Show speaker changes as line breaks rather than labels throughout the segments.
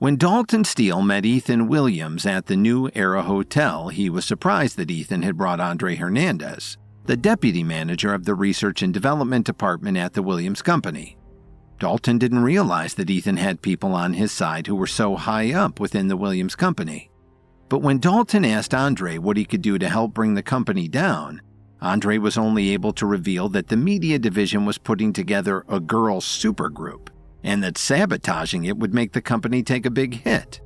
When Dalton Steele met Ethan Williams at the New Era Hotel, he was surprised that Ethan had brought Andre Hernandez, the deputy manager of the Research and Development Department at the Williams Company. Dalton didn't realize that Ethan had people on his side who were so high up within the Williams Company. But when Dalton asked Andre what he could do to help bring the company down, Andre was only able to reveal that the media division was putting together a girls' supergroup, and that sabotaging it would make the company take a big hit.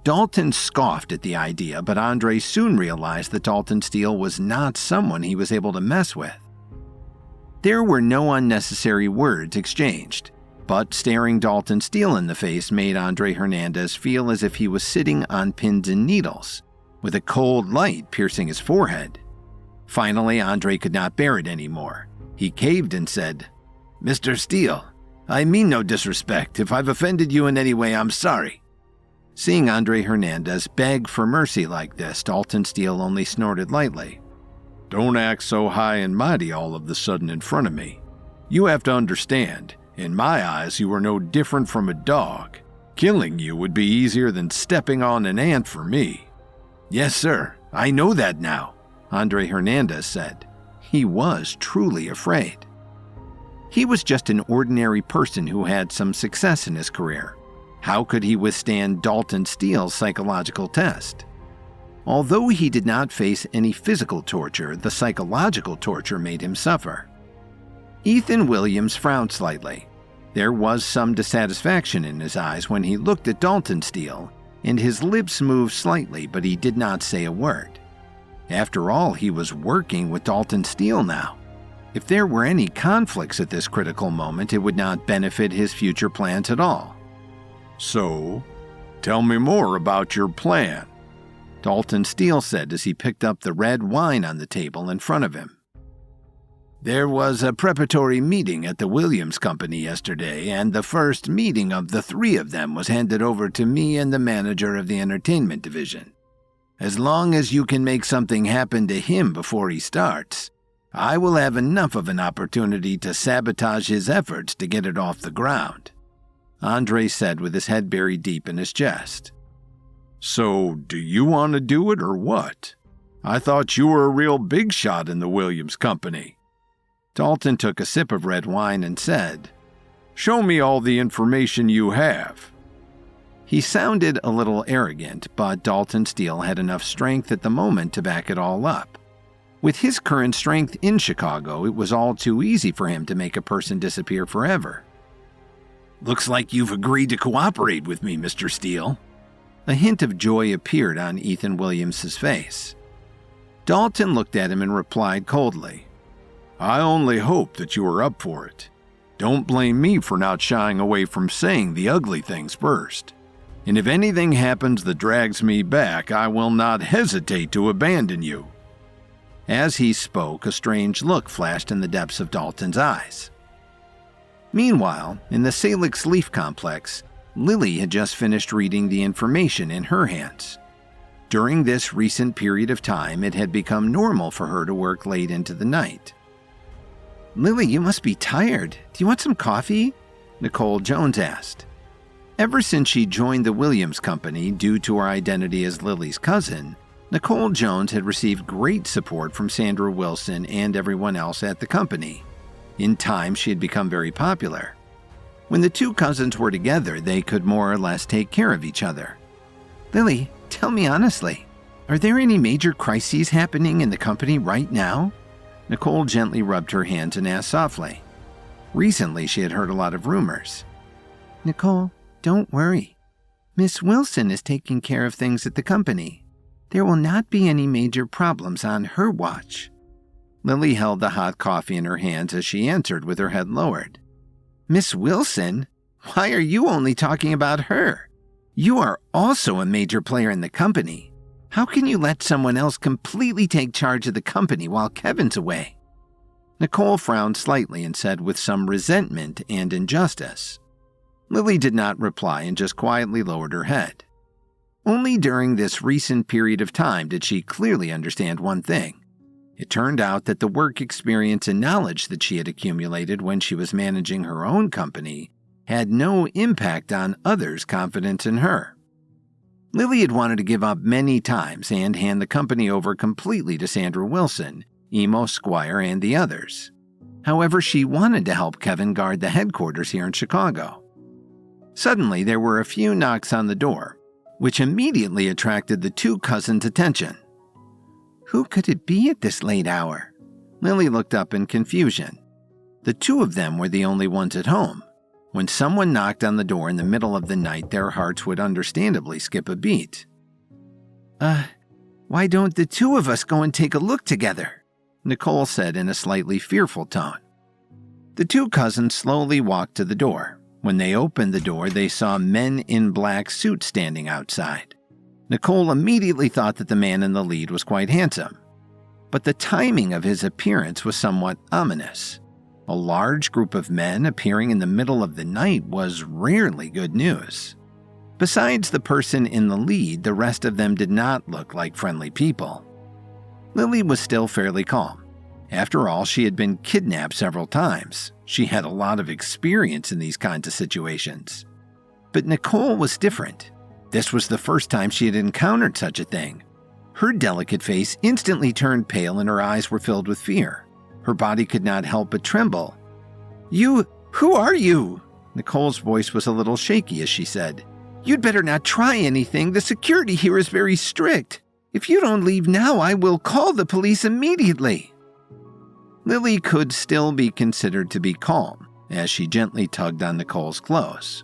Dalton scoffed at the idea, but Andre soon realized that Dalton Steele was not someone he was able to mess with. There were no unnecessary words exchanged, but staring Dalton Steele in the face made Andre Hernandez feel as if he was sitting on pins and needles, with a cold light piercing his forehead. Finally, Andre could not bear it anymore. He caved and said, "Mr. Steele, I mean no disrespect. If I've offended you in any way, I'm sorry." Seeing Andre Hernandez beg for mercy like this, Dalton Steele only snorted lightly. "Don't act so high and mighty all of the sudden in front of me. You have to understand, in my eyes you are no different from a dog. Killing you would be easier than stepping on an ant for me." "Yes, sir, I know that now," Andre Hernandez said. He was truly afraid. He was just an ordinary person who had some success in his career. How could he withstand Dalton Steele's psychological test? Although he did not face any physical torture, the psychological torture made him suffer. Ethan Williams frowned slightly. There was some dissatisfaction in his eyes when he looked at Dalton Steele, and his lips moved slightly, but he did not say a word. After all, he was working with Dalton Steele now. If there were any conflicts at this critical moment, it would not benefit his future plans at all. "So, tell me more about your plan," Dalton Steele said as he picked up the red wine on the table in front of him. "There was a preparatory meeting at the Williams Company yesterday, and the first meeting of the three of them was handed over to me and the manager of the entertainment division. As long as you can make something happen to him before he starts, I will have enough of an opportunity to sabotage his efforts to get it off the ground," Andre said with his head buried deep in his chest. "So, do you want to do it or what? I thought you were a real big shot in the Williams Company." Dalton took a sip of red wine and said, "Show me all the information you have." He sounded a little arrogant, but Dalton Steele had enough strength at the moment to back it all up. With his current strength in Chicago, it was all too easy for him to make a person disappear forever. "Looks like you've agreed to cooperate with me, Mr. Steele." A hint of joy appeared on Ethan Williams' face. Dalton looked at him and replied coldly, "I only hope that you are up for it. Don't blame me for not shying away from saying the ugly things first. And if anything happens that drags me back, I will not hesitate to abandon you." As he spoke, a strange look flashed in the depths of Dalton's eyes. Meanwhile, in the Salix Leaf Complex, Lily had just finished reading the information in her hands. During this recent period of time, it had become normal for her to work late into the night. "Lily, you must be tired. Do you want some coffee?" Nicole Jones asked. Ever since she joined the Williams Company due to her identity as Lily's cousin, Nicole Jones had received great support from Sandra Wilson and everyone else at the company. In time, she had become very popular. When the two cousins were together, they could more or less take care of each other. "Lily, tell me honestly, are there any major crises happening in the company right now?" Nicole gently rubbed her hands and asked softly. Recently, she had heard a lot of rumors. "Nicole, don't worry. Miss Wilson is taking care of things at the company. There will not be any major problems on her watch." Lily held the hot coffee in her hands as she answered with her head lowered. "Miss Wilson? Why are you only talking about her? You are also a major player in the company. How can you let someone else completely take charge of the company while Kevin's away?" Nicole frowned slightly and said with some resentment and injustice. Lily did not reply and just quietly lowered her head. Only during this recent period of time did she clearly understand one thing. It turned out that the work experience and knowledge that she had accumulated when she was managing her own company had no impact on others' confidence in her. Lily had wanted to give up many times and hand the company over completely to Sandra Wilson, Emo Squire, and the others. However, she wanted to help Kevin guard the headquarters here in Chicago. Suddenly, there were a few knocks on the door, which immediately attracted the two cousins' attention. Who could it be at this late hour? Lily looked up in confusion. The two of them were the only ones at home. When someone knocked on the door in the middle of the night, their hearts would understandably skip a beat. Why don't the two of us go and take a look together? Nicole said in a slightly fearful tone. The two cousins slowly walked to the door. When they opened the door, they saw men in black suits standing outside. Nicole immediately thought that the man in the lead was quite handsome, but the timing of his appearance was somewhat ominous. A large group of men appearing in the middle of the night was rarely good news. Besides the person in the lead, the rest of them did not look like friendly people. Lily was still fairly calm. After all, she had been kidnapped several times. She had a lot of experience in these kinds of situations. But Nicole was different. This was the first time she had encountered such a thing. Her delicate face instantly turned pale and her eyes were filled with fear. Her body could not help but tremble. Who are you? Nicole's voice was a little shaky as she said, You'd better not try anything. The security here is very strict. If you don't leave now, I will call the police immediately. Lily could still be considered to be calm as she gently tugged on Nicole's clothes.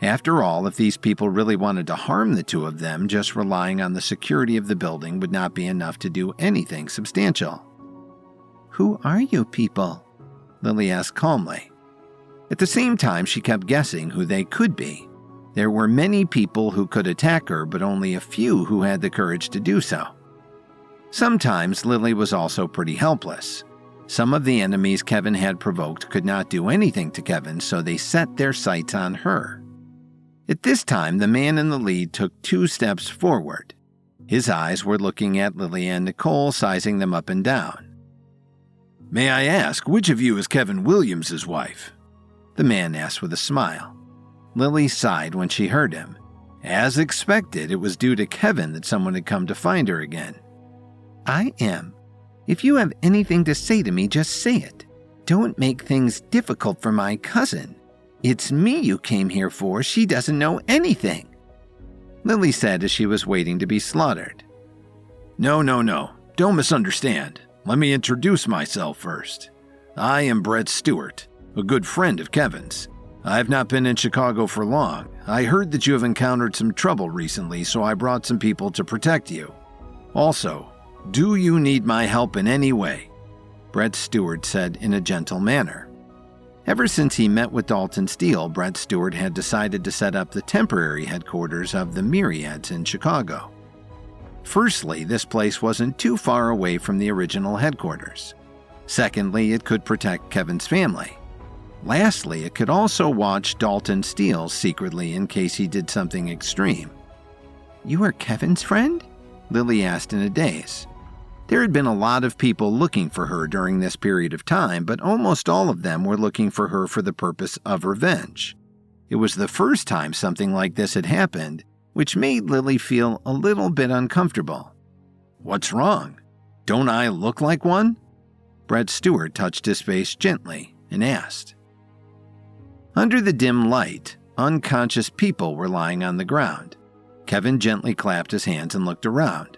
After all, if these people really wanted to harm the two of them, just relying on the security of the building would not be enough to do anything substantial. Who are you people? Lily asked calmly. At the same time, she kept guessing who they could be. There were many people who could attack her, but only a few who had the courage to do so. Sometimes Lily was also pretty helpless. Some of the enemies Kevin had provoked could not do anything to Kevin, so they set their sights on her. At this time, the man in the lead took 2 steps forward. His eyes were looking at Lily and Nicole, sizing them up and down. May I ask, which of you is Kevin Williams' wife? The man asked with a smile. Lily sighed when she heard him. As expected, it was due to Kevin that someone had come to find her again. I am. If you have anything to say to me, just say it. Don't make things difficult for my cousin. It's me you came here for. She doesn't know anything. Lily said as she was waiting to be slaughtered. No. Don't misunderstand. Let me introduce myself first. I am Brett Stewart, a good friend of Kevin's. I've not been in Chicago for long. I heard that you have encountered some trouble recently, so I brought some people to protect you. Also, do you need my help in any way? Brett Stewart said in a gentle manner. Ever since he met with Dalton Steele, Brett Stewart had decided to set up the temporary headquarters of the Myriads in Chicago. Firstly, this place wasn't too far away from the original headquarters. Secondly, it could protect Kevin's family. Lastly, it could also watch Dalton Steele secretly in case he did something extreme. You are Kevin's friend? Lily asked in a daze. There had been a lot of people looking for her during this period of time, but almost all of them were looking for her for the purpose of revenge. It was the first time something like this had happened, which made Lily feel a little bit uncomfortable. What's wrong? Don't I look like one? Brett Stewart touched his face gently and asked. Under the dim light, unconscious people were lying on the ground. Kevin gently clapped his hands and looked around.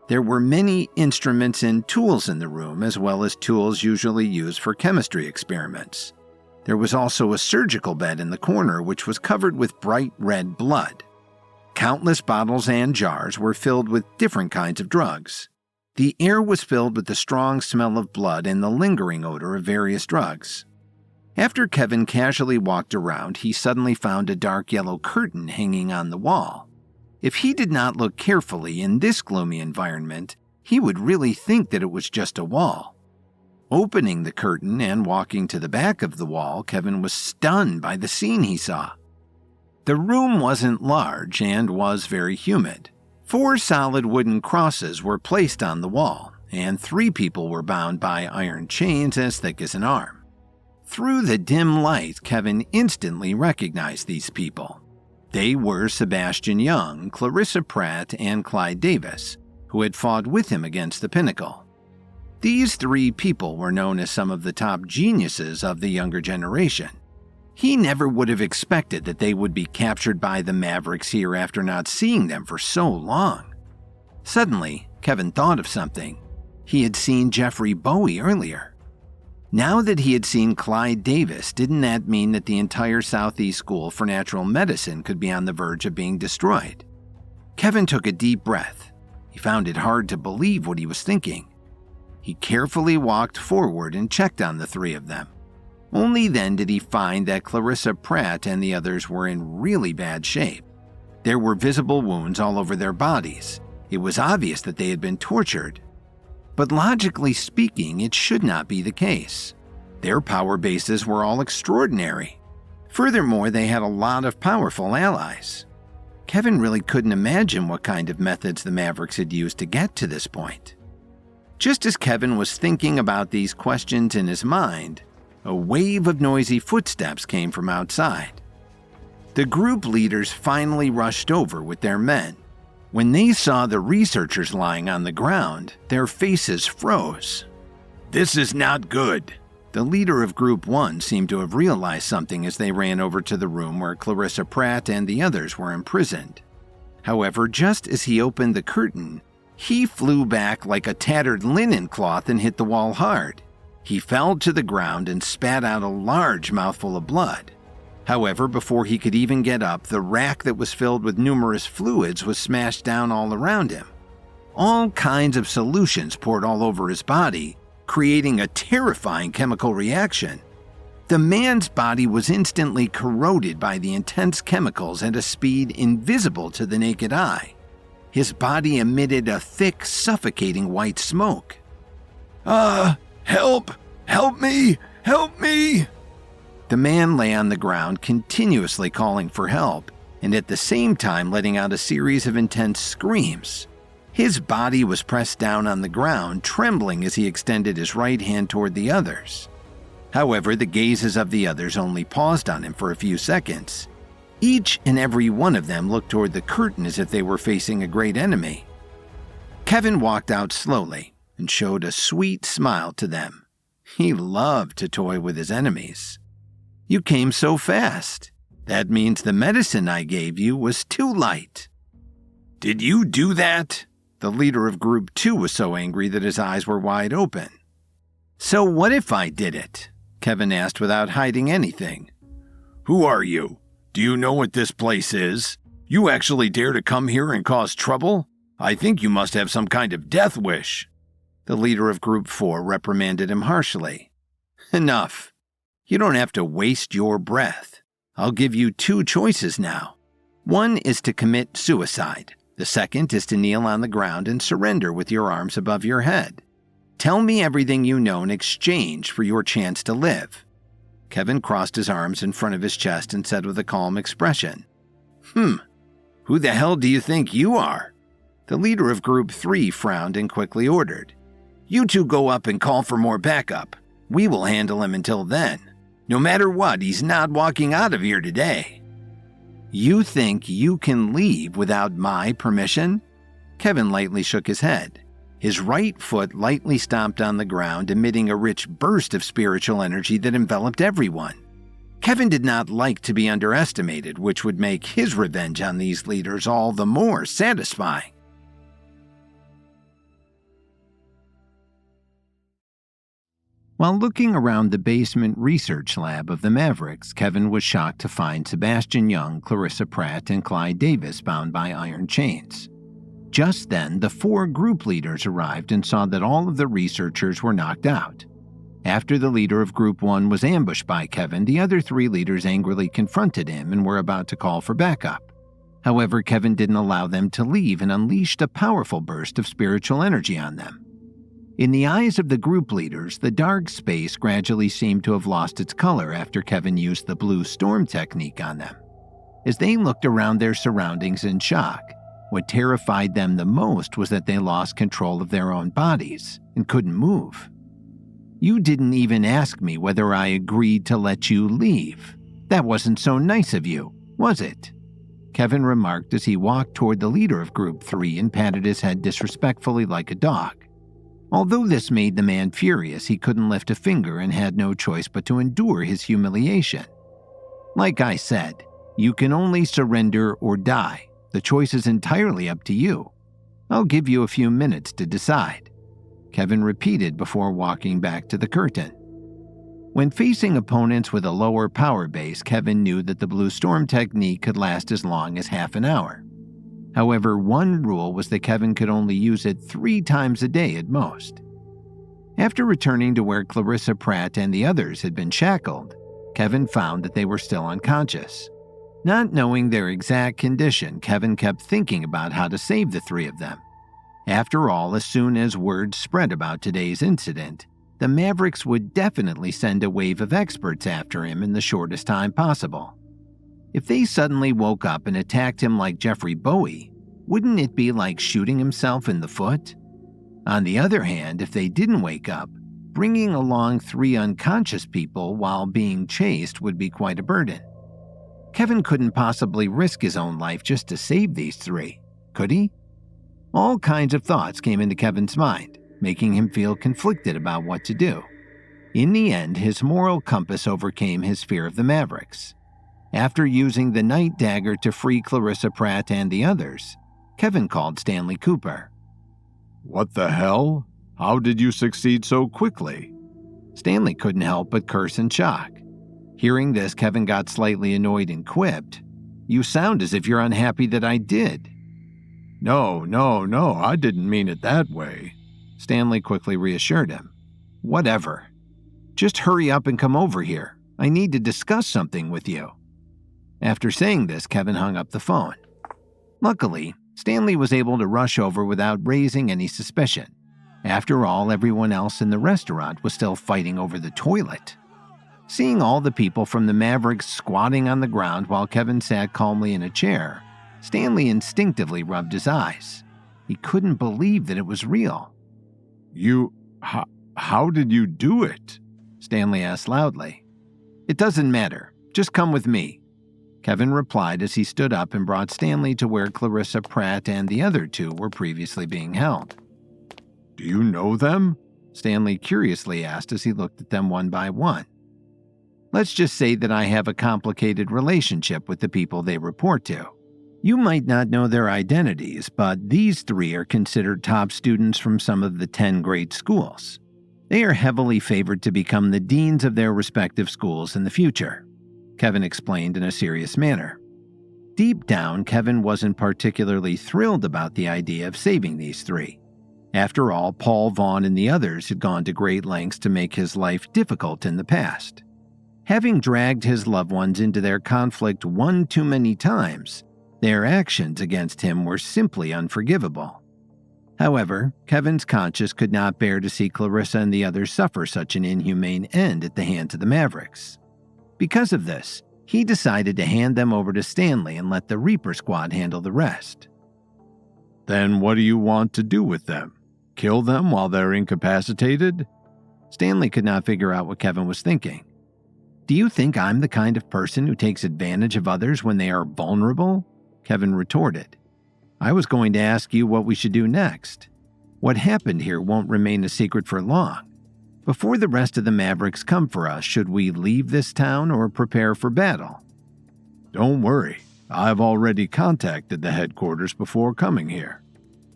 There were many instruments and tools in the room, as well as tools usually used for chemistry experiments. There was also a surgical bed in the corner, which was covered with bright red blood. Countless bottles and jars were filled with different kinds of drugs. The air was filled with the strong smell of blood and the lingering odor of various drugs. After Kevin casually walked around, he suddenly found a dark yellow curtain hanging on the wall. If he did not look carefully in this gloomy environment, he would really think that it was just a wall. Opening the curtain and walking to the back of the wall, Kevin was stunned by the scene he saw. The room wasn't large and was very humid. 4 solid wooden crosses were placed on the wall, and 3 people were bound by iron chains as thick as an arm. Through the dim light, Kevin instantly recognized these people. They were Sebastian Young, Clarissa Pratt, and Clyde Davis, who had fought with him against the Pinnacle. These three people were known as some of the top geniuses of the younger generation. He never would have expected that they would be captured by the Mavericks here after not seeing them for so long. Suddenly, Kevin thought of something. He had seen Jeffrey Bowie earlier. Now that he had seen Clyde Davis, didn't that mean that the entire Southeast School for Natural Medicine could be on the verge of being destroyed? Kevin took a deep breath. He found it hard to believe what he was thinking. He carefully walked forward and checked on the three of them. Only then did he find that Clarissa Pratt and the others were in really bad shape. There were visible wounds all over their bodies. It was obvious that they had been tortured. But logically speaking, it should not be the case. Their power bases were all extraordinary. Furthermore, they had a lot of powerful allies. Kevin really couldn't imagine what kind of methods the Mavericks had used to get to this point. Just as Kevin was thinking about these questions in his mind, a wave of noisy footsteps came from outside. The group leaders finally rushed over with their men. When they saw the researchers lying on the ground, their faces froze. "This is not good." The leader of Group 1 seemed to have realized something as they ran over to the room where Clarissa Pratt and the others were imprisoned. However, just as he opened the curtain, he flew back like a tattered linen cloth and hit the wall hard. He fell to the ground and spat out a large mouthful of blood. However, before he could even get up, the rack that was filled with numerous fluids was smashed down all around him. All kinds of solutions poured all over his body, creating a terrifying chemical reaction. The man's body was instantly corroded by the intense chemicals at a speed invisible to the naked eye. His body emitted a thick, suffocating white smoke. Help! Help me! Help me!" The man lay on the ground, continuously calling for help, and at the same time letting out a series of intense screams. His body was pressed down on the ground, trembling as he extended his right hand toward the others. However, the gazes of the others only paused on him for a few seconds. Each and every one of them looked toward the curtain as if they were facing a great enemy. Kevin walked out slowly and showed a sweet smile to them. He loved to toy with his enemies. "You came so fast. That means the medicine I gave you was too light." "Did you do that?" The leader of Group 2 was so angry that his eyes were wide open. "So what if I did it?" Kevin asked without hiding anything. "Who are you? Do you know what this place is? You actually dare to come here and cause trouble? I think you must have some kind of death wish." The leader of Group 4 reprimanded him harshly. "Enough. You don't have to waste your breath. I'll give you two choices now. One is to commit suicide. The second is to kneel on the ground and surrender with your arms above your head. Tell me everything you know in exchange for your chance to live." Kevin crossed his arms in front of his chest and said with a calm expression, "Who the hell do you think you are?" The leader of Group 3 frowned and quickly ordered, "You two go up and call for more backup. We will handle him until then. No matter what, he's not walking out of here today." "You think you can leave without my permission?" Kevin lightly shook his head. His right foot lightly stomped on the ground, emitting a rich burst of spiritual energy that enveloped everyone. Kevin did not like to be underestimated, which would make his revenge on these leaders all the more satisfying. While looking around the basement research lab of the Mavericks, Kevin was shocked to find Sebastian Young, Clarissa Pratt, and Clyde Davis bound by iron chains. Just then, the four group leaders arrived and saw that all of the researchers were knocked out. After the leader of Group 1 was ambushed by Kevin, the other three leaders angrily confronted him and were about to call for backup. However, Kevin didn't allow them to leave and unleashed a powerful burst of spiritual energy on them. In the eyes of the group leaders, the dark space gradually seemed to have lost its color after Kevin used the blue storm technique on them. As they looked around their surroundings in shock, what terrified them the most was that they lost control of their own bodies and couldn't move. You didn't even ask me whether I agreed to let you leave. That wasn't so nice of you, was it?" Kevin remarked as he walked toward the leader of Group 3 and patted his head disrespectfully like a dog. Although this made the man furious, he couldn't lift a finger and had no choice but to endure his humiliation. "Like I said, you can only surrender or die. The choice is entirely up to you. I'll give you a few minutes to decide," Kevin repeated before walking back to the curtain. When facing opponents with a lower power base, Kevin knew that the Blue Storm technique could last as long as half an hour. However, one rule was that Kevin could only use it 3 times a day at most. After returning to where Clarissa Pratt and the others had been shackled, Kevin found that they were still unconscious. Not knowing their exact condition, Kevin kept thinking about how to save the 3 of them. After all, as soon as word spread about today's incident, the Mavericks would definitely send a wave of experts after him in the shortest time possible. If they suddenly woke up and attacked him like Jeffrey Bowie, wouldn't it be like shooting himself in the foot? On the other hand, if they didn't wake up, bringing along 3 unconscious people while being chased would be quite a burden. Kevin couldn't possibly risk his own life just to save these 3, could he? All kinds of thoughts came into Kevin's mind, making him feel conflicted about what to do. In the end, his moral compass overcame his fear of the Mavericks. After using the Night Dagger to free Clarissa Pratt and the others, Kevin called Stanley Cooper.
"What the hell? How did you succeed so quickly?"
Stanley couldn't help but curse in shock. Hearing this, Kevin got slightly annoyed and quipped, "You sound as if you're unhappy that I did."
No, I didn't mean it that way,"
Stanley quickly reassured him. "Whatever. Just hurry up and come over here. I need to discuss something with you." After saying this, Kevin hung up the phone. Luckily, Stanley was able to rush over without raising any suspicion. After all, everyone else in the restaurant was still fighting over the toilet. Seeing all the people from the Mavericks squatting on the ground while Kevin sat calmly in a chair, Stanley instinctively rubbed his eyes. He couldn't believe that it was real.
How did you do it?"
Stanley asked loudly. "It doesn't matter. Just come with me," Kevin replied as he stood up and brought Stanley to where Clarissa Pratt and the other 2 were previously being held.
"Do you know them?"
Stanley curiously asked as he looked at them one by one. "Let's just say that I have a complicated relationship with the people they report to. You might not know their identities, but these 3 are considered top students from some of the 10 great schools. They are heavily favored to become the deans of their respective schools in the future," Kevin explained in a serious manner. Deep down, Kevin wasn't particularly thrilled about the idea of saving these 3. After all, Paul Vaughn and the others had gone to great lengths to make his life difficult in the past. Having dragged his loved ones into their conflict one too many times, their actions against him were simply unforgivable. However, Kevin's conscience could not bear to see Clarissa and the others suffer such an inhumane end at the hands of the Mavericks. Because of this, he decided to hand them over to Stanley and let the Reaper Squad handle the rest.
"Then what do you want to do with them? Kill them while they're incapacitated?"
Stanley could not figure out what Kevin was thinking. "Do you think I'm the kind of person who takes advantage of others when they are vulnerable?" Kevin retorted. "I was going to ask you what we should do next. What happened here won't remain a secret for long. Before the rest of the Mavericks come for us, should we leave this town or prepare for battle?"
"Don't worry. I've already contacted the headquarters before coming here.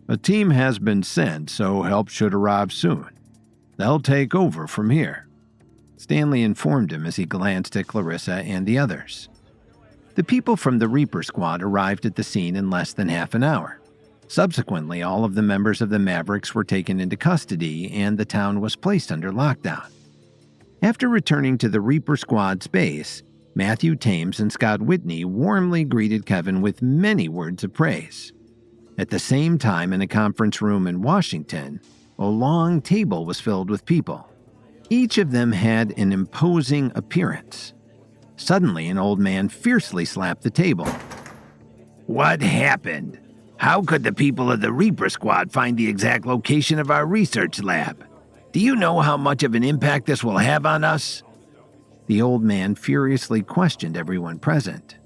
A team has been sent, so help should arrive soon. They'll take over from here,"
Stanley informed him as he glanced at Clarissa and the others. The people from the Reaper Squad arrived at the scene in less than half an hour. Subsequently, all of the members of the Mavericks were taken into custody and the town was placed under lockdown. After returning to the Reaper Squad's base, Matthew Thames and Scott Whitney warmly greeted Kevin with many words of praise. At the same time, in a conference room in Washington, a long table was filled with people. Each of them had an imposing appearance. Suddenly, an old man fiercely slapped the table.
"What happened? How could the people of the Reaper Squad find the exact location of our research lab? Do you know how much of an impact this will have on us?"
The old man furiously questioned everyone present.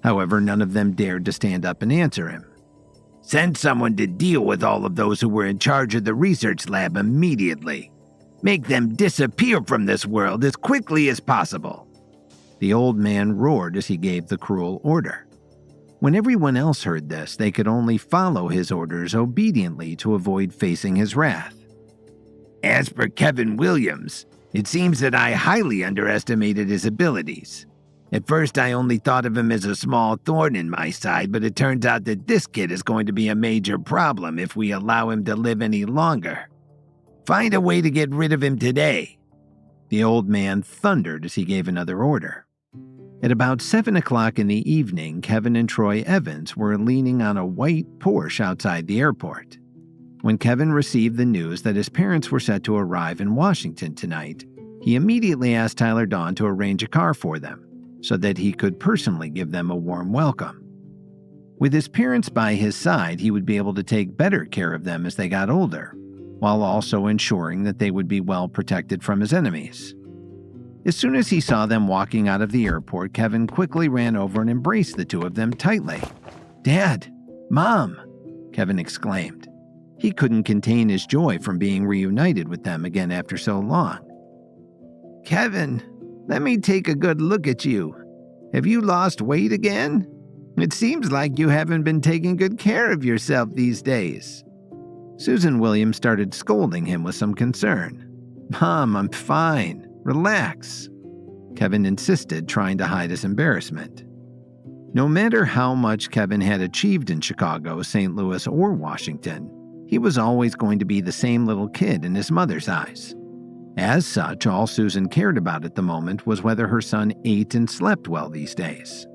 However, none of them dared to stand up and answer him.
"Send someone to deal with all of those who were in charge of the research lab immediately. Make them disappear from this world as quickly as possible."
The old man roared as he gave the cruel order. When everyone else heard this, they could only follow his orders obediently to avoid facing his wrath.
"As for Kevin Williams, it seems that I highly underestimated his abilities. At first, I only thought of him as a small thorn in my side, but it turns out that this kid is going to be a major problem if we allow him to live any longer. Find a way to get rid of him today."
The old man thundered as he gave another order. At about 7 o'clock in the evening, Kevin and Troy Evans were leaning on a white Porsche outside the airport. When Kevin received the news that his parents were set to arrive in Washington tonight, he immediately asked Tyler Dawn to arrange a car for them, so that he could personally give them a warm welcome. With his parents by his side, he would be able to take better care of them as they got older, while also ensuring that they would be well protected from his enemies. As soon as he saw them walking out of the airport, Kevin quickly ran over and embraced the two of them tightly. "Dad! Mom!" Kevin exclaimed. He couldn't contain his joy from being reunited with them again after so long. "Kevin, let me take a good look at you. Have you lost weight again? It seems like you haven't been taking good care of yourself these days." Susan Williams started scolding him with some concern. "Mom, I'm fine. Relax," Kevin insisted, trying to hide his embarrassment. No matter how much Kevin had achieved in Chicago, St. Louis, or Washington, he was always going to be the same little kid in his mother's eyes. As such, all Susan cared about at the moment was whether her son ate and slept well these days.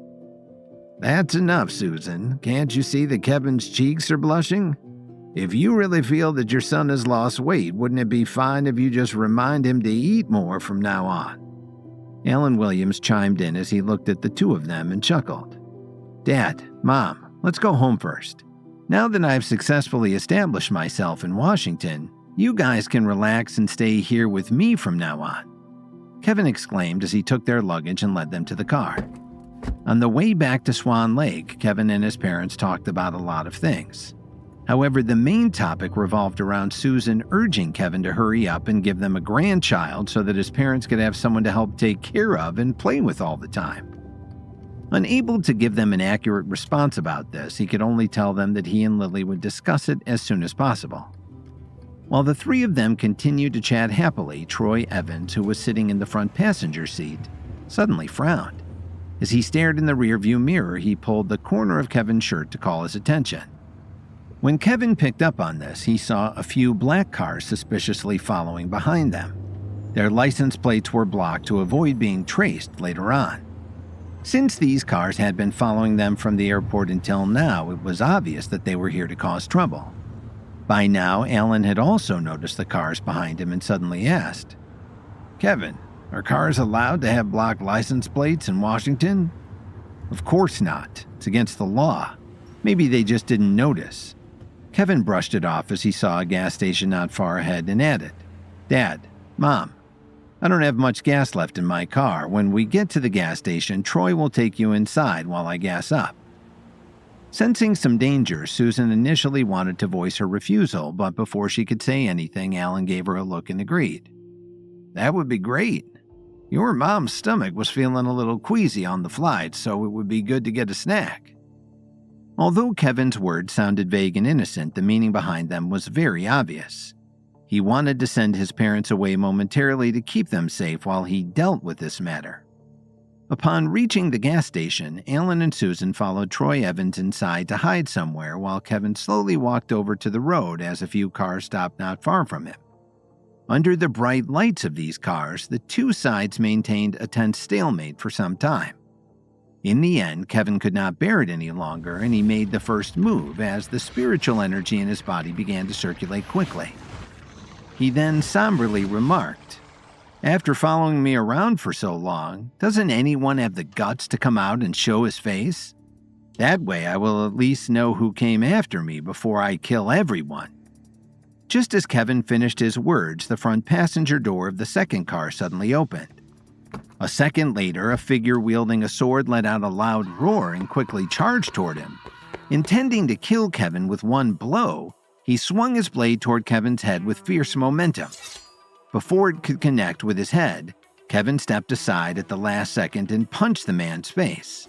"That's enough, Susan. Can't you see that Kevin's cheeks are blushing? If you really feel that your son has lost weight, wouldn't it be fine if you just remind him to eat more from now on?" Alan Williams chimed in as he looked at the two of them and chuckled. "Dad, Mom, let's go home first. Now that I've successfully established myself in Washington, you guys can relax and stay here with me from now on," Kevin exclaimed as he took their luggage and led them to the car. On the way back to Swan Lake, Kevin and his parents talked about a lot of things. However, the main topic revolved around Susan urging Kevin to hurry up and give them a grandchild so that his parents could have someone to help take care of and play with all the time. Unable to give them an accurate response about this, he could only tell them that he and Lily would discuss it as soon as possible. While the three of them continued to chat happily, Troy Evans, who was sitting in the front passenger seat, suddenly frowned. As he stared in the rearview mirror, he pulled the corner of Kevin's shirt to call his attention. When Kevin picked up on this, he saw a few black cars suspiciously following behind them. Their license plates were blocked to avoid being traced later on. Since these cars had been following them from the airport until now, it was obvious that they were here to cause trouble. By now, Alan had also noticed the cars behind him and suddenly asked, "Kevin, are cars allowed to have blocked license plates in Washington?" "Of course not. It's against the law. Maybe they just didn't notice." Kevin brushed it off as he saw a gas station not far ahead and added, "Dad, Mom, I don't have much gas left in my car. When we get to the gas station, Troy will take you inside while I gas up." Sensing some danger, Susan initially wanted to voice her refusal, but before she could say anything, Alan gave her a look and agreed. "That would be great. Your mom's stomach was feeling a little queasy on the flight, so it would be good to get a snack." Although Kevin's words sounded vague and innocent, the meaning behind them was very obvious. He wanted to send his parents away momentarily to keep them safe while he dealt with this matter. Upon reaching the gas station, Alan and Susan followed Troy Evans inside to hide somewhere while Kevin slowly walked over to the road as a few cars stopped not far from him. Under the bright lights of these cars, the two sides maintained a tense stalemate for some time. In the end, Kevin could not bear it any longer, and he made the first move as the spiritual energy in his body began to circulate quickly. He then somberly remarked, "After following me around for so long, doesn't anyone have the guts to come out and show his face? That way I will at least know who came after me before I kill everyone." Just as Kevin finished his words, the front passenger door of the second car suddenly opened. A second later, a figure wielding a sword let out a loud roar and quickly charged toward him. Intending to kill Kevin with one blow, he swung his blade toward Kevin's head with fierce momentum. Before it could connect with his head, Kevin stepped aside at the last second and punched the man's face.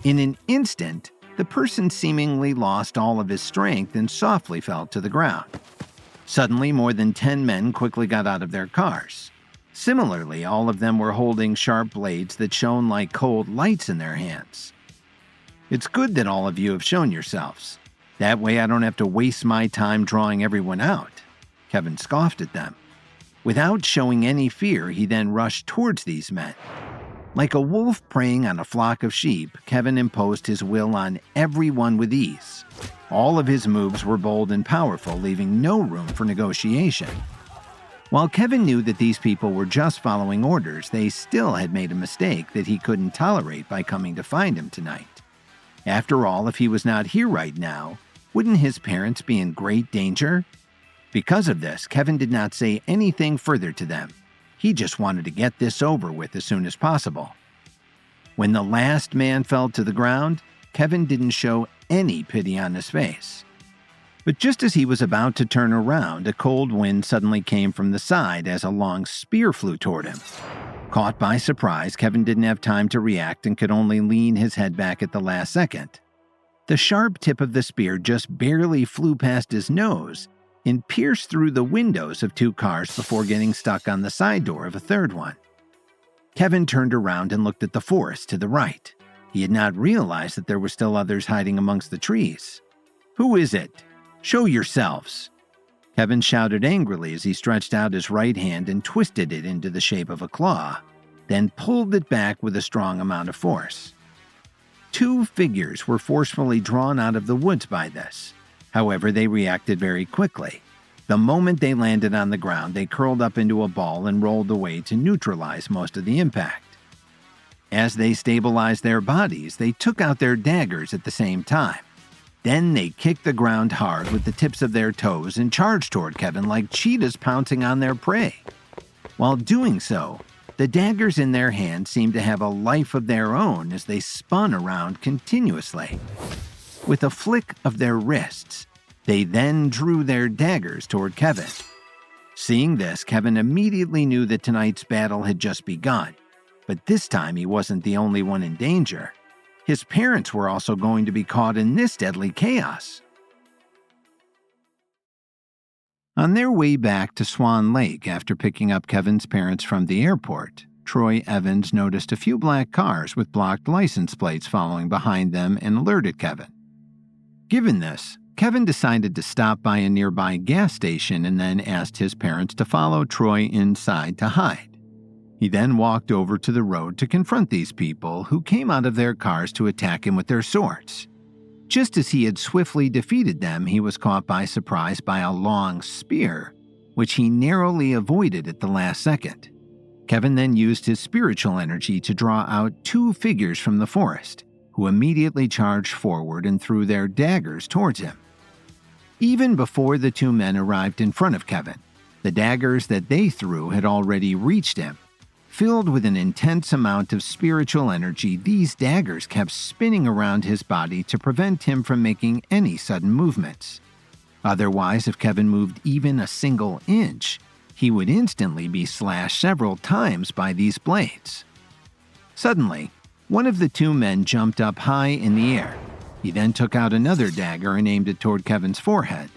In an instant, the person seemingly lost all of his strength and softly fell to the ground. Suddenly, more than 10 men quickly got out of their cars. Similarly, all of them were holding sharp blades that shone like cold lights in their hands. "It's good that all of you have shown yourselves. That way I don't have to waste my time drawing everyone out," Kevin scoffed at them. Without showing any fear, he then rushed towards these men. Like a wolf preying on a flock of sheep, Kevin imposed his will on everyone with ease. All of his moves were bold and powerful, leaving no room for negotiation. While Kevin knew that these people were just following orders, they still had made a mistake that he couldn't tolerate by coming to find him tonight. After all, if he was not here right now, wouldn't his parents be in great danger? Because of this, Kevin did not say anything further to them. He just wanted to get this over with as soon as possible. When the last man fell to the ground, Kevin didn't show any pity on his face. But just as he was about to turn around, a cold wind suddenly came from the side as a long spear flew toward him. Caught by surprise, Kevin didn't have time to react and could only lean his head back at the last second. The sharp tip of the spear just barely flew past his nose and pierced through the windows of 2 cars before getting stuck on the side door of a third one. Kevin turned around and looked at the forest to the right. He had not realized that there were still others hiding amongst the trees. "Who is it? Show yourselves!" Kevin shouted angrily as he stretched out his right hand and twisted it into the shape of a claw, then pulled it back with a strong amount of force. 2 figures were forcefully drawn out of the woods by this. However, they reacted very quickly. The moment they landed on the ground, they curled up into a ball and rolled away to neutralize most of the impact. As they stabilized their bodies, they took out their daggers at the same time. Then they kicked the ground hard with the tips of their toes and charged toward Kevin like cheetahs pouncing on their prey. While doing so, the daggers in their hands seemed to have a life of their own as they spun around continuously. With a flick of their wrists, they then drew their daggers toward Kevin. Seeing this, Kevin immediately knew that tonight's battle had just begun. But this time he wasn't the only one in danger. His parents were also going to be caught in this deadly chaos. On their way back to Swan Lake after picking up Kevin's parents from the airport, Troy Evans noticed a few black cars with blocked license plates following behind them and alerted Kevin. Given this, Kevin decided to stop by a nearby gas station and then asked his parents to follow Troy inside to hide. He then walked over to the road to confront these people who came out of their cars to attack him with their swords. Just as he had swiftly defeated them, he was caught by surprise by a long spear, which he narrowly avoided at the last second. Kevin then used his spiritual energy to draw out 2 figures from the forest, who immediately charged forward and threw their daggers towards him. Even before the 2 men arrived in front of Kevin, the daggers that they threw had already reached him. Filled with an intense amount of spiritual energy, these daggers kept spinning around his body to prevent him from making any sudden movements. Otherwise, if Kevin moved even a single inch, he would instantly be slashed several times by these blades. Suddenly, one of the 2 men jumped up high in the air. He then took out another dagger and aimed it toward Kevin's forehead.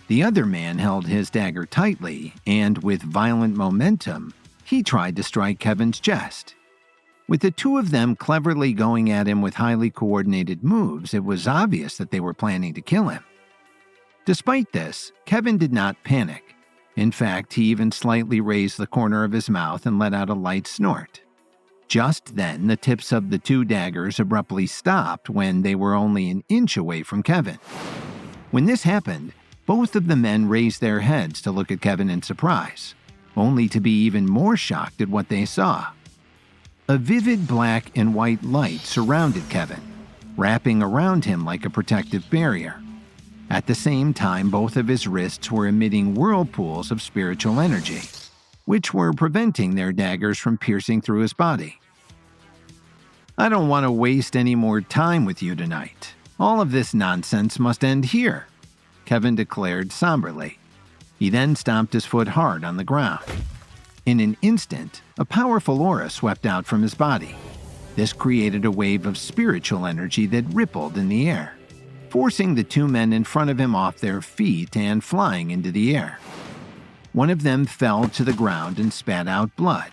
The other man held his dagger tightly, and with violent momentum, he tried to strike Kevin's chest. With the 2 of them cleverly going at him with highly coordinated moves, it was obvious that they were planning to kill him. Despite this, Kevin did not panic. In fact, he even slightly raised the corner of his mouth and let out a light snort. Just then, the tips of the 2 daggers abruptly stopped when they were only an inch away from Kevin. When this happened, both of the men raised their heads to look at Kevin in surprise, only to be even more shocked at what they saw. A vivid black and white light surrounded Kevin, wrapping around him like a protective barrier. At the same time, both of his wrists were emitting whirlpools of spiritual energy, which were preventing their daggers from piercing through his body. "I don't want to waste any more time with you tonight. All of this nonsense must end here," Kevin declared somberly. He then stomped his foot hard on the ground. In an instant, a powerful aura swept out from his body. This created a wave of spiritual energy that rippled in the air, forcing the two men in front of him off their feet and flying into the air. One of them fell to the ground and spat out blood.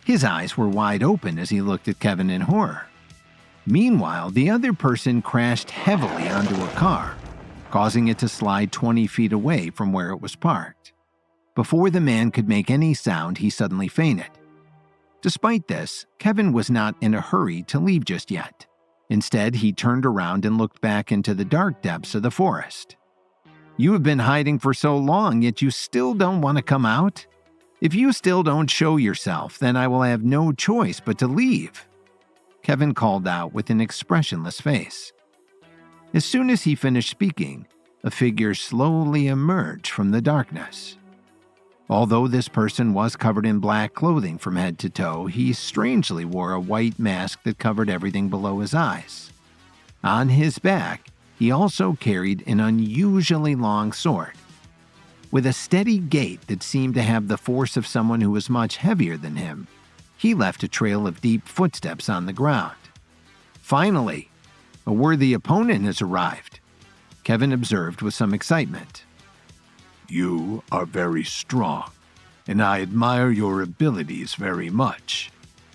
His eyes were wide open as he looked at Kevin in horror. Meanwhile, the other person crashed heavily onto a car, causing it to slide 20 feet away from where it was parked. Before the man could make any sound, he suddenly fainted. Despite this, Kevin was not in a hurry to leave just yet. Instead, he turned around and looked back into the dark depths of the forest. "You have been hiding for so long, yet you still don't want to come out? If you still don't show yourself, then I will have no choice but to leave," Kevin called out with an expressionless face. As soon as he finished speaking, a figure slowly emerged from the darkness. Although this person was covered in black clothing from head to toe, he strangely wore a white mask that covered everything below his eyes. On his back, he also carried an unusually long sword. With a steady gait that seemed to have the force of someone who was much heavier than him, he left a trail of deep footsteps on the ground. "Finally, a worthy opponent has arrived," Kevin observed with some excitement.
"You are very strong, and I admire your abilities very much.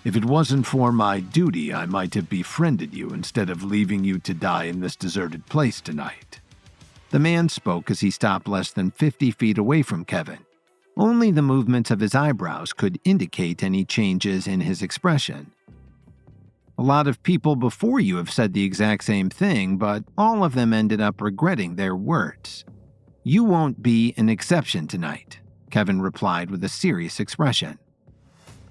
If it wasn't for my duty, I might have befriended you instead of leaving you to die in this deserted place tonight."
The man spoke as he stopped less than 50 feet away from Kevin. Only the movements of his eyebrows could indicate any changes in his expression. "A lot of people before you have said the exact same thing, but all of them ended up regretting their words. You won't be an exception tonight," Kevin replied with a serious expression.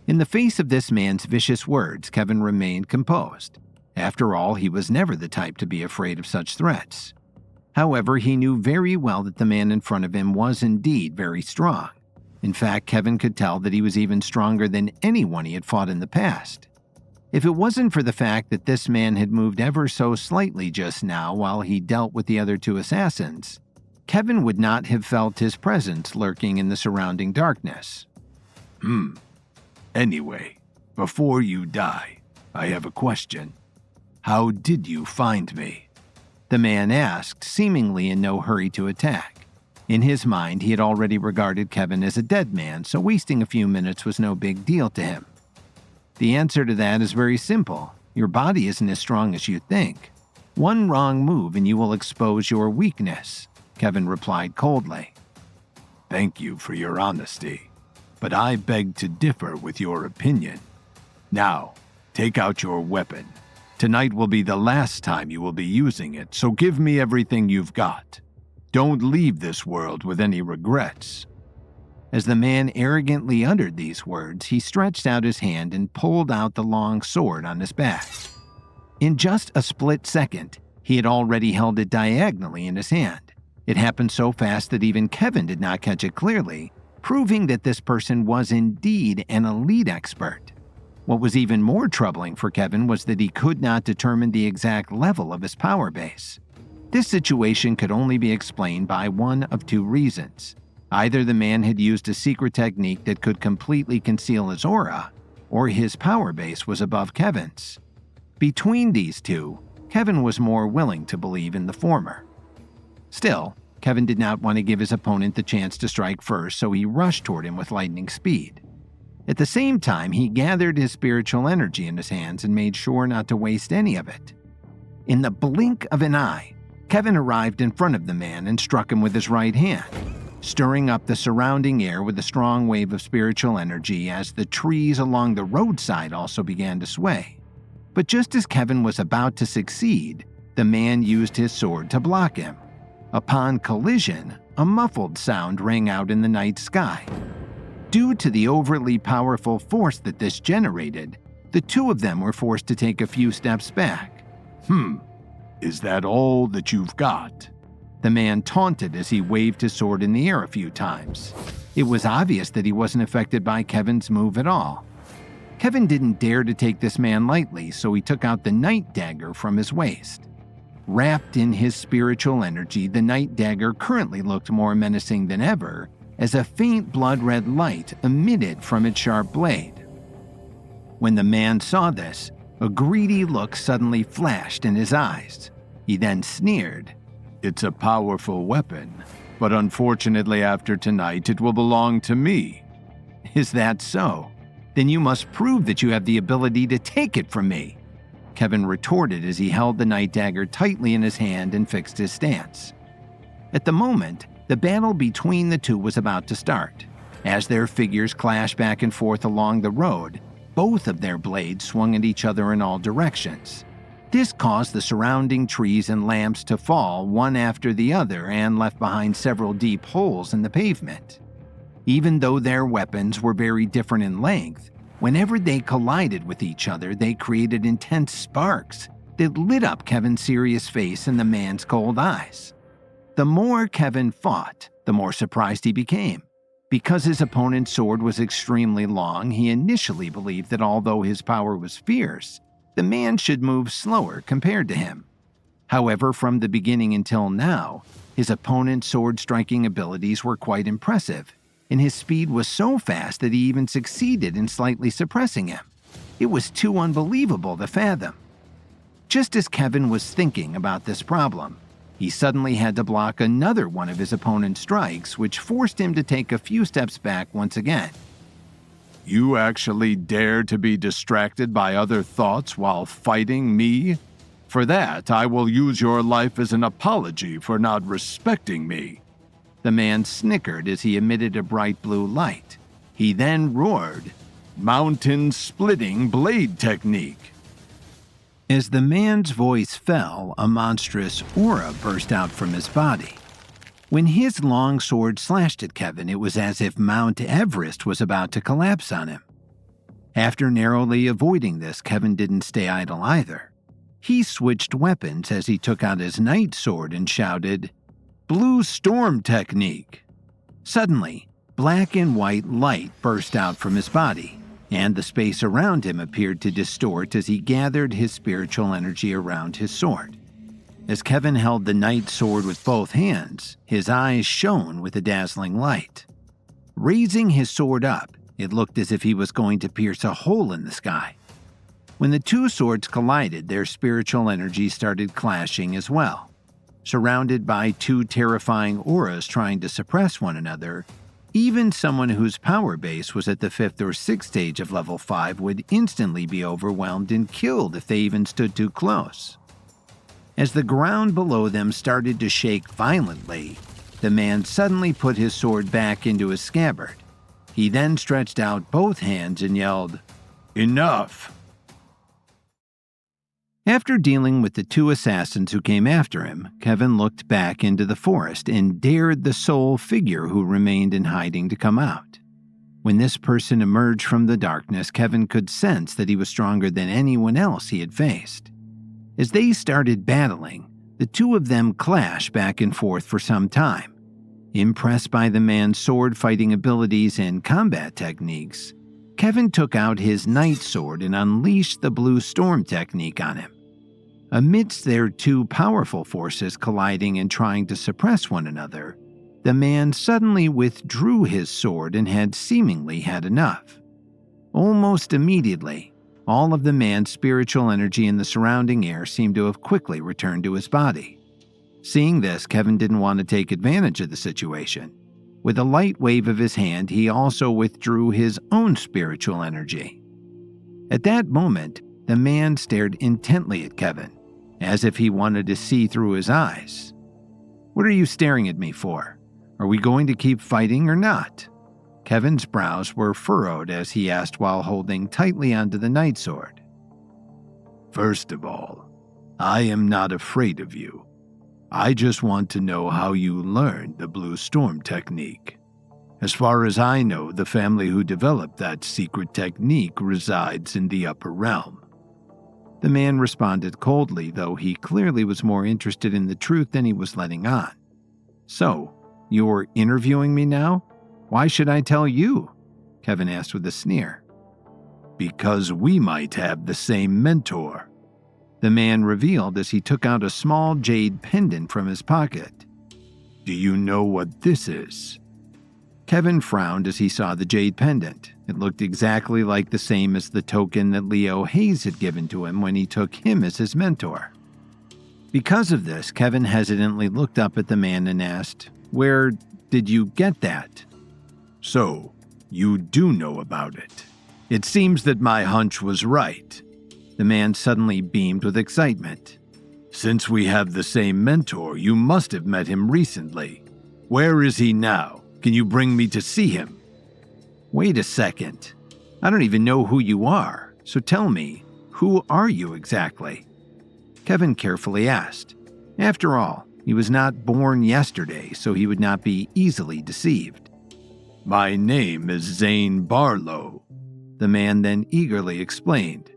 In the face of this man's vicious words, Kevin remained composed. After all, he was never the type to be afraid of such threats. However, he knew very well that the man in front of him was indeed very strong. In fact, Kevin could tell that he was even stronger than anyone he had fought in the past. If it wasn't for the fact that this man had moved ever so slightly just now while he dealt with the other two assassins, Kevin would not have felt his presence lurking in the surrounding darkness.
Anyway, before you die, I have a question. How did you find me?"
The man asked, seemingly in no hurry to attack. In his mind, he had already regarded Kevin as a dead man, so wasting a few minutes was no big deal to him. "The answer to that is very simple. Your body isn't as strong as you think. One wrong move and you will expose your weakness," Kevin replied coldly.
"Thank you for your honesty, but I beg to differ with your opinion. Now, take out your weapon. Tonight will be the last time you will be using it, so give me everything you've got. Don't leave this world with any regrets."
As the man arrogantly uttered these words, he stretched out his hand and pulled out the long sword on his back. In just a split second, he had already held it diagonally in his hand. It happened so fast that even Kevin did not catch it clearly, proving that this person was indeed an elite expert. What was even more troubling for Kevin was that he could not determine the exact level of his power base. This situation could only be explained by one of two reasons. Either the man had used a secret technique that could completely conceal his aura, or his power base was above Kevin's. Between these two, Kevin was more willing to believe in the former. Still, Kevin did not want to give his opponent the chance to strike first, so he rushed toward him with lightning speed. At the same time, he gathered his spiritual energy in his hands and made sure not to waste any of it. In the blink of an eye, Kevin arrived in front of the man and struck him with his right hand, stirring up the surrounding air with a strong wave of spiritual energy as the trees along the roadside also began to sway. But just as Kevin was about to succeed, the man used his sword to block him. Upon collision, a muffled sound rang out in the night sky. Due to the overly powerful force that this generated, the two of them were forced to take a few steps back.
Is that all that you've got?"
The man taunted as he waved his sword in the air a few times. It was obvious that he wasn't affected by Kevin's move at all. Kevin didn't dare to take this man lightly, so he took out the night dagger from his waist. Wrapped in his spiritual energy, the night dagger currently looked more menacing than ever as a faint blood-red light emitted from its sharp blade. When the man saw this, a greedy look suddenly flashed in his eyes. He then sneered,
"It's a powerful weapon, but unfortunately after tonight it will belong to me."
"Is that so? Then you must prove that you have the ability to take it from me," Kevin retorted as he held the night dagger tightly in his hand and fixed his stance. At the moment, the battle between the two was about to start. As their figures clashed back and forth along the road, both of their blades swung at each other in all directions. This caused the surrounding trees and lamps to fall one after the other and left behind several deep holes in the pavement. Even though their weapons were very different in length, whenever they collided with each other, they created intense sparks that lit up Kevin's serious face and the man's cold eyes. The more Kevin fought, the more surprised he became. Because his opponent's sword was extremely long, he initially believed that although his power was fierce, the man should move slower compared to him. However, from the beginning until now, his opponent's sword-striking abilities were quite impressive, and his speed was so fast that he even succeeded in slightly suppressing him. It was too unbelievable to fathom. Just as Kevin was thinking about this problem, he suddenly had to block another one of his opponent's strikes, which forced him to take a few steps back once again.
"You actually dare to be distracted by other thoughts while fighting me? For that, I will use your life as an apology for not respecting me."
The man snickered as he emitted a bright blue light. He then roared,
"Mountain-splitting blade technique."
As the man's voice fell, a monstrous aura burst out from his body. When his long sword slashed at Kevin, it was as if Mount Everest was about to collapse on him. After narrowly avoiding this, Kevin didn't stay idle either. He switched weapons as he took out his night sword and shouted, "Blue Storm Technique!" Suddenly, black and white light burst out from his body, and the space around him appeared to distort as he gathered his spiritual energy around his sword. As Kevin held the night sword with both hands, his eyes shone with a dazzling light. Raising his sword up, it looked as if he was going to pierce a hole in the sky. When the two swords collided, their spiritual energy started clashing as well. Surrounded by two terrifying auras trying to suppress one another, even someone whose power base was at the 5th or 6th stage of level 5 would instantly be overwhelmed and killed if they even stood too close. As the ground below them started to shake violently, the man suddenly put his sword back into his scabbard. He then stretched out both hands and yelled, "Enough!" After dealing with the two assassins who came after him, Kevin looked back into the forest and dared the sole figure who remained in hiding to come out. When this person emerged from the darkness, Kevin could sense that he was stronger than anyone else he had faced. As they started battling, the two of them clashed back and forth for some time. Impressed by the man's sword-fighting abilities and combat techniques, Kevin took out his night sword and unleashed the Blue Storm technique on him. Amidst their two powerful forces colliding and trying to suppress one another, the man suddenly withdrew his sword and had seemingly had enough. Almost immediately, all of the man's spiritual energy in the surrounding air seemed to have quickly returned to his body. Seeing this, Kevin didn't want to take advantage of the situation. With a light wave of his hand, he also withdrew his own spiritual energy. At that moment, the man stared intently at Kevin, as if he wanted to see through his eyes. "What are you staring at me for? Are we going to keep fighting or not?" Kevin's brows were furrowed as he asked while holding tightly onto the night sword.
"First of all, I am not afraid of you. I just want to know how you learned the Blue Storm technique. As far as I know, the family who developed that secret technique resides in the upper realm."
The man responded coldly, though he clearly was more interested in the truth than he was letting on. So, you're interviewing me now? Why should I tell you? Kevin asked with a sneer.
Because we might have the same mentor,
the man revealed as he took out a small jade pendant from his pocket.
Do you know what this is?
Kevin frowned as he saw the jade pendant. It looked exactly like the same as the token that Leo Hayes had given to him when he took him as his mentor. Because of this, Kevin hesitantly looked up at the man and asked, "Where did you get that?"
So, you do know about it. It seems that my hunch was right.
The man suddenly beamed with excitement.
Since we have the same mentor, you must have met him recently. Where is he now? Can you bring me to see him?
Wait a second. I don't even know who you are, so tell me, who are you exactly? Kevin carefully asked. After all, he was not born yesterday, so he would not be easily deceived.
My name is Zane Barlow,
the man then eagerly explained.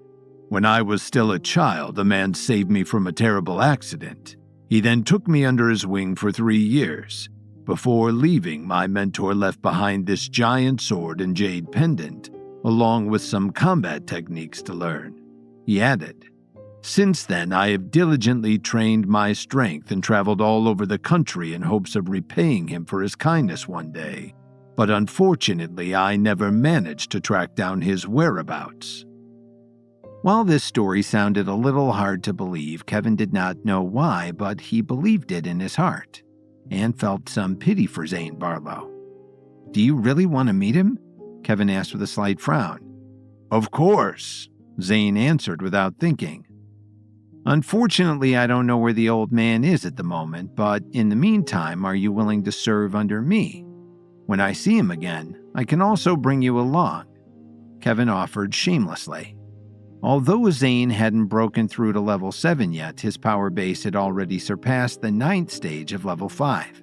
When I was still a child, a man saved me from a terrible accident. He then took me under his wing for 3 years. Before leaving, my mentor left behind this giant sword and jade pendant, along with some combat techniques to learn. He added, "Since then, I have diligently trained my strength and traveled all over the country in hopes of repaying him for his kindness one day. But unfortunately, I never managed to track down his whereabouts."
While this story sounded a little hard to believe, Kevin did not know why, but he believed it in his heart, and felt some pity for Zane Barlow. "Do you really want to meet him?" Kevin asked with a slight frown.
"Of course,"
Zane answered without thinking. "Unfortunately, I don't know where the old man is at the moment, but in the meantime, are you willing to serve under me? When I see him again, I can also bring you along," Kevin offered shamelessly. Although Zane hadn't broken through to level 7 yet, his power base had already surpassed the 9th stage of level 5.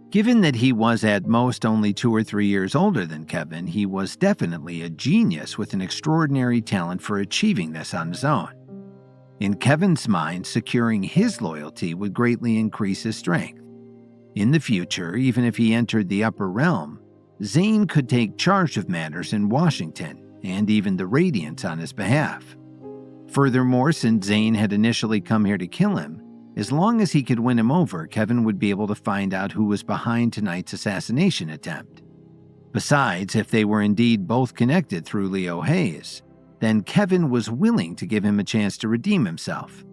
Given that he was at most only 2 or 3 years older than Kevin, he was definitely a genius with an extraordinary talent for achieving this on his own. In Kevin's mind, securing his loyalty would greatly increase his strength. In the future, even if he entered the upper realm, Zane could take charge of matters in Washington, and even the Radiants on his behalf. Furthermore, since Zane had initially come here to kill him, as long as he could win him over, Kevin would be able to find out who was behind tonight's assassination attempt. Besides, if they were indeed both connected through Leo Hayes, then Kevin was willing to give him a chance to redeem himself.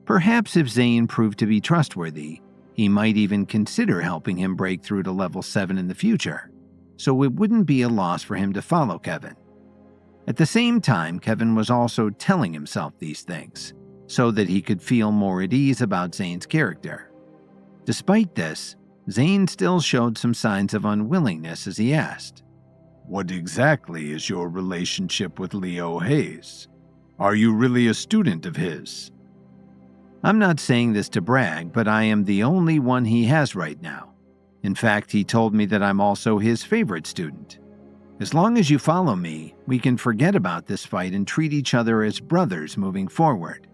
Perhaps if Zane proved to be trustworthy, he might even consider helping him break through to level 7 in the future, so it wouldn't be a loss for him to follow Kevin. At the same time, Kevin was also telling himself these things, so that he could feel more at ease about Zane's character. Despite this, Zane still showed some signs of unwillingness as he asked,
"What exactly is your relationship with Leo Hayes? Are you really a student of his?"
"I'm not saying this to brag, but I am the only one he has right now. In fact, he told me that I'm also his favorite student. As long as you follow me, we can forget about this fight and treat each other as brothers moving forward."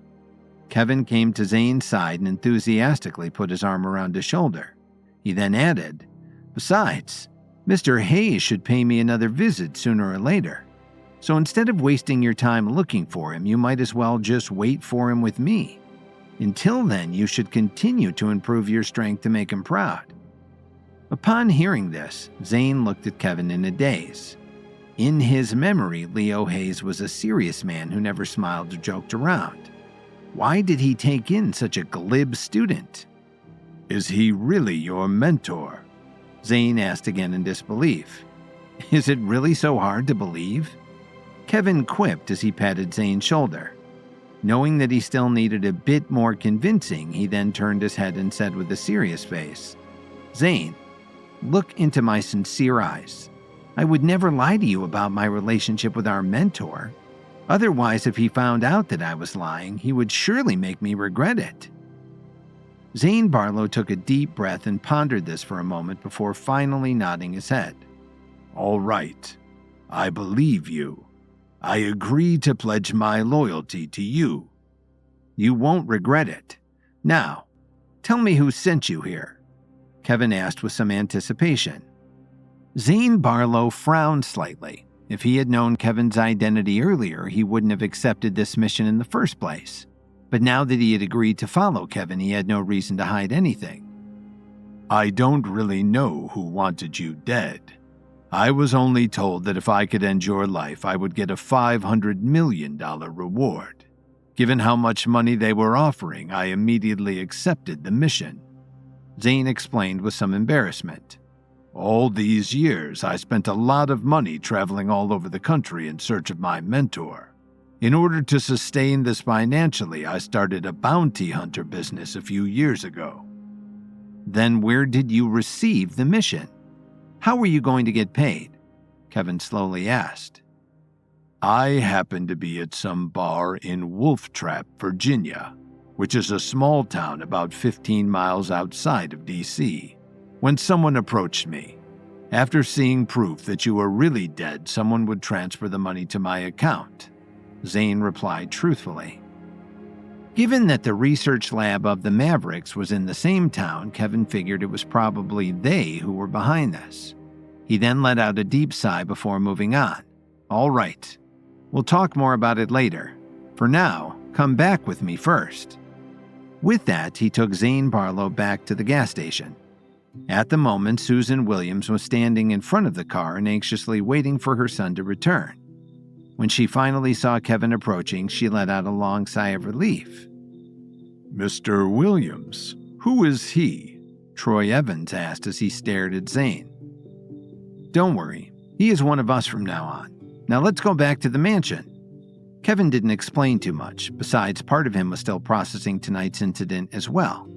Kevin came to Zane's side and enthusiastically put his arm around his shoulder. He then added, "Besides, Mr. Hayes should pay me another visit sooner or later. So instead of wasting your time looking for him, you might as well just wait for him with me. Until then, you should continue to improve your strength to make him proud." Upon hearing this, Zane looked at Kevin in a daze. In his memory, Leo Hayes was a serious man who never smiled or joked around. Why did he take in such a glib student?
"Is he really your mentor?"
Zane asked again in disbelief. "Is it really so hard to believe?" Kevin quipped as he patted Zane's shoulder. Knowing that he still needed a bit more convincing, he then turned his head and said with a serious face, "Zane, look into my sincere eyes. I would never lie to you about my relationship with our mentor. Otherwise, if he found out that I was lying, he would surely make me regret it." Zane Barlow took a deep breath and pondered this for a moment before finally nodding his head.
"All right. I believe you. I agree to pledge my loyalty to you."
"You won't regret it. Now, tell me who sent you here." Kevin asked with some anticipation. Zane Barlow frowned slightly. If he had known Kevin's identity earlier, he wouldn't have accepted this mission in the first place. But now that he had agreed to follow Kevin, he had no reason to hide anything.
I don't really know who wanted you dead. I was only told that if I could end your life, I would get a $500 million reward. Given how much money they were offering, I immediately accepted the mission. Zane explained with some embarrassment. All these years, I spent a lot of money traveling all over the country in search of my mentor. In order to sustain this financially, I started a bounty hunter business a few years ago.
Then where did you receive the mission? How were you going to get paid? Kevin slowly asked.
I happened to be at some bar in Wolf Trap, Virginia, which is a small town about 15 miles outside of D.C., when someone approached me. After seeing proof that you were really dead, someone would transfer the money to my account. Zane replied truthfully. Given that the research lab of the Mavericks was in the same town, Kevin figured it was probably they who were behind this. He then let out a deep sigh before moving on. All right, we'll talk more about it later. For now, come back with me first. With that, he took Zane Barlow back to the gas station. At the moment, Susan Williams was standing in front of the car and anxiously waiting for her son to return. When she finally saw Kevin approaching, she let out a long sigh of relief. Mr. Williams, who is he?
Troy Evans asked as he stared at Zane. Don't worry, he is one of us from now on. Now let's go back to the mansion. Kevin didn't explain too much. Besides, part of him was still processing tonight's incident as well.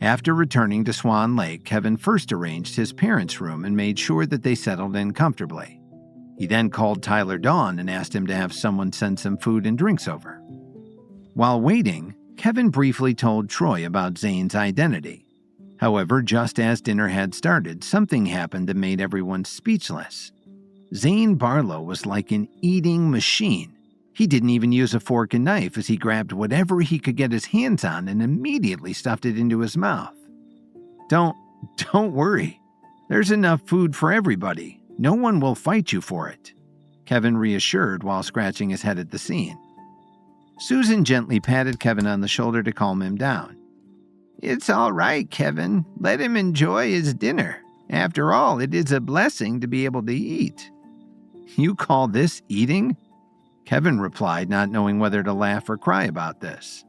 After returning to Swan Lake, Kevin first arranged his parents' room and made sure that they settled in comfortably. He then called Tyler Dawn and asked him to have someone send some food and drinks over. While waiting, Kevin briefly told Troy about Zane's identity. However, just as dinner had started, something happened that made everyone speechless. Zane Barlow was like an eating machine. He didn't even use a fork and knife as he grabbed whatever he could get his hands on and immediately stuffed it into his mouth. Don't worry. There's enough food for everybody. No one will fight you for it, Kevin reassured while scratching his head at the scene. Susan gently patted Kevin on the shoulder to calm him down. It's all right, Kevin. Let him enjoy his dinner. After all, it is a blessing to be able to eat. You call this eating? Kevin replied, not knowing whether to laugh or cry about this.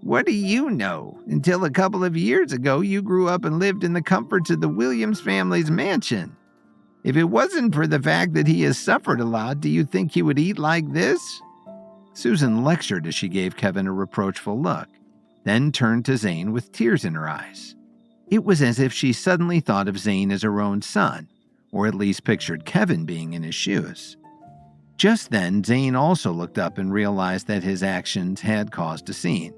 What do you know? Until a couple of years ago, you grew up and lived in the comforts of the Williams family's mansion. If it wasn't for the fact that he has suffered a lot, do you think he would eat like this? Susan lectured as she gave Kevin a reproachful look, then turned to Zane with tears in her eyes. It was as if she suddenly thought of Zane as her own son, or at least pictured Kevin being in his shoes. Just then, Zane also looked up and realized that his actions had caused a scene.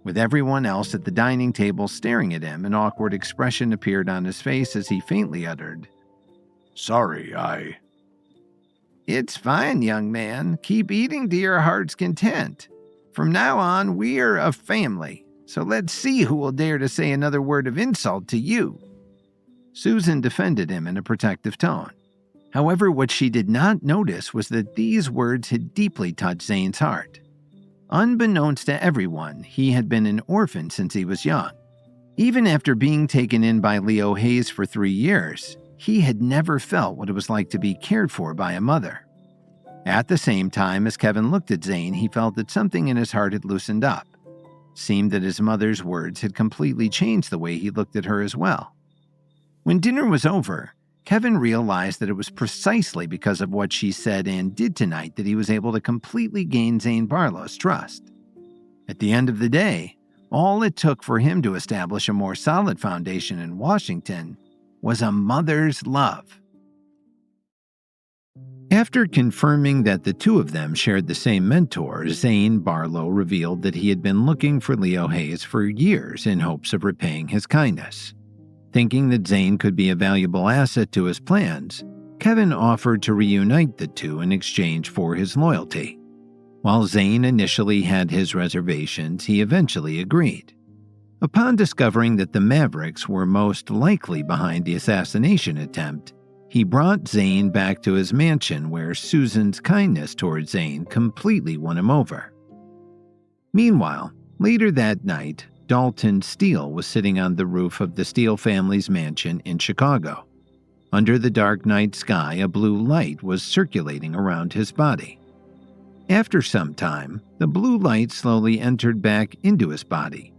With everyone else at the dining table staring at him, an awkward expression appeared on his face as he faintly uttered,
Sorry,
It's fine, young man. Keep eating to your heart's content. From now on, we're a family, so let's see who will dare to say another word of insult to you. Susan defended him in a protective tone. However, what she did not notice was that these words had deeply touched Zane's heart. Unbeknownst to everyone, he had been an orphan since he was young. Even after being taken in by Leo Hayes for 3 years, he had never felt what it was like to be cared for by a mother. At the same time, as Kevin looked at Zane, he felt that something in his heart had loosened up. Seemed that his mother's words had completely changed the way he looked at her as well. When dinner was over, Kevin realized that it was precisely because of what she said and did tonight that he was able to completely gain Zane Barlow's trust. At the end of the day, all it took for him to establish a more solid foundation in Washington was a mother's love. After confirming that the two of them shared the same mentor, Zane Barlow revealed that he had been looking for Leo Hayes for years in hopes of repaying his kindness. Thinking that Zane could be a valuable asset to his plans, Kevin offered to reunite the two in exchange for his loyalty. While Zane initially had his reservations, he eventually agreed.
Upon discovering that the Mavericks were most likely behind the assassination attempt, he brought Zane back to his mansion where Susan's kindness toward Zane completely won him over. Meanwhile, later that night, Dalton Steele was sitting on the roof of the Steele family's mansion in Chicago. Under the dark night sky, a blue light was circulating around his body. After some time, the blue light slowly entered back into his body,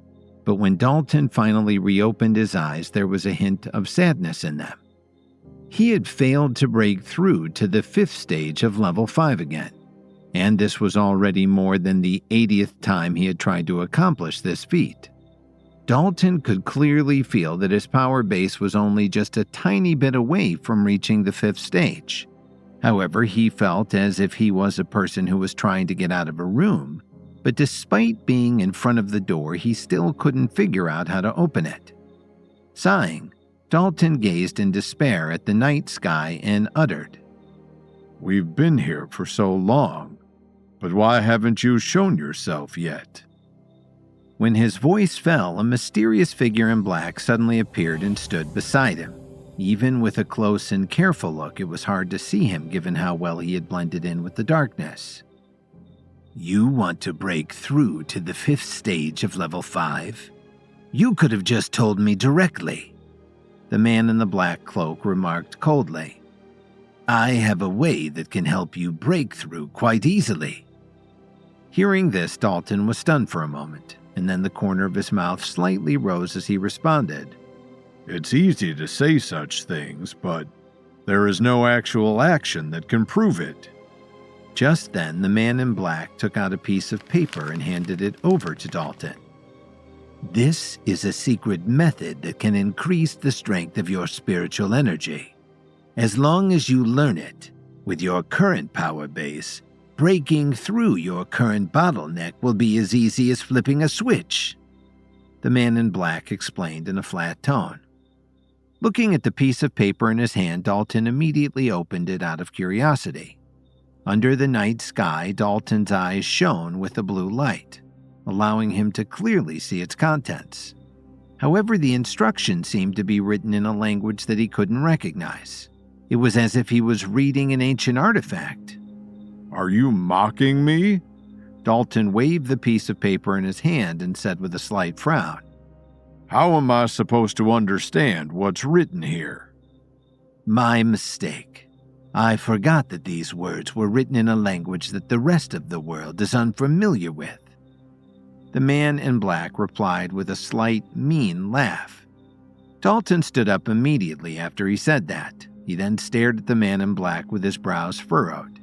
but when Dalton finally reopened his eyes, there was a hint of sadness in them. He had failed to break through to the 5th stage of level 5 again, and this was already more than the 80th time he had tried to accomplish this feat. Dalton could clearly feel that his power base was only just a tiny bit away from reaching the 5th stage. However, he felt as if he was a person who was trying to get out of a room, but despite being in front of the door, he still couldn't figure out how to open it. Sighing, Dalton gazed in despair at the night sky and uttered,
"We've been here for so long, but why haven't you shown yourself yet?"
When his voice fell, a mysterious figure in black suddenly appeared and stood beside him. Even with a close and careful look, it was hard to see him given how well he had blended in with the darkness. "You want to break through to the 5th stage of level 5? You could have just told me directly," the man in the black cloak remarked coldly. "I have a way that can help you break through quite easily." Hearing this, Dalton was stunned for a moment, and then the corner of his mouth slightly rose as he responded,
"It's easy to say such things, but there is no actual action that can prove it."
Just then, the man in black took out a piece of paper and handed it over to Dalton. "This is a secret method that can increase the strength of your spiritual energy. As long as you learn it, with your current power base, breaking through your current bottleneck will be as easy as flipping a switch," the man in black explained in a flat tone. Looking at the piece of paper in his hand, Dalton immediately opened it out of curiosity. Under the night sky, Dalton's eyes shone with a blue light, allowing him to clearly see its contents. However, the instructions seemed to be written in a language that he couldn't recognize. It was as if he was reading an ancient artifact.
"Are you mocking me?"
Dalton waved the piece of paper in his hand and said with a slight frown,
"How am I supposed to understand what's written here?"
"My mistake. I forgot that these words were written in a language that the rest of the world is unfamiliar with," the man in black replied with a slight, mean laugh. Dalton stood up immediately after he said that. He then stared at the man in black with his brows furrowed.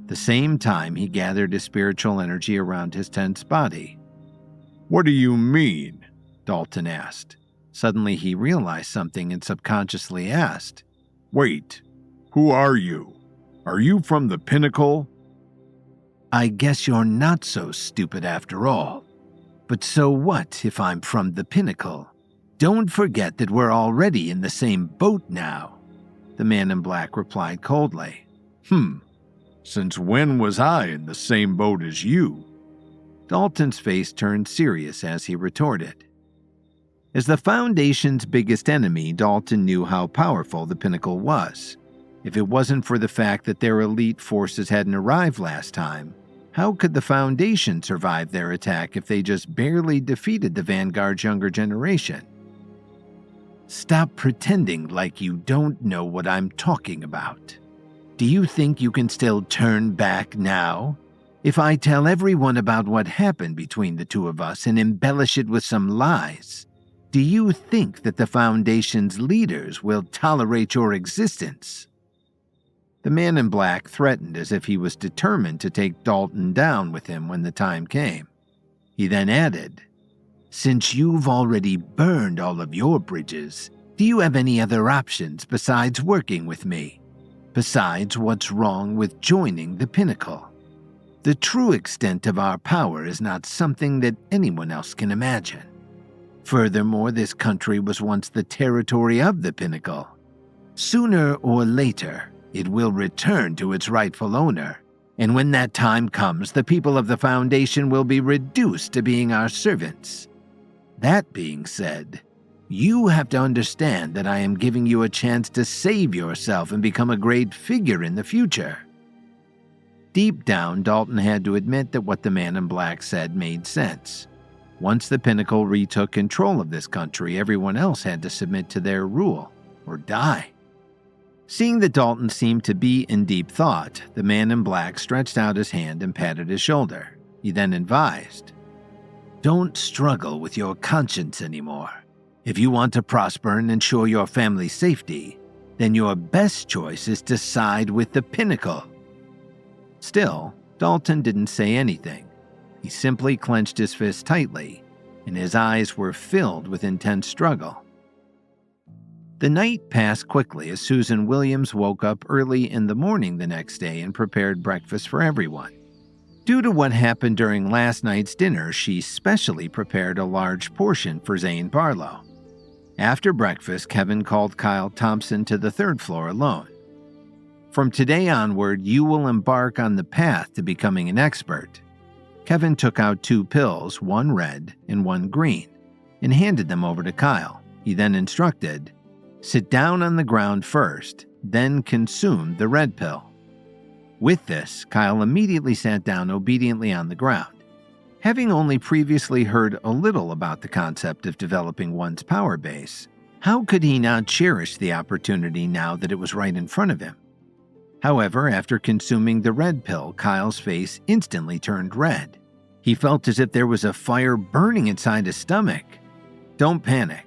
At the same time, he gathered his spiritual energy around his tense body.
"What do you mean?"
Dalton asked. Suddenly, he realized something and subconsciously asked,
"Wait. Who are you? Are you from the Pinnacle?"
"I guess you're not so stupid after all. But so what if I'm from the Pinnacle? Don't forget that we're already in the same boat now," the man in black replied coldly.
Since when was I in the same boat as you?"
Dalton's face turned serious as he retorted. As the Foundation's biggest enemy, Dalton knew how powerful the Pinnacle was. If it wasn't for the fact that their elite forces hadn't arrived last time, how could the Foundation survive their attack if they just barely defeated the Vanguard's younger generation? "Stop pretending like you don't know what I'm talking about. Do you think you can still turn back now? If I tell everyone about what happened between the two of us and embellish it with some lies, do you think that the Foundation's leaders will tolerate your existence?" The man in black threatened as if he was determined to take Dalton down with him when the time came. He then added, "Since you've already burned all of your bridges, do you have any other options besides working with me? Besides, what's wrong with joining the Pinnacle? The true extent of our power is not something that anyone else can imagine. Furthermore, this country was once the territory of the Pinnacle. Sooner or later, it will return to its rightful owner, and when that time comes, the people of the Foundation will be reduced to being our servants.
That being said, you have to understand that I am giving you a chance to save yourself and become a great figure in the future."
Deep down, Dalton had to admit that what the man in black said made sense. Once the Pinnacle retook control of this country, everyone else had to submit to their rule or die. Seeing that Dalton seemed to be in deep thought, the man in black stretched out his hand and patted his shoulder. He then advised,
"Don't struggle with your conscience anymore. If you want to prosper and ensure your family's safety, then your best choice is to side with the Pinnacle."
Still, Dalton didn't say anything. He simply clenched his fist tightly, and his eyes were filled with intense struggle. The night passed quickly as Susan Williams woke up early in the morning the next day and prepared breakfast for everyone. Due to what happened during last night's dinner, she specially prepared a large portion for Zane Barlow. After breakfast, Kevin called Kyle Thompson to the third floor alone. "From today onward, you will embark on the path to becoming an expert." Kevin took out 2 pills, one red and one green, and handed them over to Kyle. He then instructed, "Sit down on the ground first, then consume the red pill." With this, Kyle immediately sat down obediently on the ground. Having only previously heard a little about the concept of developing one's power base, how could he not cherish the opportunity now that it was right in front of him? However, after consuming the red pill, Kyle's face instantly turned red. He felt as if there was a fire burning inside his stomach. "Don't panic.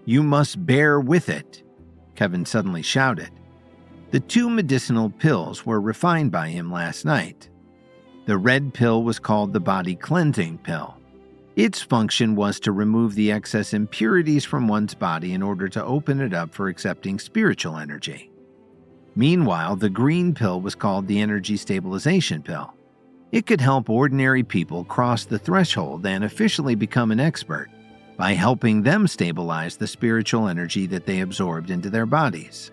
You must bear with it," Kevin suddenly shouted. The 2 medicinal pills were refined by him last night. The red pill was called the Body Cleansing Pill. Its function was to remove the excess impurities from one's body in order to open it up for accepting spiritual energy. Meanwhile, the green pill was called the Energy Stabilization Pill. It could help ordinary people cross the threshold and officially become an expert by helping them stabilize the spiritual energy that they absorbed into their bodies.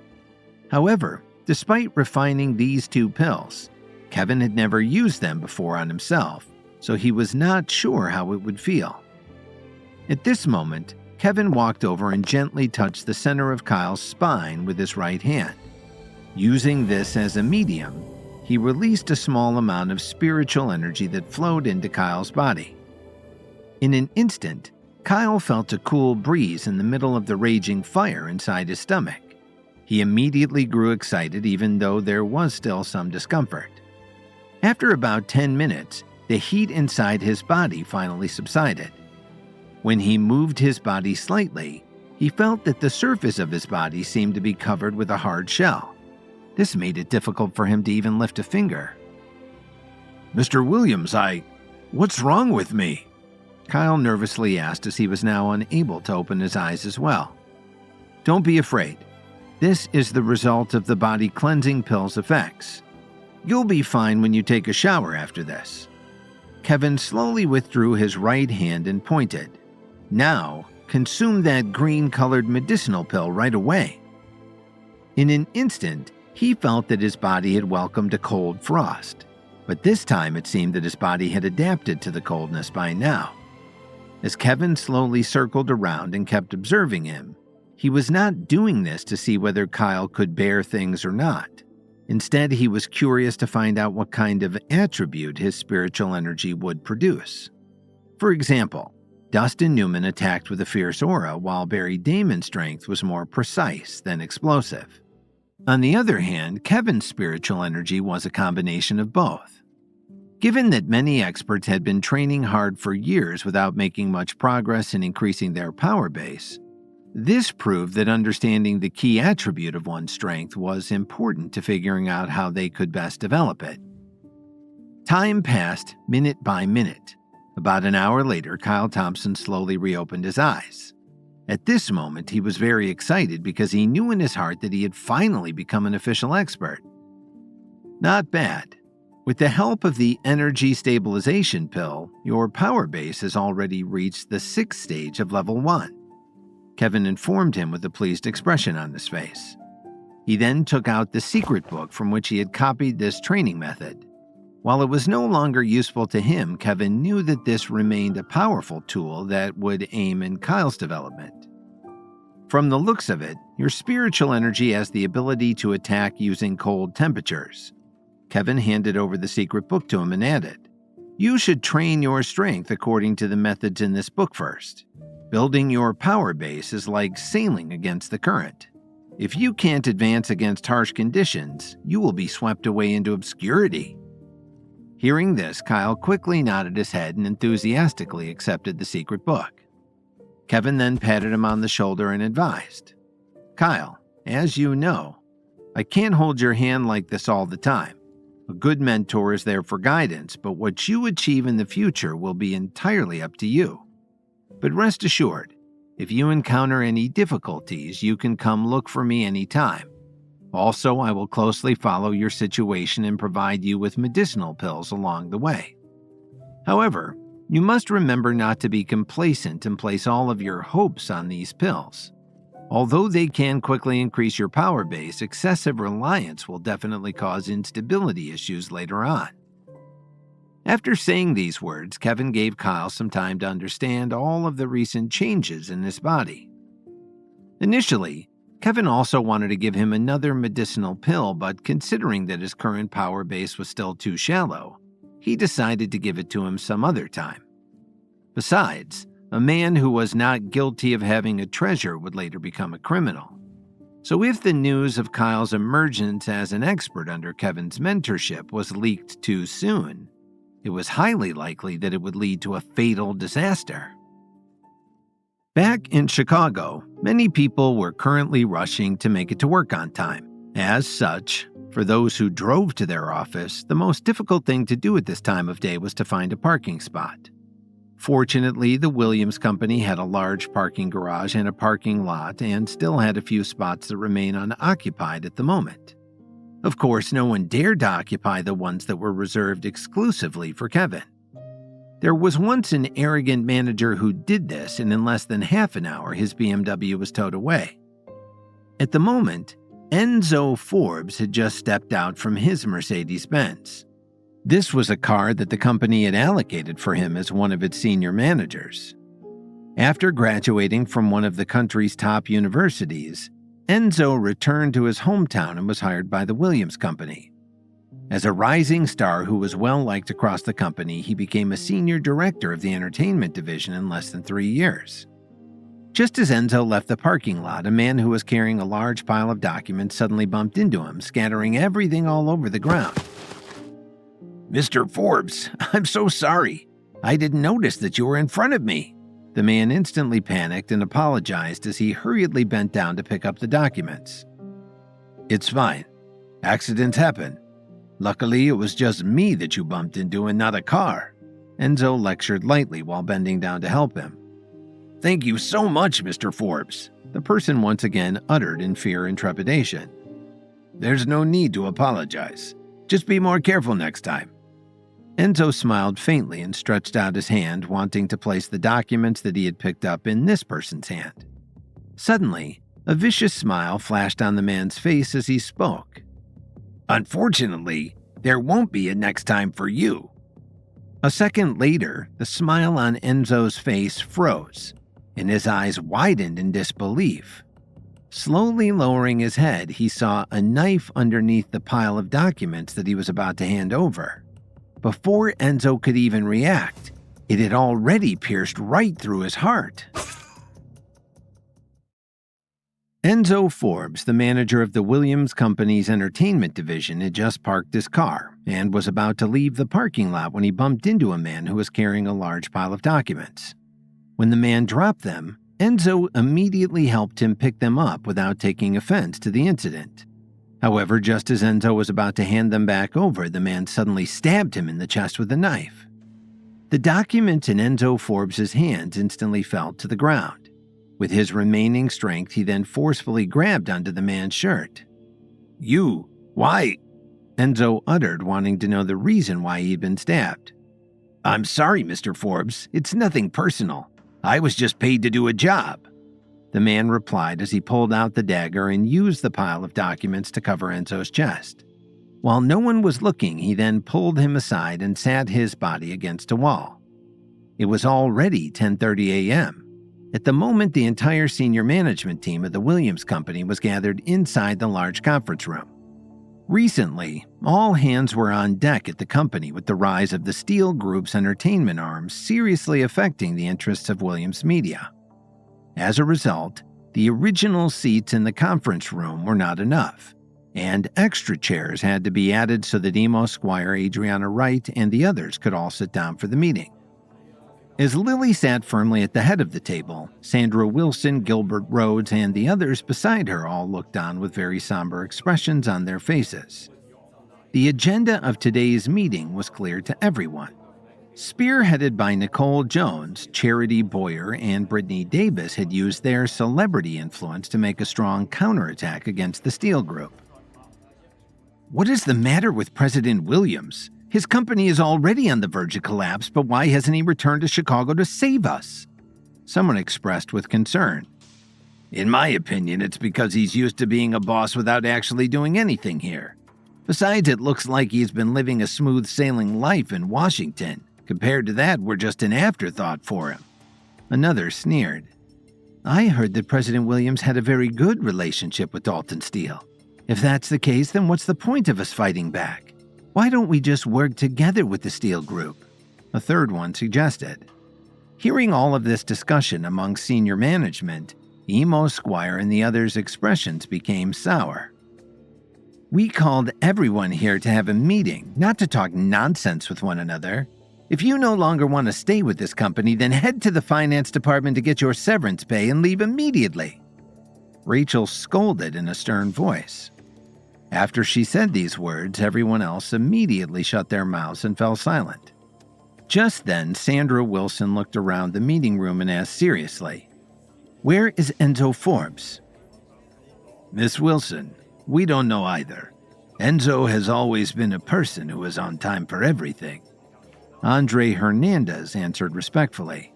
However, despite refining these 2 pills, Kevin had never used them before on himself, so he was not sure how it would feel. At this moment, Kevin walked over and gently touched the center of Kyle's spine with his right hand. Using this as a medium, he released a small amount of spiritual energy that flowed into Kyle's body. In an instant, Kyle felt a cool breeze in the middle of the raging fire inside his stomach. He immediately grew excited even though there was still some discomfort. After about 10 minutes, the heat inside his body finally subsided. When he moved his body slightly, he felt that the surface of his body seemed to be covered with a hard shell. This made it difficult for him to even lift a finger.
"Mr. Williams, what's wrong with me?"
Kyle nervously asked as he was now unable to open his eyes as well. "Don't be afraid. This is the result of the Body Cleansing Pill's effects. You'll be fine when you take a shower after this." Kevin slowly withdrew his right hand and pointed. "Now, consume that green-colored medicinal pill right away." In an instant, he felt that his body had welcomed a cold frost, but this time it seemed that his body had adapted to the coldness by now. As Kevin slowly circled around and kept observing him, he was not doing this to see whether Kyle could bear things or not. Instead, he was curious to find out what kind of attribute his spiritual energy would produce. For example, Dustin Newman attacked with a fierce aura, while Barry Damon's strength was more precise than explosive. On the other hand, Kevin's spiritual energy was a combination of both. Given that many experts had been training hard for years without making much progress in increasing their power base, this proved that understanding the key attribute of one's strength was important to figuring out how they could best develop it. Time passed minute by minute. About an hour later, Kyle Thompson slowly reopened his eyes. At this moment, he was very excited because he knew in his heart that he had finally become an official expert. Not bad. With the help of the Energy Stabilization Pill, your power base has already reached the 6th stage of level 1. Kevin informed him with a pleased expression on his face. He then took out the secret book from which he had copied this training method. While it was no longer useful to him, Kevin knew that this remained a powerful tool that would aim in Kyle's development. From the looks of it, your spiritual energy has the ability to attack using cold temperatures. Kevin handed over the secret book to him and added, "You should train your strength according to the methods in this book first. Building your power base is like sailing against the current. If you can't advance against harsh conditions, you will be swept away into obscurity." Hearing this, Kyle quickly nodded his head and enthusiastically accepted the secret book. Kevin then patted him on the shoulder and advised, "Kyle, as you know, I can't hold your hand like this all the time. A good mentor is there for guidance, but what you achieve in the future will be entirely up to you. But rest assured, if you encounter any difficulties, you can come look for me anytime. Also, I will closely follow your situation and provide you with medicinal pills along the way. However, you must remember not to be complacent and place all of your hopes on these pills. Although they can quickly increase your power base, excessive reliance will definitely cause instability issues later on." After saying these words, Kevin gave Kyle some time to understand all of the recent changes in his body. Initially, Kevin also wanted to give him another medicinal pill, but considering that his current power base was still too shallow, he decided to give it to him some other time. Besides, a man who was not guilty of having a treasure would later become a criminal. So if the news of Kyle's emergence as an expert under Kevin's mentorship was leaked too soon, it was highly likely that it would lead to a fatal disaster. Back in Chicago, many people were currently rushing to make it to work on time. As such, for those who drove to their office, the most difficult thing to do at this time of day was to find a parking spot. Fortunately, the Williams Company had a large parking garage and a parking lot and still had a few spots that remain unoccupied at the moment. Of course, no one dared to occupy the ones that were reserved exclusively for Kevin. There was once an arrogant manager who did this, and in less than half an hour, his BMW was towed away. At the moment, Enzo Forbes had just stepped out from his Mercedes-Benz. This was a car that the company had allocated for him as one of its senior managers. After graduating from one of the country's top universities, Enzo returned to his hometown and was hired by the Williams Company. As a rising star who was well liked across the company, he became a senior director of the entertainment division in less than 3 years. Just as Enzo left the parking lot, a man who was carrying a large pile of documents suddenly bumped into him, scattering everything all over the ground. "Mr. Forbes, I'm so sorry. I didn't notice that you were in front of me." The man instantly panicked and apologized as he hurriedly bent down to pick up the documents. "It's fine. Accidents happen. Luckily, it was just me that you bumped into and not a car," Enzo lectured lightly while bending down to help him. "Thank you so much, Mr. Forbes," the person once again uttered in fear and trepidation. "There's no need to apologize. Just be more careful next time." Enzo smiled faintly and stretched out his hand, wanting to place the documents that he had picked up in this person's hand. Suddenly, a vicious smile flashed on the man's face as he spoke. "Unfortunately, there won't be a next time for you." A second later, the smile on Enzo's face froze, and his eyes widened in disbelief. Slowly lowering his head, he saw a knife underneath the pile of documents that he was about to hand over. Before Enzo could even react, it had already pierced right through his heart. Enzo Forbes, the manager of the Williams Company's entertainment division, had just parked his car and was about to leave the parking lot when he bumped into a man who was carrying a large pile of documents. When the man dropped them, Enzo immediately helped him pick them up without taking offense to the incident. However, just as Enzo was about to hand them back over, the man suddenly stabbed him in the chest with a knife. The documents in Enzo Forbes' hands instantly fell to the ground. With his remaining strength, he then forcefully grabbed onto the man's shirt. "You? Why?" Enzo uttered, wanting to know the reason why he'd been stabbed. "I'm sorry, Mr. Forbes. It's nothing personal. I was just paid to do a job," the man replied as he pulled out the dagger and used the pile of documents to cover Enzo's chest. While no one was looking, he then pulled him aside and sat his body against a wall. It was already 10:30 a.m. At the moment, the entire senior management team of the Williams Company was gathered inside the large conference room. Recently, all hands were on deck at the company with the rise of the Steele Group's entertainment arm seriously affecting the interests of Williams Media. As a result, the original seats in the conference room were not enough, and extra chairs had to be added so that Emo Squire, Adriana Wright, and the others could all sit down for the meeting. As Lily sat firmly at the head of the table, Sandra Wilson, Gilbert Rhodes, and the others beside her all looked on with very somber expressions on their faces. The agenda of today's meeting was clear to everyone. Spearheaded by Nicole Jones, Charity Boyer, and Brittany Davis had used their celebrity influence to make a strong counterattack against the Steele Group. "What is the matter with President Williams? His company is already on the verge of collapse, but why hasn't he returned to Chicago to save us?" someone expressed with concern. "In my opinion, it's because he's used to being a boss without actually doing anything here. Besides, it looks like he's been living a smooth sailing life in Washington. Compared to that, we're just an afterthought for him." Another sneered. "I heard that President Williams had a very good relationship with Dalton Steele. If that's the case, then what's the point of us fighting back? Why don't we just work together with the Steele Group?" a third one suggested. Hearing all of this discussion among senior management, Emo Squire and the others' expressions became sour. "We called everyone here to have a meeting, not to talk nonsense with one another. If you no longer want to stay with this company, then head to the finance department to get your severance pay and leave immediately," Rachel scolded in a stern voice. After she said these words, everyone else immediately shut their mouths and fell silent. Just then, Sandra Wilson looked around the meeting room and asked seriously, "Where is Enzo Forbes?" "Miss Wilson, we don't know either. Enzo has always been a person who is on time for everything," Andre Hernandez answered respectfully.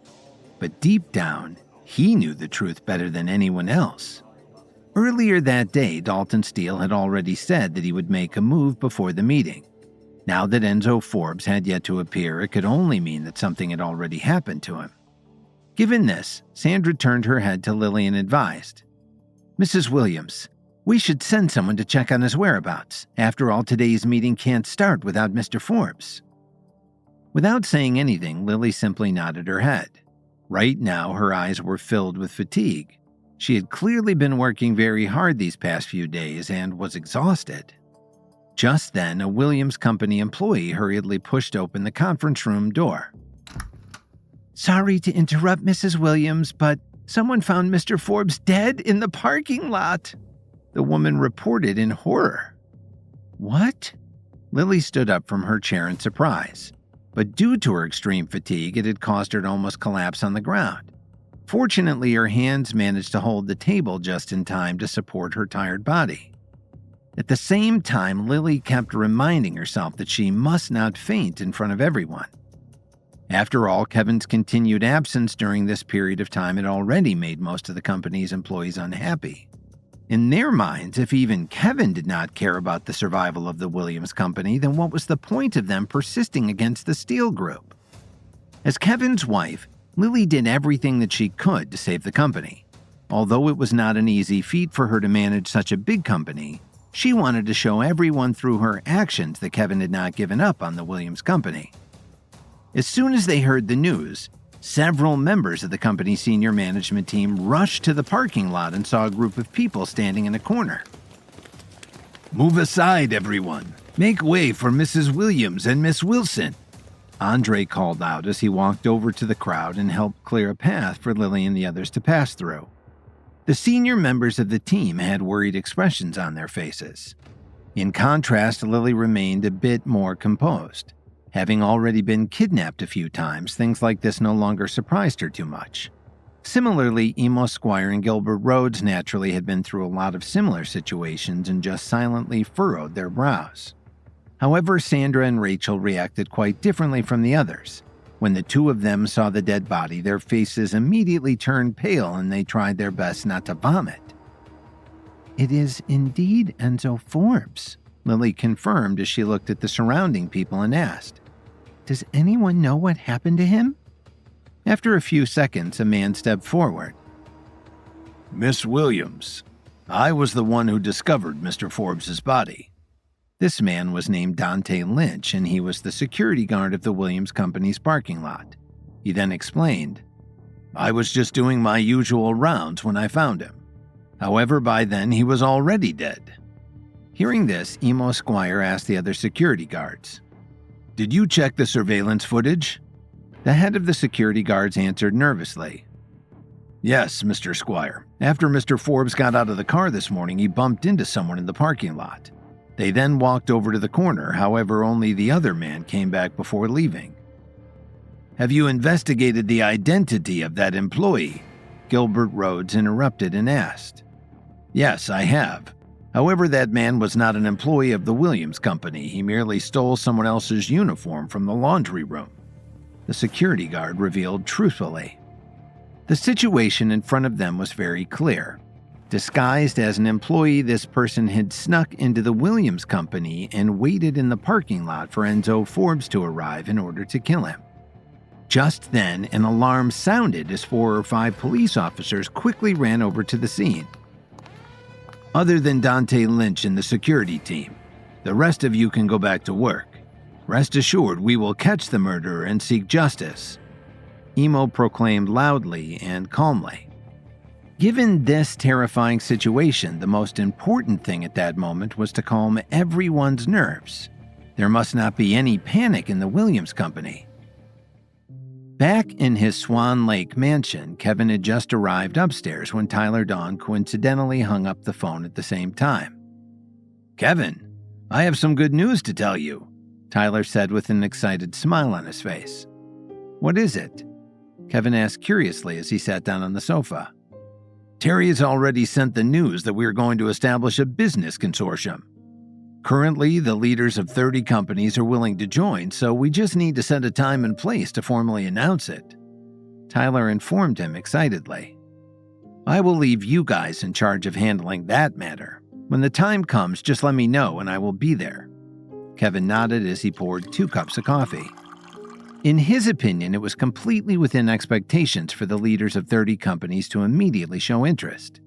But deep down, he knew the truth better than anyone else. Earlier that day, Dalton Steele had already said that he would make a move before the meeting. Now that Enzo Forbes had yet to appear, it could only mean that something had already happened to him. Given this, Sandra turned her head to Lily and advised, "Mrs. Williams, we should send someone to check on his whereabouts. After all, today's meeting can't start without Mr. Forbes." Without saying anything, Lily simply nodded her head. Right now, her eyes were filled with fatigue. She had clearly been working very hard these past few days and was exhausted. Just then, a Williams Company employee hurriedly pushed open the conference room door. "Sorry to interrupt, Mrs. Williams, but someone found Mr. Forbes dead in the parking lot," the woman reported in horror. "What?" Lily stood up from her chair in surprise, but due to her extreme fatigue, it had caused her to almost collapse on the ground. Fortunately, her hands managed to hold the table just in time to support her tired body. At the same time, Lily kept reminding herself that she must not faint in front of everyone. After all, Kevin's continued absence during this period of time had already made most of the company's employees unhappy. In their minds, if even Kevin did not care about the survival of the Williams Company, then what was the point of them persisting against the Steele Group? As Kevin's wife, Lily did everything that she could to save the company. Although it was not an easy feat for her to manage such a big company, she wanted to show everyone through her actions that Kevin had not given up on the Williams Company. As soon as they heard the news, several members of the company's senior management team rushed to the parking lot and saw a group of people standing in a corner. "Move aside, everyone. Make way for Mrs. Williams and Miss Wilson," Andre called out as he walked over to the crowd and helped clear a path for Lily and the others to pass through. The senior members of the team had worried expressions on their faces. In contrast, Lily remained a bit more composed. Having already been kidnapped a few times, things like this no longer surprised her too much. Similarly, Emo Squire and Gilbert Rhodes naturally had been through a lot of similar situations and just silently furrowed their brows. However, Sandra and Rachel reacted quite differently from the others. When the two of them saw the dead body, their faces immediately turned pale and they tried their best not to vomit. "It is indeed Enzo Forbes," Lily confirmed as she looked at the surrounding people and asked, "Does anyone know what happened to him?" After a few seconds, a man stepped forward.
Miss Williams, I was the one who discovered Mr. Forbes's body.
This man was named Dante Lynch, and he was the security guard of the Williams Company's parking lot. He then explained,
I was just doing my usual rounds when I found him. However, by then he was already dead.
Hearing this, Emo Squire asked the other security guards,
Did you check the surveillance footage?
The head of the security guards answered nervously,
Yes, Mr. Squire. After Mr. Forbes got out of the car this morning, he bumped into someone in the parking lot. They then walked over to the corner, however, only the other man came back before leaving. Have you investigated the identity of that employee?
Gilbert Rhodes interrupted and asked.
Yes, I have. However, that man was not an employee of the Williams Company. He merely stole someone else's uniform from the laundry room.
The security guard revealed truthfully. The situation in front of them was very clear. Disguised as an employee, this person had snuck into the Williams Company and waited in the parking lot for Enzo Forbes to arrive in order to kill him. Just then, an alarm sounded as 4 or 5 police officers quickly ran over to the scene.
Other than Dante Lynch and the security team, the rest of you can go back to work. Rest assured, we will catch the murderer and seek justice.
Emo proclaimed loudly and calmly. Given this terrifying situation, the most important thing at that moment was to calm everyone's nerves. There must not be any panic in the Williams Company. Back in his Swan Lake mansion, Kevin had just arrived upstairs when Tyler Dawn coincidentally hung up the phone at the same time.
Kevin, I have some good news to tell you,
Tyler said with an excited smile on his face. What is it? Kevin asked curiously as he sat down on the sofa.
Terry has already sent the news that we are going to establish a business consortium. Currently, the leaders of 30 companies are willing to join, so we just need to set a time and place to formally announce it.
Tyler informed him excitedly. I will leave you guys in charge of handling that matter. When the time comes, just let me know and I will be there. Kevin nodded as he poured 2 cups of coffee. In his opinion, it was completely within expectations for the leaders of 30 companies to immediately show interest.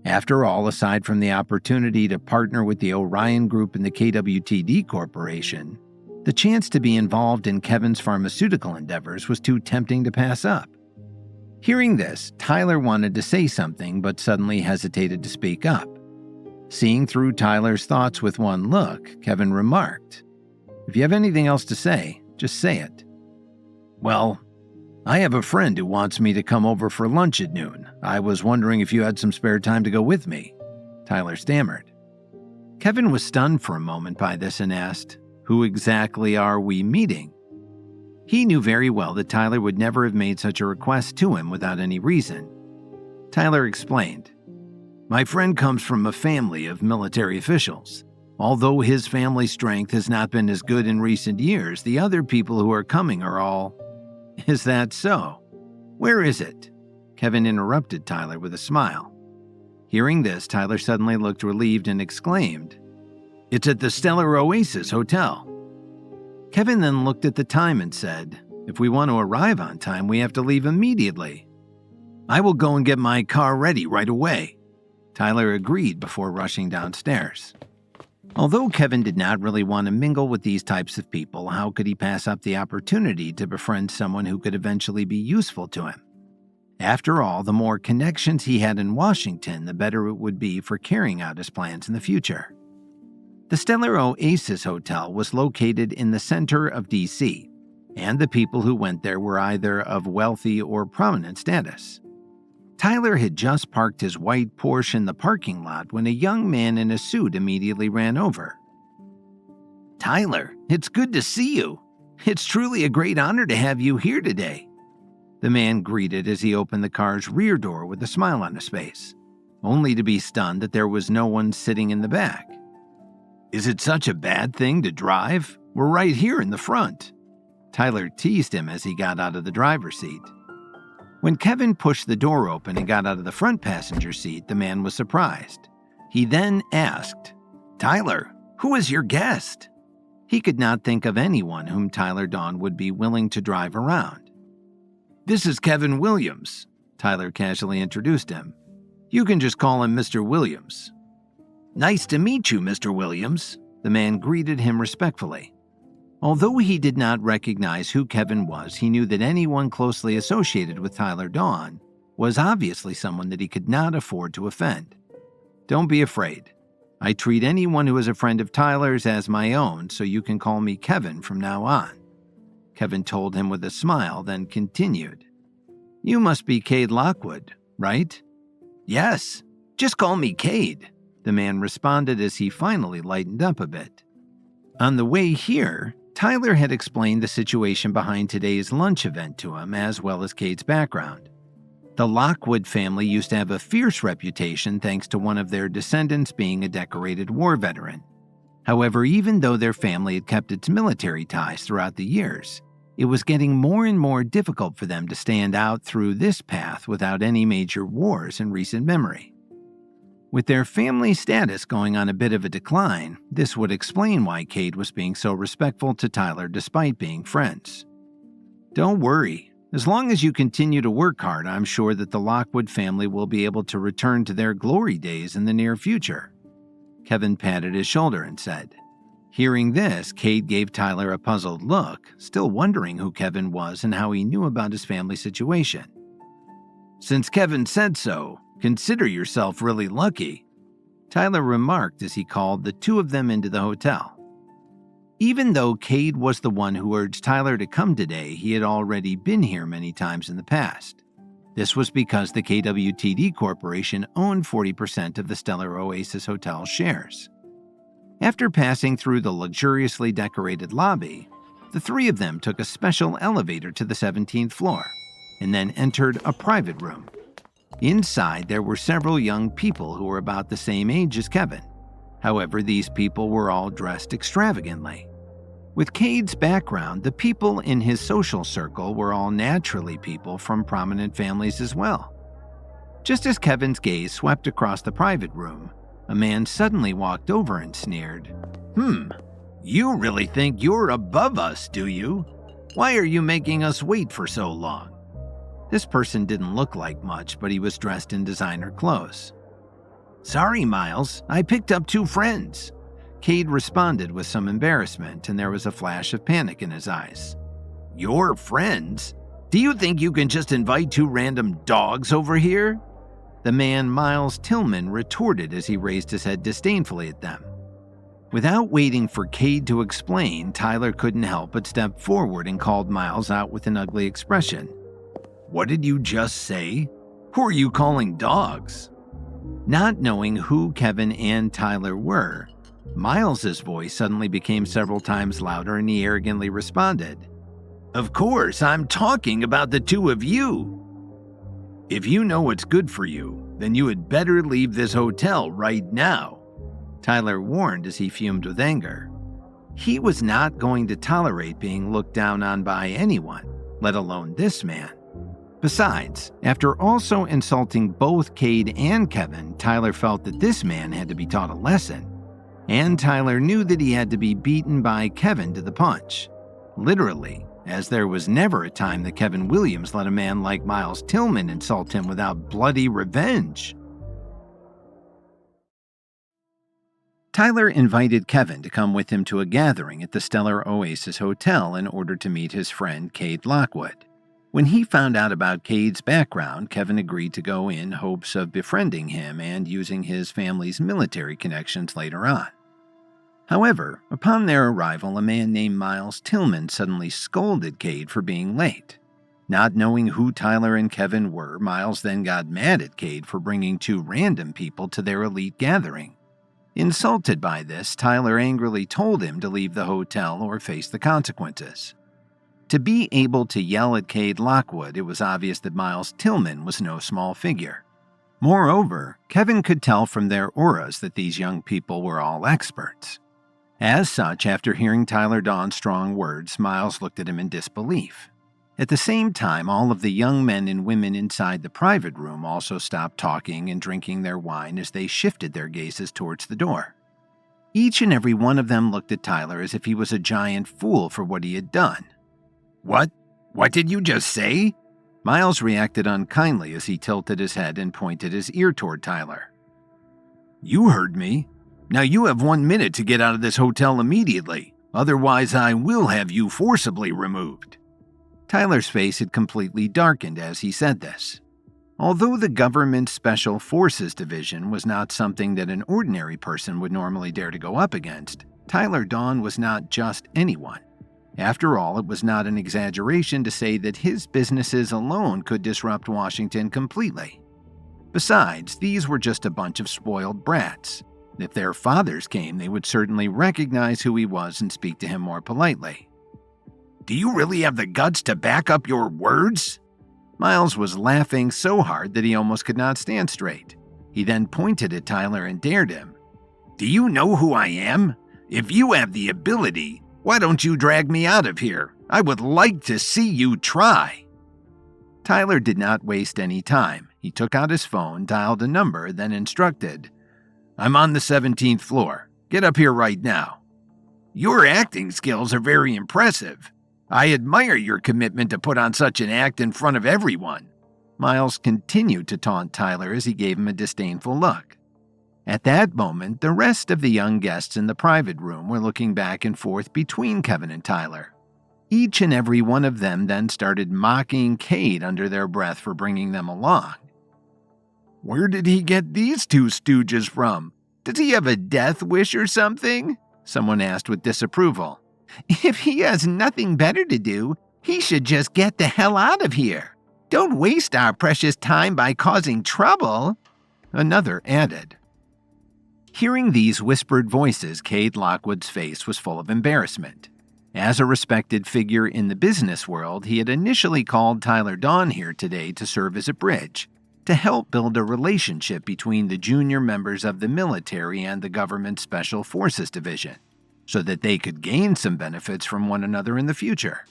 After all, aside from the opportunity to partner with the Orion Group and the KWTD Corporation, the chance to be involved in Kevin's pharmaceutical endeavors was too tempting to pass up. Hearing this, Tyler wanted to say something but suddenly hesitated to speak up. Seeing through Tyler's thoughts with one look, Kevin remarked, If you have anything else to say, just say it.
Well, I have a friend who wants me to come over for lunch at noon. I was wondering if you had some spare time to go with me,
Tyler stammered. Kevin was stunned for a moment by this and asked, Who exactly are we meeting? He knew very well that Tyler would never have made such a request to him without any reason. Tyler explained,
My friend comes from a family of military officials. Although his family's strength has not been as good in recent years, the other people who are coming are all...
Is that so? Where is it? Kevin interrupted Tyler with a smile. Hearing this, Tyler suddenly looked relieved and exclaimed,
It's at the Stellar Oasis Hotel.
Kevin then looked at the time and said, If we want to arrive on time, we have to leave immediately.
I will go and get my car ready right away.
Tyler agreed before rushing downstairs. Although Kevin did not really want to mingle with these types of people, how could he pass up the opportunity to befriend someone who could eventually be useful to him? After all, the more connections he had in Washington, the better it would be for carrying out his plans in the future. The Stellar Oasis Hotel was located in the center of D.C., and the people who went there were either of wealthy or prominent status. Tyler had just parked his white Porsche in the parking lot when a young man in a suit immediately ran over.
Tyler, it's good to see you. It's truly a great honor to have you here today.
The man greeted as he opened the car's rear door with a smile on his face, only to be stunned that there was no one sitting in the back.
Is it such a bad thing to drive? We're right here in the front.
Tyler teased him as he got out of the driver's seat. When Kevin pushed the door open and got out of the front passenger seat, the man was surprised. He then asked,
Tyler,
Who is your guest? He could not think of anyone whom Tyler Dawn would be willing to drive around. This is Kevin Williams, Tyler casually introduced him. You can just call him Mr. Williams. Nice to meet you, Mr. Williams, the man greeted him respectfully. Although he did not recognize who Kevin was, he knew that anyone closely associated with Tyler Dawn was obviously someone that he could not afford to offend. Don't be afraid. I treat anyone who is a friend of Tyler's as my own, so you can call me Kevin from now on. Kevin told him with a smile, then continued. You must be Cade Lockwood, right? Yes, just call me Cade, the man responded as he finally lightened up a bit. On the way here, Tyler had explained the situation behind today's lunch event to him, as well as Cade's background. The Lockwood family used to have a fierce reputation thanks to one of their descendants being a decorated war veteran. However, even though their family had kept its military ties throughout the years, it was getting more and more difficult for them to stand out through this path without any major wars in recent memory. With their family status going on a bit of a decline, this would explain why Cade was being so respectful to Tyler despite being friends. Don't worry. As long as you continue to work hard, I'm sure that the Lockwood family will be able to return to their glory days in the near future. Kevin patted his shoulder and said. Hearing this, Cade gave Tyler a puzzled look, still wondering who Kevin was and how he knew about his family situation. Since Kevin said so, consider yourself really lucky, Tyler remarked as he called the two of them into the hotel. Even though Cade was the one who urged Tyler to come today, he had already been here many times in the past. This was because the KWTD Corporation owned 40% of the Stellar Oasis Hotel shares. After passing through the luxuriously decorated lobby, the three of them took a special elevator to the 17th floor and then entered a private room. Inside, there were several young people who were about the same age as Kevin. However, these people were all dressed extravagantly. With Cade's background, the people in his social circle were all naturally people from prominent families as well. Just as Kevin's gaze swept across the private room, a man suddenly walked over and sneered, You really think you're above us, do you? Why are you making us wait for so long? This person didn't look like much, but he was dressed in designer clothes. Sorry, Miles, I picked up two friends. Cade responded with some embarrassment, and there was a flash of panic in his eyes. Your friends? Do you think you can just invite two random dogs over here? The man Miles Tillman retorted as he raised his head disdainfully at them. Without waiting for Cade to explain, Tyler couldn't help but step forward and called Miles out with an ugly expression. What did you just say? Who are you calling dogs? Not knowing who Kevin and Tyler were, Miles's voice suddenly became several times louder and he arrogantly responded, Of course, I'm talking about the two of you. If you know what's good for you, then you had better leave this hotel right now, Tyler warned as he fumed with anger. He was not going to tolerate being looked down on by anyone, let alone this man. Besides, after also insulting both Cade and Kevin, Tyler felt that this man had to be taught a lesson. And Tyler knew that he had to be beaten by Kevin to the punch. Literally, as there was never a time that Kevin Williams let a man like Miles Tillman insult him without bloody revenge. Tyler invited Kevin to come with him to a gathering at the Stellar Oasis Hotel in order to meet his friend Cade Lockwood. When he found out about Cade's background, Kevin agreed to go in hopes of befriending him and using his family's military connections later on. However, upon their arrival, a man named Miles Tillman suddenly scolded Cade for being late. Not knowing who Tyler and Kevin were, Miles then got mad at Cade for bringing two random people to their elite gathering. Insulted by this, Tyler angrily told him to leave the hotel or face the consequences. To be able to yell at Cade Lockwood, it was obvious that Miles Tillman was no small figure. Moreover, Kevin could tell from their auras that these young people were all experts. As such, after hearing Tyler Dawn's strong words, Miles looked at him in disbelief. At the same time, all of the young men and women inside the private room also stopped talking and drinking their wine as they shifted their gazes towards the door. Each and every one of them looked at Tyler as if he was a giant fool for what he had done.
What? What did you just say?
Miles reacted unkindly as he tilted his head and pointed his ear toward Tyler. You heard me. Now you have 1 minute to get out of this hotel immediately. Otherwise, I will have you forcibly removed. Tyler's face had completely darkened as he said this. Although the Government Special Forces Division was not something that an ordinary person would normally dare to go up against, Tyler Dawn was not just anyone. After all, it was not an exaggeration to say that his businesses alone could disrupt Washington completely. Besides, these were just a bunch of spoiled brats. If their fathers came, they would certainly recognize who he was and speak to him more politely.
Do you really have the guts to back up your words?
Miles was laughing so hard that he almost could not stand straight. He then pointed at Tyler and dared him.
Do you know who I am? If you have the ability, why don't you drag me out of here? I would like to see you try.
Tyler did not waste any time. He took out his phone, dialed a number, then instructed, I'm on the 17th floor. Get up here right now.
Your acting skills are very impressive. I admire your commitment to put on such an act in front of everyone.
Miles continued to taunt Tyler as he gave him a disdainful look. At that moment, the rest of the young guests in the private room were looking back and forth between Kevin and Tyler. Each and every one of them then started mocking Cade under their breath for bringing them along.
Where did he get these two stooges from? Does he have a death wish or something?
Someone asked with disapproval.
If he has nothing better to do, he should just get the hell out of here. Don't waste our precious time by causing trouble.
Another added. Hearing these whispered voices, Cade Lockwood's face was full of embarrassment. As a respected figure in the business world, he had initially called Tyler Dawn here today to serve as a bridge, to help build a relationship between the junior members of the military and the Government Special Forces Division, so that they could gain some benefits from one another in the future.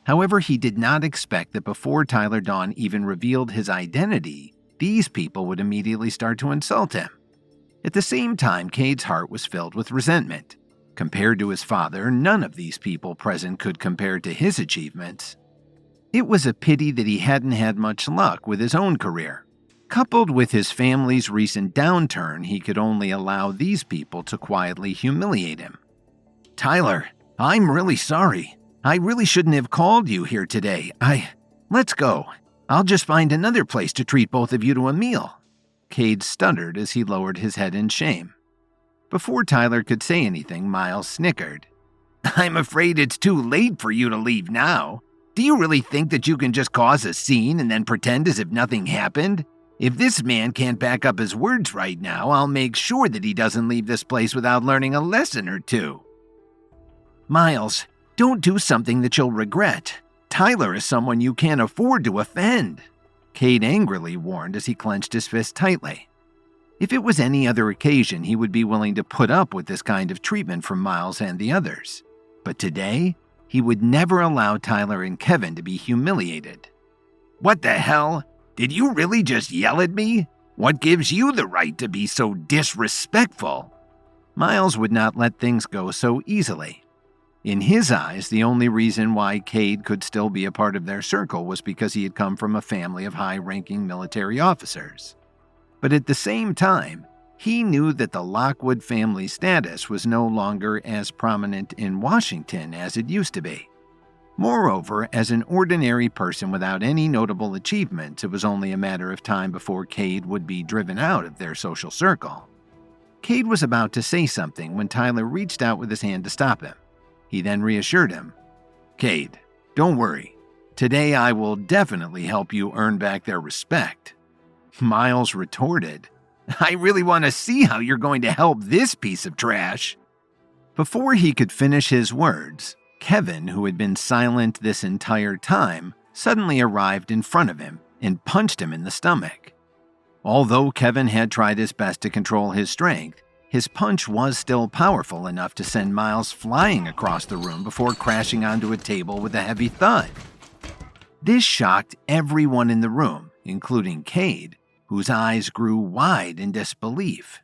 However, he did not expect that before Tyler Dawn even revealed his identity, these people would immediately start to insult him. At the same time, Cade's heart was filled with resentment. Compared to his father, none of these people present could compare to his achievements. It was a pity that he hadn't had much luck with his own career. Coupled with his family's recent downturn, he could only allow these people to quietly humiliate him.
Tyler, I'm really sorry. I really shouldn't have called you here today. Let's go. I'll just find another place to treat both of you to a meal.
Cade stuttered as he lowered his head in shame. Before Tyler could say anything, Miles snickered.
I'm afraid it's too late for you to leave now. Do you really think that you can just cause a scene and then pretend as if nothing happened? If this man can't back up his words right now, I'll make sure that he doesn't leave this place without learning a lesson or two. Miles, don't do something that you'll regret. Tyler is someone you can't afford to offend.
Cade angrily warned as he clenched his fist tightly. If it was any other occasion, he would be willing to put up with this kind of treatment from Miles and the others. But today, he would never allow Tyler and Kevin to be humiliated.
What the hell? Did you really just yell at me? What gives you the right to be so disrespectful?
Miles would not let things go so easily. In his eyes, the only reason why Cade could still be a part of their circle was because he had come from a family of high-ranking military officers. But at the same time, he knew that the Lockwood family status was no longer as prominent in Washington as it used to be. Moreover, as an ordinary person without any notable achievements, it was only a matter of time before Cade would be driven out of their social circle. Cade was about to say something when Tyler reached out with his hand to stop him. He then reassured him, Cade, don't worry. Today I will definitely help you earn back their respect.
Miles retorted, I really want to see how you're going to help this piece of trash.
Before he could finish his words, Kevin, who had been silent this entire time, suddenly arrived in front of him and punched him in the stomach. Although Kevin had tried his best to control his strength, his punch was still powerful enough to send Miles flying across the room before crashing onto a table with a heavy thud. This shocked everyone in the room, including Cade, whose eyes grew wide in disbelief.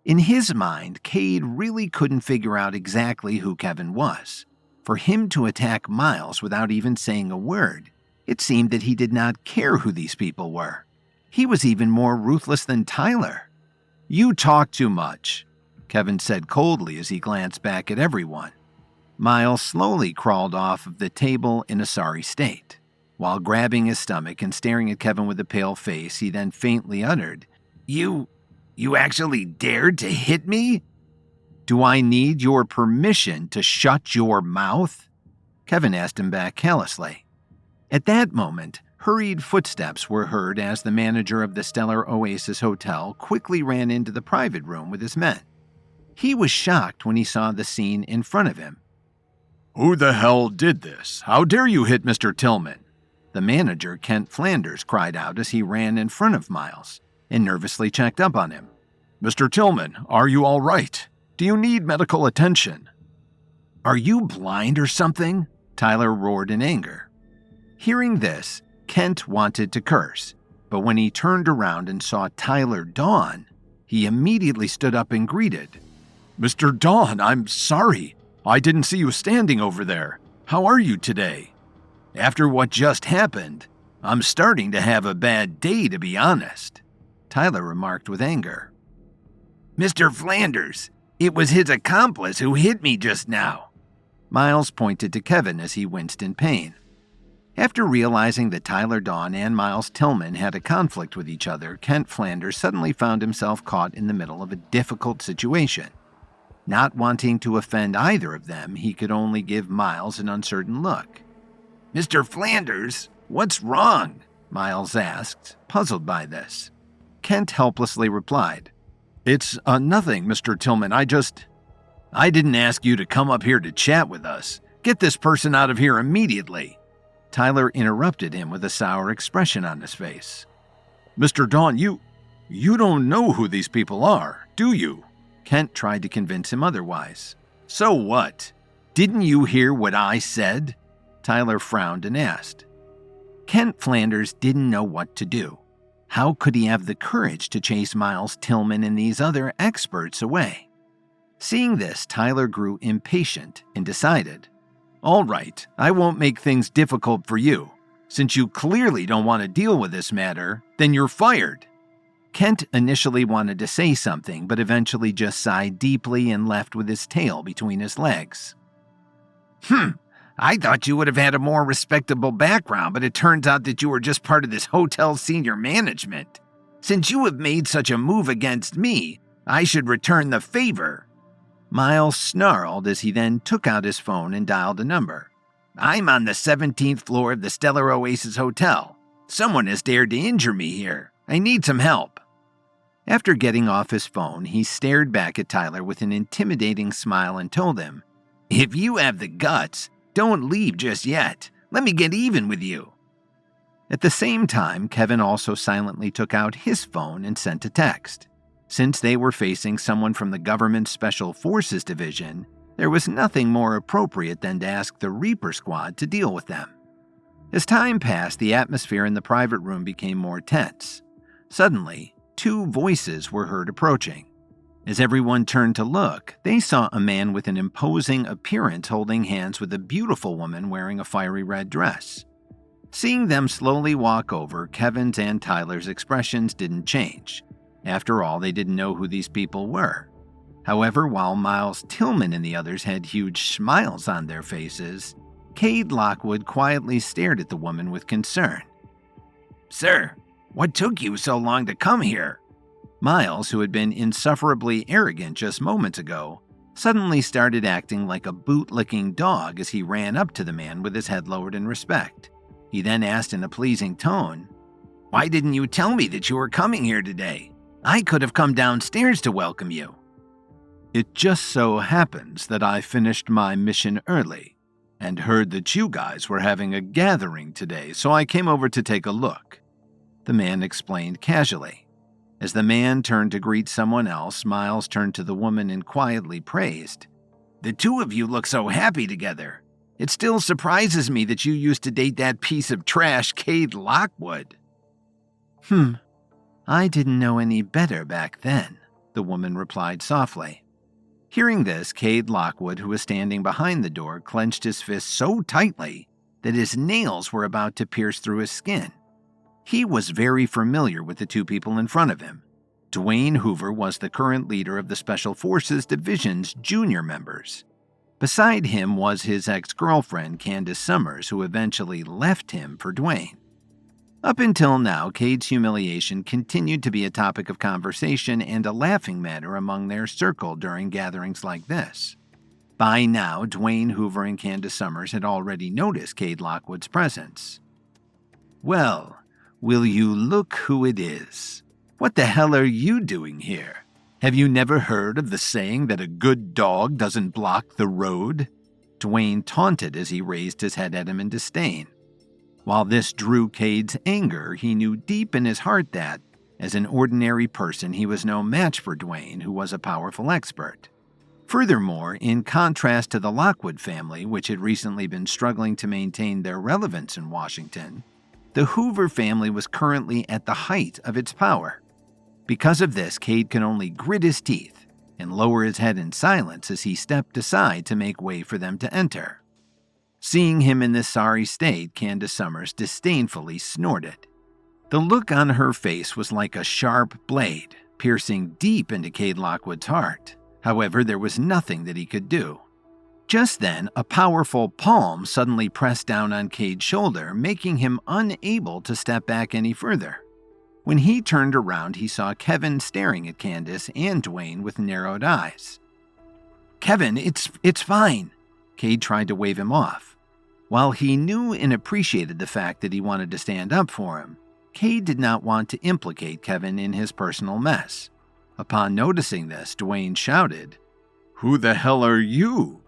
In his mind, Cade really couldn't figure out exactly who Kevin was. For him to attack Miles without even saying a word, it seemed that he did not care who these people were. He was even more ruthless than Tyler. "You talk too much," Kevin said coldly as he glanced back at everyone. Miles slowly crawled off of the table in a sorry state. While grabbing his stomach and staring at Kevin with a pale face, he then faintly uttered,
You actually dared to hit me?"
"Do I need your permission to shut your mouth?" Kevin asked him back callously. At that moment, hurried footsteps were heard as the manager of the Stellar Oasis Hotel quickly ran into the private room with his men. He was shocked when he saw the scene in front of him.
"Who the hell did this? How dare you hit Mr. Tillman?"
The manager, Kent Flanders, cried out as he ran in front of Miles and nervously checked up on him.
"Mr. Tillman, are you all right? Do you need medical attention?"
"Are you blind or something?" Tyler roared in anger. Hearing this, Kent wanted to curse, but when he turned around and saw Tyler Dawn, he immediately stood up and greeted.
"Mr. Dawn, I'm sorry. I didn't see you standing over there. How are you today?"
"After what just happened, I'm starting to have a bad day, to be honest," Tyler remarked with anger.
"Mr. Flanders, it was his accomplice who hit me just now."
Miles pointed to Kevin as he winced in pain. After realizing that Tyler Dawn and Miles Tillman had a conflict with each other, Kent Flanders suddenly found himself caught in the middle of a difficult situation. Not wanting to offend either of them, he could only give Miles an uncertain look.
"Mr. Flanders, what's wrong?"
Miles asked, puzzled by this. Kent helplessly replied, "It's nothing, Mr. Tillman. I didn't ask you to come up here to chat with us. Get this person out of here immediately." Tyler interrupted him with a sour expression on his face.
"Mr. Dawn, you don't know who these people are, do you?"
Kent tried to convince him otherwise. "So what? Didn't you hear what I said?" Tyler frowned and asked. Kent Flanders didn't know what to do. How could he have the courage to chase Miles Tillman and these other experts away? Seeing this, Tyler grew impatient and decided, "All right, I won't make things difficult for you. Since you clearly don't want to deal with this matter, then you're fired." Kent initially wanted to say something, but eventually just sighed deeply and left with his tail between his legs.
I thought you would have had a more respectable background, but it turns out that you were just part of this hotel's senior management. Since you have made such a move against me, I should return the favor."
Miles snarled as he then took out his phone and dialed a number.
"I'm on the 17th floor of the Stellar Oasis Hotel. Someone has dared to injure me here. I need some help."
After getting off his phone, he stared back at Tyler with an intimidating smile and told him,
"If you have the guts, don't leave just yet. Let me get even with you."
At the same time, Kevin also silently took out his phone and sent a text. Since they were facing someone from the government's Special Forces Division, there was nothing more appropriate than to ask the Reaper Squad to deal with them. As time passed, the atmosphere in the private room became more tense. Suddenly, two voices were heard approaching. As everyone turned to look, they saw a man with an imposing appearance holding hands with a beautiful woman wearing a fiery red dress. Seeing them slowly walk over, Kevin's and Tyler's expressions didn't change. After all, they didn't know who these people were. However, while Miles Tillman and the others had huge smiles on their faces, Cade Lockwood quietly stared at the woman with concern.
"Sir, what took you so long to come here?"
Miles, who had been insufferably arrogant just moments ago, suddenly started acting like a boot-licking dog as he ran up to the man with his head lowered in respect. He then asked in a pleasing tone, "Why didn't you tell me that you were coming here today? I could have come downstairs to welcome you." "It just so happens that I finished my mission early and heard that you guys were having a gathering today, so I came over to take a look," the man explained casually. As the man turned to greet someone else, Miles turned to the woman and quietly praised, "The two of you look so happy together. It still surprises me that you used to date that piece of trash, Cade Lockwood." I didn't know any better back then," the woman replied softly. Hearing this, Cade Lockwood, who was standing behind the door, clenched his fist so tightly that his nails were about to pierce through his skin. He was very familiar with the two people in front of him. Dwayne Hoover was the current leader of the Special Forces Division's junior members. Beside him was his ex-girlfriend, Candace Summers, who eventually left him for Dwayne. Up until now, Cade's humiliation continued to be a topic of conversation and a laughing matter among their circle during gatherings like this. By now, Dwayne Hoover and Candace Summers had already noticed Cade Lockwood's presence. "Well, will you look who it is? What the hell are you doing here? Have you never heard of the saying that a good dog doesn't block the road?" Dwayne taunted as he raised his head at him in disdain. While this drew Cade's anger, he knew deep in his heart that, as an ordinary person, he was no match for Dwayne, who was a powerful expert. Furthermore, in contrast to the Lockwood family, which had recently been struggling to maintain their relevance in Washington, the Hoover family was currently at the height of its power. Because of this, Cade could only grit his teeth and lower his head in silence as he stepped aside to make way for them to enter. Seeing him in this sorry state, Candace Summers disdainfully snorted. The look on her face was like a sharp blade, piercing deep into Cade Lockwood's heart. However, there was nothing that he could do. Just then, a powerful palm suddenly pressed down on Cade's shoulder, making him unable to step back any further. When he turned around, he saw Kevin staring at Candace and Dwayne with narrowed eyes. "Kevin, it's fine." Cade tried to wave him off. While he knew and appreciated the fact that he wanted to stand up for him, Cade did not want to implicate Kevin in his personal mess. Upon noticing this, Dwayne shouted, "Who the hell are you?"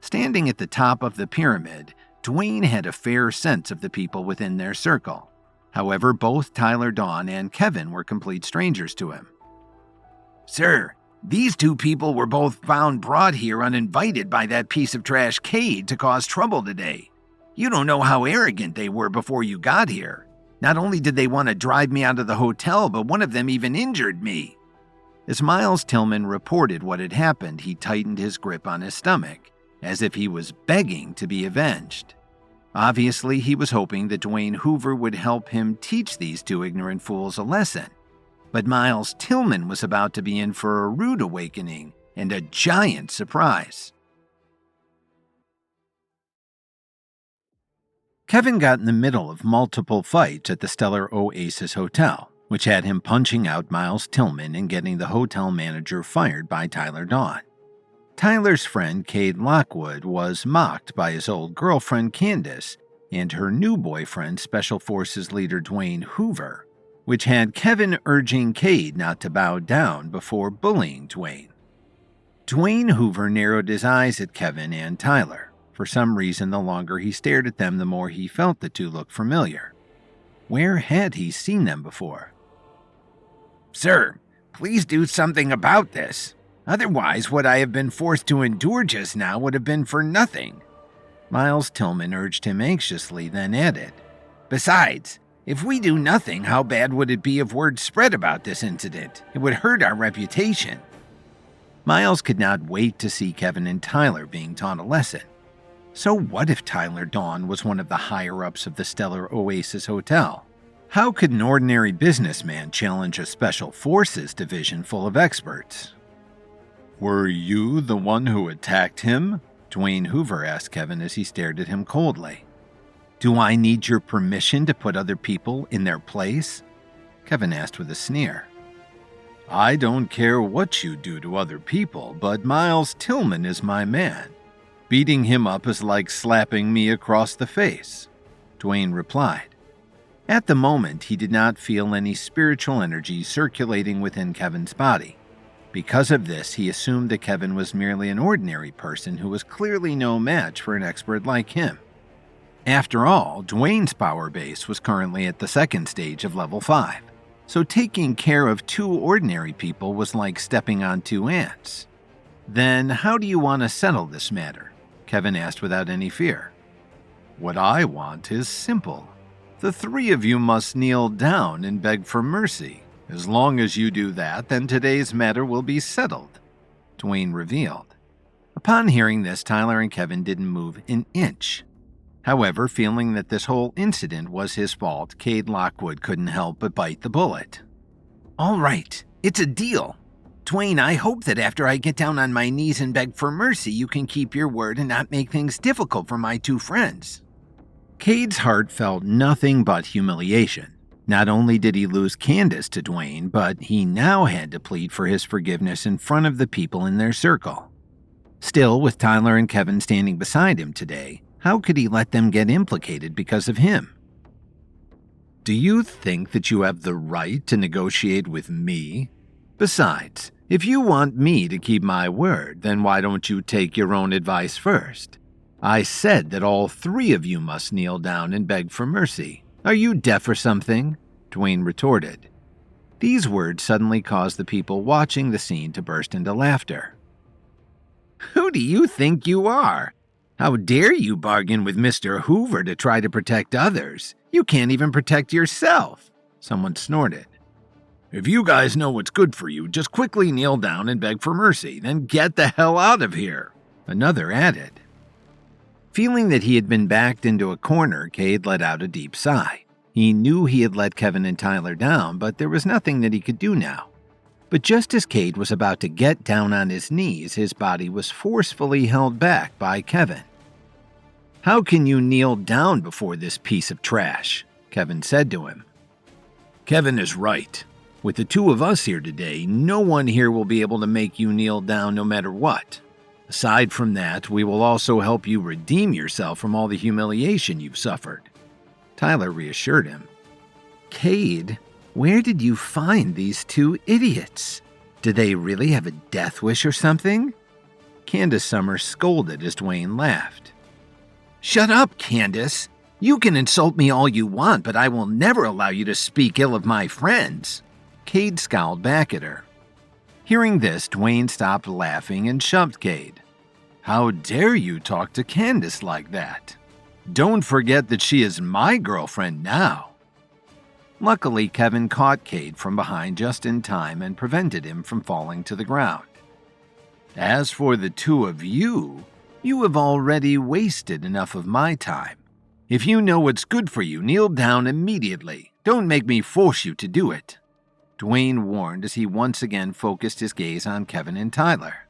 Standing at the top of the pyramid, Dwayne had a fair sense of the people within their circle. However, both Tyler Dawn and Kevin were complete strangers to him. "Sir, these two people were both found brought here uninvited by that piece of trash Cade to cause trouble today. You don't know how arrogant they were before you got here. Not only did they want to drive me out of the hotel, but one of them even injured me." As Miles Tillman reported what had happened, he tightened his grip on his stomach, as if he was begging to be avenged. Obviously, he was hoping that Dwayne Hoover would help him teach these two ignorant fools a lesson. But Miles Tillman was about to be in for a rude awakening and a giant surprise. Kevin got in the middle of multiple fights at the Stellar Oasis Hotel, which had him punching out Miles Tillman and getting the hotel manager fired by Tyler Dawn. Tyler's friend Cade Lockwood was mocked by his old girlfriend Candace and her new boyfriend, Special Forces leader Dwayne Hoover, which had Kevin urging Cade not to bow down before bullying Dwayne. Dwayne Hoover narrowed his eyes at Kevin and Tyler. For some reason, the longer he stared at them, the more he felt the two looked familiar. Where had he seen them before? "Sir, please do something about this. Otherwise, what I have been forced to endure just now would have been for nothing." Miles Tillman urged him anxiously, then added, "Besides, if we do nothing, how bad would it be if word spread about this incident? It would hurt our reputation." Miles could not wait to see Kevin and Tyler being taught a lesson. So what if Tyler Dawn was one of the higher-ups of the Stellar Oasis Hotel? How could an ordinary businessman challenge a Special Forces division full of experts? "Were you the one who attacked him?" Dwayne Hoover asked Kevin as he stared at him coldly. "Do I need your permission to put other people in their place?" Kevin asked with a sneer. "I don't care what you do to other people, but Miles Tillman is my man. Beating him up is like slapping me across the face," Dwayne replied. At the moment, he did not feel any spiritual energy circulating within Kevin's body. Because of this, he assumed that Kevin was merely an ordinary person who was clearly no match for an expert like him. After all, Dwayne's power base was currently at the second stage of level 5, so taking care of two ordinary people was like stepping on two ants. "Then how do you want to settle this matter?" Kevin asked without any fear. "What I want is simple. The three of you must kneel down and beg for mercy. As long as you do that, then today's matter will be settled, Dwayne revealed. Upon hearing this, Tyler and Kevin didn't move an inch. However, feeling that this whole incident was his fault, Cade Lockwood couldn't help but bite the bullet.
All right, it's a deal. Dwayne, I hope that after I get down on my knees and beg for mercy, you can keep your word and not make things difficult for my two friends.
Cade's heart felt nothing but humiliation. Not only did he lose Candace to Dwayne, but he now had to plead for his forgiveness in front of the people in their circle. Still, with Tyler and Kevin standing beside him today, how could he let them get implicated because of him? Do you think that you have the right to negotiate with me? Besides, if you want me to keep my word, then why don't you take your own advice first? I said that all three of you must kneel down and beg for mercy. Are you deaf or something? Dwayne retorted. These words suddenly caused the people watching the scene to burst into laughter.
Who do you think you are? How dare you bargain with Mr. Hoover to try to protect others? You can't even protect yourself, someone snorted.
If you guys know what's good for you, just quickly kneel down and beg for mercy, then get the hell out of here, another added. Feeling that he had been backed into a corner, Cade let out a deep sigh. He knew he had let Kevin and Tyler down, but there was nothing that he could do now. But just as Cade was about to get down on his knees, his body was forcefully held back by Kevin. How can you kneel down before this piece of trash? Kevin said to him. Kevin is right. With the two of us here today, no one here will be able to make you kneel down no matter what. Aside from that, we will also help you redeem yourself from all the humiliation you've suffered. Tyler reassured him. Cade, where did you find these two idiots? Do they really have a death wish or something? Candace Summers scolded as Dwayne laughed.
Shut up, Candace. You can insult me all you want, but I will never allow you to speak ill of my friends.
Cade scowled back at her. Hearing this, Dwayne stopped laughing and shoved Cade. How dare you talk to Candace like that? Don't forget that she is my girlfriend now. Luckily, Kevin caught Cade from behind just in time and prevented him from falling to the ground. As for the two of you, you have already wasted enough of my time. If you know what's good for you, kneel down immediately. Don't make me force you to do it, Dwayne warned as he once again focused his gaze on Kevin and Tyler.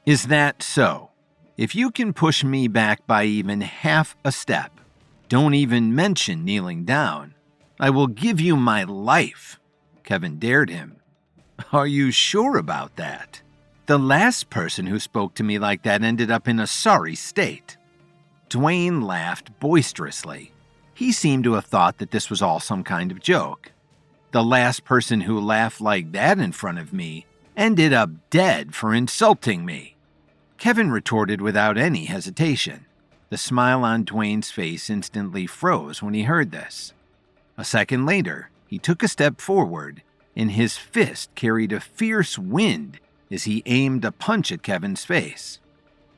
Is that so? If you can push me back by even half a step, don't even mention kneeling down, I will give you my life, Kevin dared him. Are you sure about that? The last person who spoke to me like that ended up in a sorry state. Dwayne laughed boisterously. He seemed to have thought that this was all some kind of joke. The last person who laughed like that in front of me ended up dead for insulting me. Kevin retorted without any hesitation. The smile on Dwayne's face instantly froze when he heard this. A second later, he took a step forward, and his fist carried a fierce wind as he aimed a punch at Kevin's face.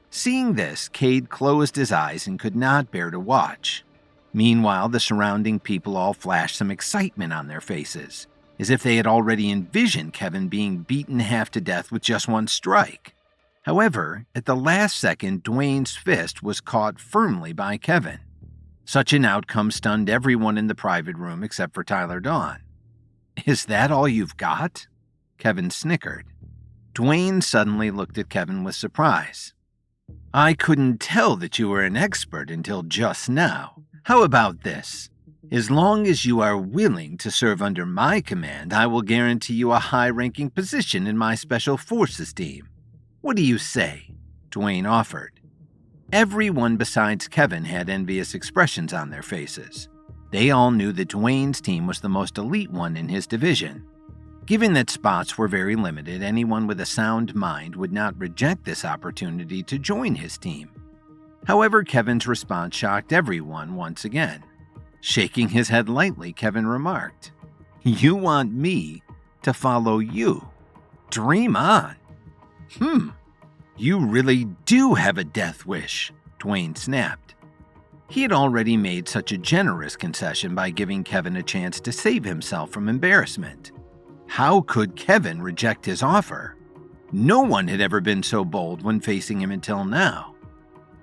Seeing this, Cade closed his eyes and could not bear to watch. Meanwhile, the surrounding people all flashed some excitement on their faces, as if they had already envisioned Kevin being beaten half to death with just one strike. However, at the last second, Dwayne's fist was caught firmly by Kevin. Such an outcome stunned everyone in the private room except for Tyler Dawn. Is that all you've got? Kevin snickered. Dwayne suddenly looked at Kevin with surprise. I couldn't tell that you were an expert until just now. How about this? As long as you are willing to serve under my command, I will guarantee you a high-ranking position in my Special Forces team. What do you say? Dwayne offered. Everyone besides Kevin had envious expressions on their faces. They all knew that Dwayne's team was the most elite one in his division. Given that spots were very limited, anyone with a sound mind would not reject this opportunity to join his team. However, Kevin's response shocked everyone once again. Shaking his head lightly, Kevin remarked, You want me to follow you? Dream on. You really do have a death wish, Dwayne snapped. He had already made such a generous concession by giving Kevin a chance to save himself from embarrassment. How could Kevin reject his offer? No one had ever been so bold when facing him until now.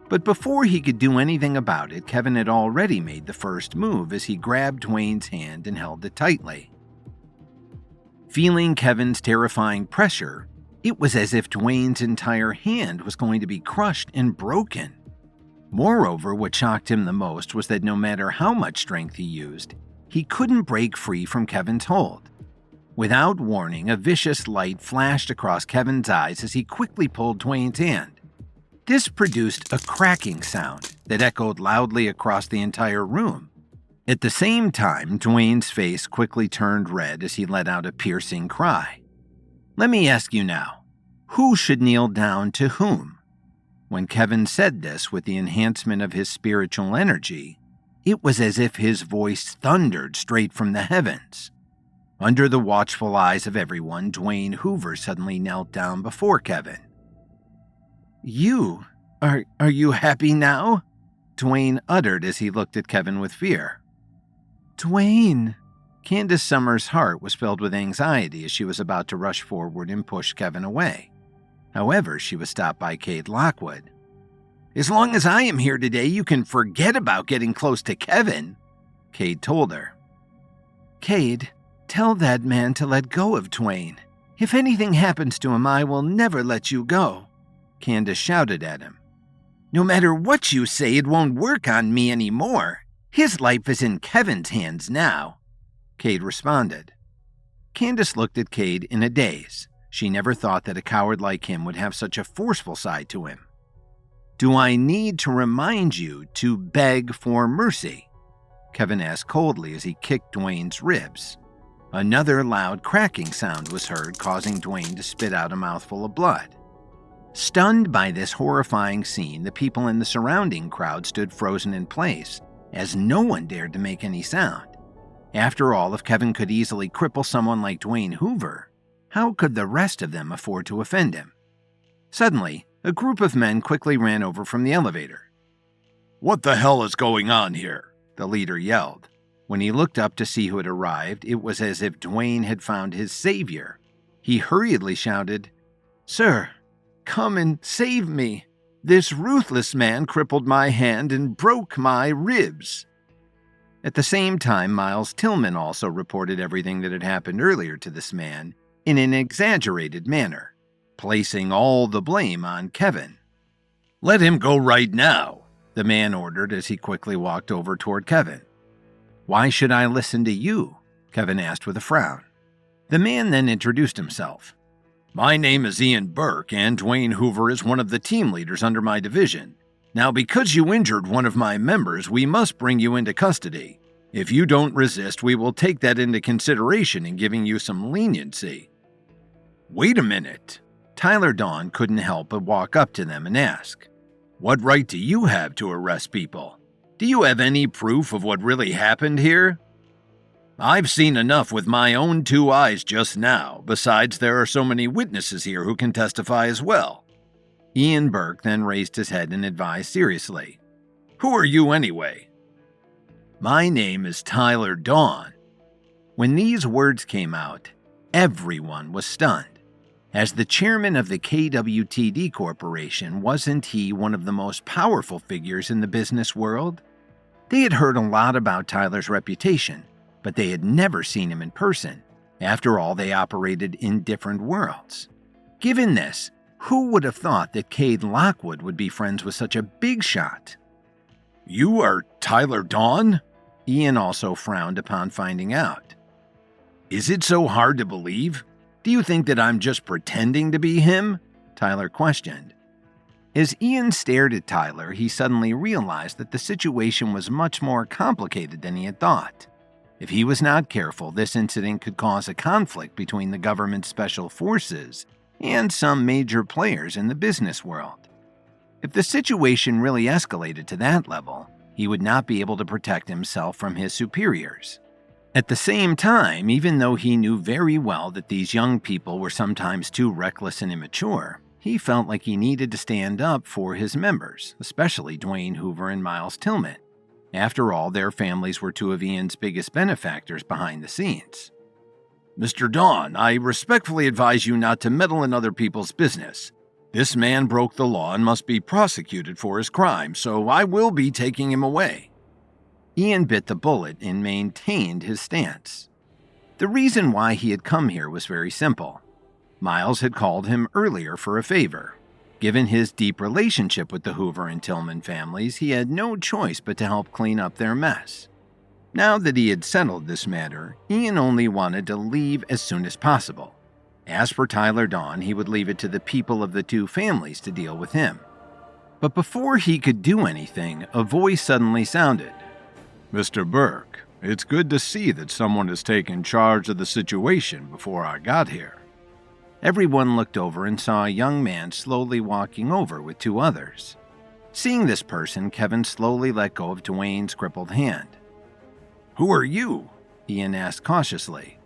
But before he could do anything about it, Kevin had already made the first move as he grabbed Dwayne's hand and held it tightly. Feeling Kevin's terrifying pressure, it was as if Dwayne's entire hand was going to be crushed and broken. Moreover, what shocked him the most was that no matter how much strength he used, he couldn't break free from Kevin's hold. Without warning, a vicious light flashed across Kevin's eyes as he quickly pulled Dwayne's hand. This produced a cracking sound that echoed loudly across the entire room. At the same time, Dwayne's face quickly turned red as he let out a piercing cry. Let me ask you now, who should kneel down to whom? When Kevin said this with the enhancement of his spiritual energy, it was as if his voice thundered straight from the heavens. Under the watchful eyes of everyone, Dwayne Hoover suddenly knelt down before Kevin. "You? Are you happy now?" Dwayne uttered as he looked at Kevin with fear. "Dwayne!" Candace Summers' heart was filled with anxiety as she was about to rush forward and push Kevin away. However, she was stopped by Cade Lockwood. "As long as I am here today, you can forget about getting close to Kevin," Cade told her. "Cade, tell that man to let go of Dwayne. If anything happens to him, I will never let you go," Candace shouted at him. "No matter what you say, it won't work on me anymore. His life is in Kevin's hands now," Cade responded. Candace looked at Cade in a daze. She never thought that a coward like him would have such a forceful side to him. "Do I need to remind you to beg for mercy?" Kevin asked coldly as he kicked Dwayne's ribs. Another loud cracking sound was heard, causing Dwayne to spit out a mouthful of blood. Stunned by this horrifying scene, the people in the surrounding crowd stood frozen in place, as no one dared to make any sound. After all, if Kevin could easily cripple someone like Dwayne Hoover, how could the rest of them afford to offend him? Suddenly, a group of men quickly ran over from the elevator.
"What the hell is going on here?"
the leader yelled. When he looked up to see who had arrived, it was as if Dwayne had found his savior. He hurriedly shouted, "Sir, come and save me. This ruthless man crippled my hand and broke my ribs." At the same time, Miles Tillman also reported everything that had happened earlier to this man in an exaggerated manner, placing all the blame on Kevin.
"Let him go right now,"
the man ordered as he quickly walked over toward Kevin. "Why should I listen to you?" Kevin asked with a frown. The man then introduced himself.
"My name is Ian Burke, and Dwayne Hoover is one of the team leaders under my division. Now, because you injured one of my members, we must bring you into custody. If you don't resist, we will take that into consideration in giving you some leniency." "Wait a minute."
Tyler Dawn couldn't help but walk up to them and ask,
"What right do you have to arrest people? Do you have any proof of what really happened here?" "I've seen enough with my own 2 eyes just now. Besides, there are so many witnesses here who can testify as well."
Ian Burke then raised his head and advised seriously,
"Who are you anyway?"
"My name is Tyler Dawn." When these words came out, everyone was stunned. As the chairman of the KWTD Corporation, wasn't he one of the most powerful figures in the business world? They had heard a lot about Tyler's reputation, but they had never seen him in person. After all, they operated in different worlds. Given this, who would have thought that Cade Lockwood would be friends with such a big shot?
"You are Tyler Dawn?"
Ian also frowned upon finding out.
"Is it so hard to believe? Do you think that I'm just pretending to be him?"
Tyler questioned. As Ian stared at Tyler, he suddenly realized that the situation was much more complicated than he had thought. If he was not careful, this incident could cause a conflict between the government's special forces and some major players in the business world. If the situation really escalated to that level, he would not be able to protect himself from his superiors. At the same time, even though he knew very well that these young people were sometimes too reckless and immature, he felt like he needed to stand up for his members, especially Dwayne Hoover and Miles Tillman. After all, their families were 2 of Ian's biggest benefactors behind the scenes. Mr. Dawn, I respectfully advise you not to meddle in other people's business. This man broke the law and must be prosecuted for his crime, so I will be taking him away." Ian bit the bullet and maintained his stance. The reason why he had come here was very simple. Miles had called him earlier for a favor. Given his deep relationship with the Hoover and Tillman families, he had no choice but to help clean up their mess. Now that he had settled this matter, Ian only wanted to leave as soon as possible. As for Tyler Dawn, he would leave it to the people of the two families to deal with him. But before he could do anything, a voice suddenly sounded.
"Mr. Burke, it's good to see that someone has taken charge of the situation before I got here."
Everyone looked over and saw a young man slowly walking over with two others. Seeing this person, Kevin slowly let go of Dwayne's crippled hand. "Who are you?" Ian asked cautiously.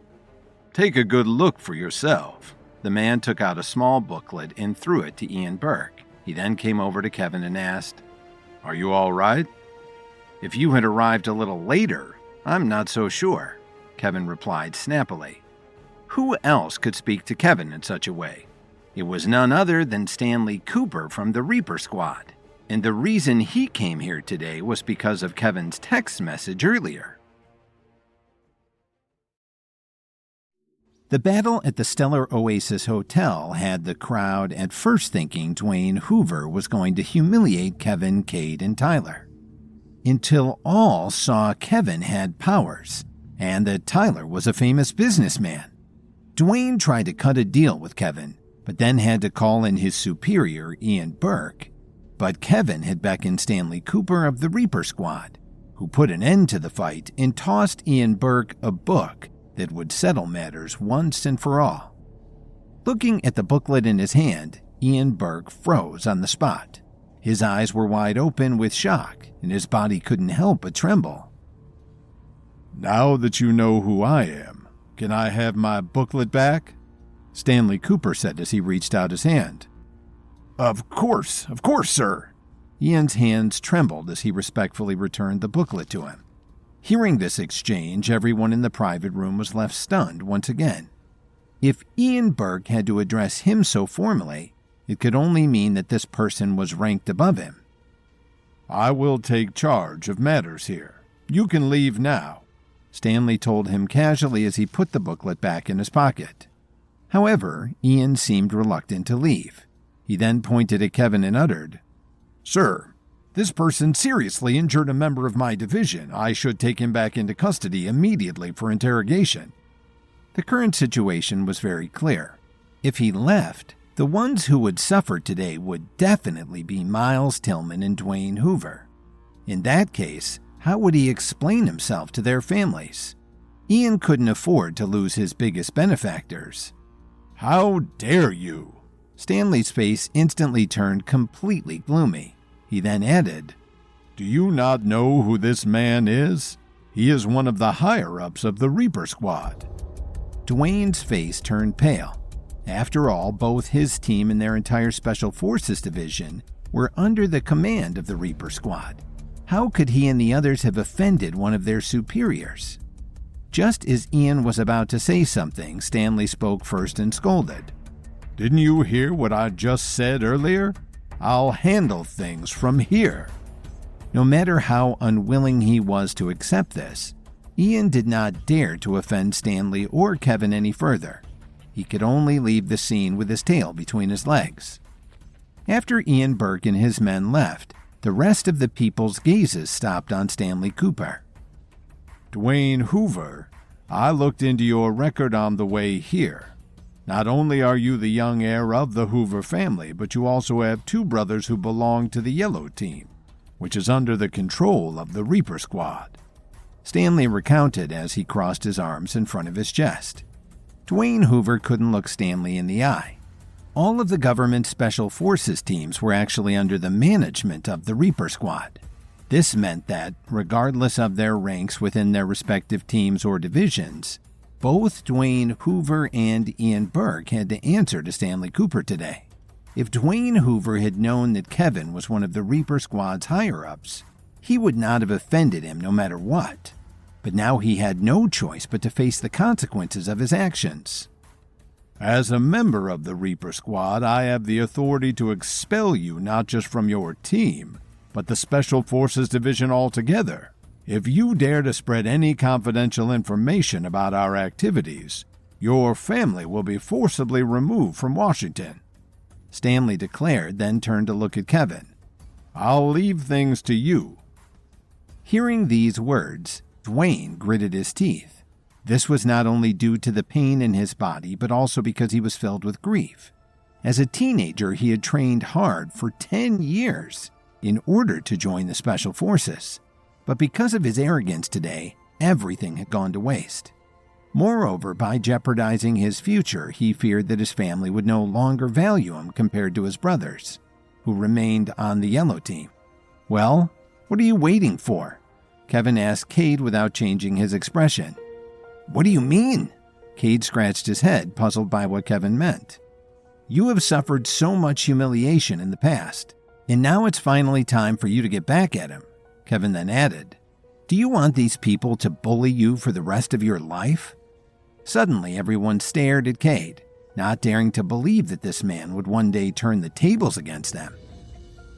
"Take a good look for yourself."
The man took out a small booklet and threw it to Ian Burke. He then came over to Kevin and asked,
"Are you all right?"
"If you had arrived a little later, I'm not so sure," Kevin replied snappily. Who else could speak to Kevin in such a way? It was none other than Stanley Cooper from the Reaper Squad, and the reason he came here today was because of Kevin's text message earlier. The battle at the Stellar Oasis Hotel had the crowd at first thinking Dwayne Hoover was going to humiliate Kevin, Cade, and Tyler. Until all saw Kevin had powers, and that Tyler was a famous businessman. Dwayne tried to cut a deal with Kevin, but then had to call in his superior, Ian Burke. But Kevin had beckoned Stanley Cooper of the Reaper Squad, who put an end to the fight and tossed Ian Burke a book that would settle matters once and for all. Looking at the booklet in his hand, Ian Burke froze on the spot. His eyes were wide open with shock, and his body couldn't help but tremble.
"Now that you know who I am, can I have my booklet back?"
Stanley Cooper said as he reached out his hand.
Of course, sir."
Ian's hands trembled as he respectfully returned the booklet to him. Hearing this exchange, everyone in the private room was left stunned once again. If Ian Burke had to address him so formally, it could only mean that this person was ranked above him.
"I will take charge of matters here. You can leave now,"
Stanley told him casually as he put the booklet back in his pocket. However, Ian seemed reluctant to leave. He then pointed at Kevin and uttered,
"Sir, this person seriously injured a member of my division. I should take him back into custody immediately for interrogation."
The current situation was very clear. If he left, the ones who would suffer today would definitely be Miles Tillman and Dwayne Hoover. In that case, how would he explain himself to their families? Ian couldn't afford to lose his biggest benefactors.
"How dare you?"
Stanley's face instantly turned completely gloomy. He then added,
"Do you not know who this man is? He is one of the higher-ups of the Reaper Squad."
Dwayne's face turned pale. After all, both his team and their entire Special Forces division were under the command of the Reaper Squad. How could he and the others have offended one of their superiors? Just as Ian was about to say something, Stanley spoke first and scolded.
"Didn't you hear what I just said earlier? I'll handle things from here."
No matter how unwilling he was to accept this, Ian did not dare to offend Stanley or Kevin any further. He could only leave the scene with his tail between his legs. After Ian Burke and his men left, the rest of the people's gazes stopped on Stanley Cooper.
"Dwayne Hoover, I looked into your record on the way here. Not only are you the young heir of the Hoover family, but you also have two brothers who belong to the Yellow Team, which is under the control of the Reaper Squad."
Stanley recounted as he crossed his arms in front of his chest. Dwayne Hoover couldn't look Stanley in the eye. All of the government's Special Forces teams were actually under the management of the Reaper Squad. This meant that, regardless of their ranks within their respective teams or divisions, both Dwayne Hoover and Ian Burke had to answer to Stanley Cooper today. If Dwayne Hoover had known that Kevin was one of the Reaper Squad's higher-ups, he would not have offended him no matter what. but now he had no choice but to face the consequences of his actions.
As a member of the Reaper Squad, I have the authority to expel you not just from your team, but the Special Forces Division altogether. If you dare to spread any confidential information about our activities, your family will be forcibly removed from Washington,"
Stanley declared, then turned to look at Kevin.
"I'll leave things to you."
Hearing these words, Dwayne gritted his teeth. This was not only due to the pain in his body, but also because he was filled with grief. As a teenager, he had trained hard for 10 years in order to join the Special Forces. But because of his arrogance today, everything had gone to waste. Moreover, by jeopardizing his future, he feared that his family would no longer value him compared to his brothers, who remained on the Yellow Team. "Well, what are you waiting for?" Kevin asked Cade without changing his expression. "What do you mean?" Cade scratched his head, puzzled by what Kevin meant. "You have suffered so much humiliation in the past, and now it's finally time for you to get back at him." Kevin then added, "Do you want these people to bully you for the rest of your life?" Suddenly, everyone stared at Cade, not daring to believe that this man would one day turn the tables against them.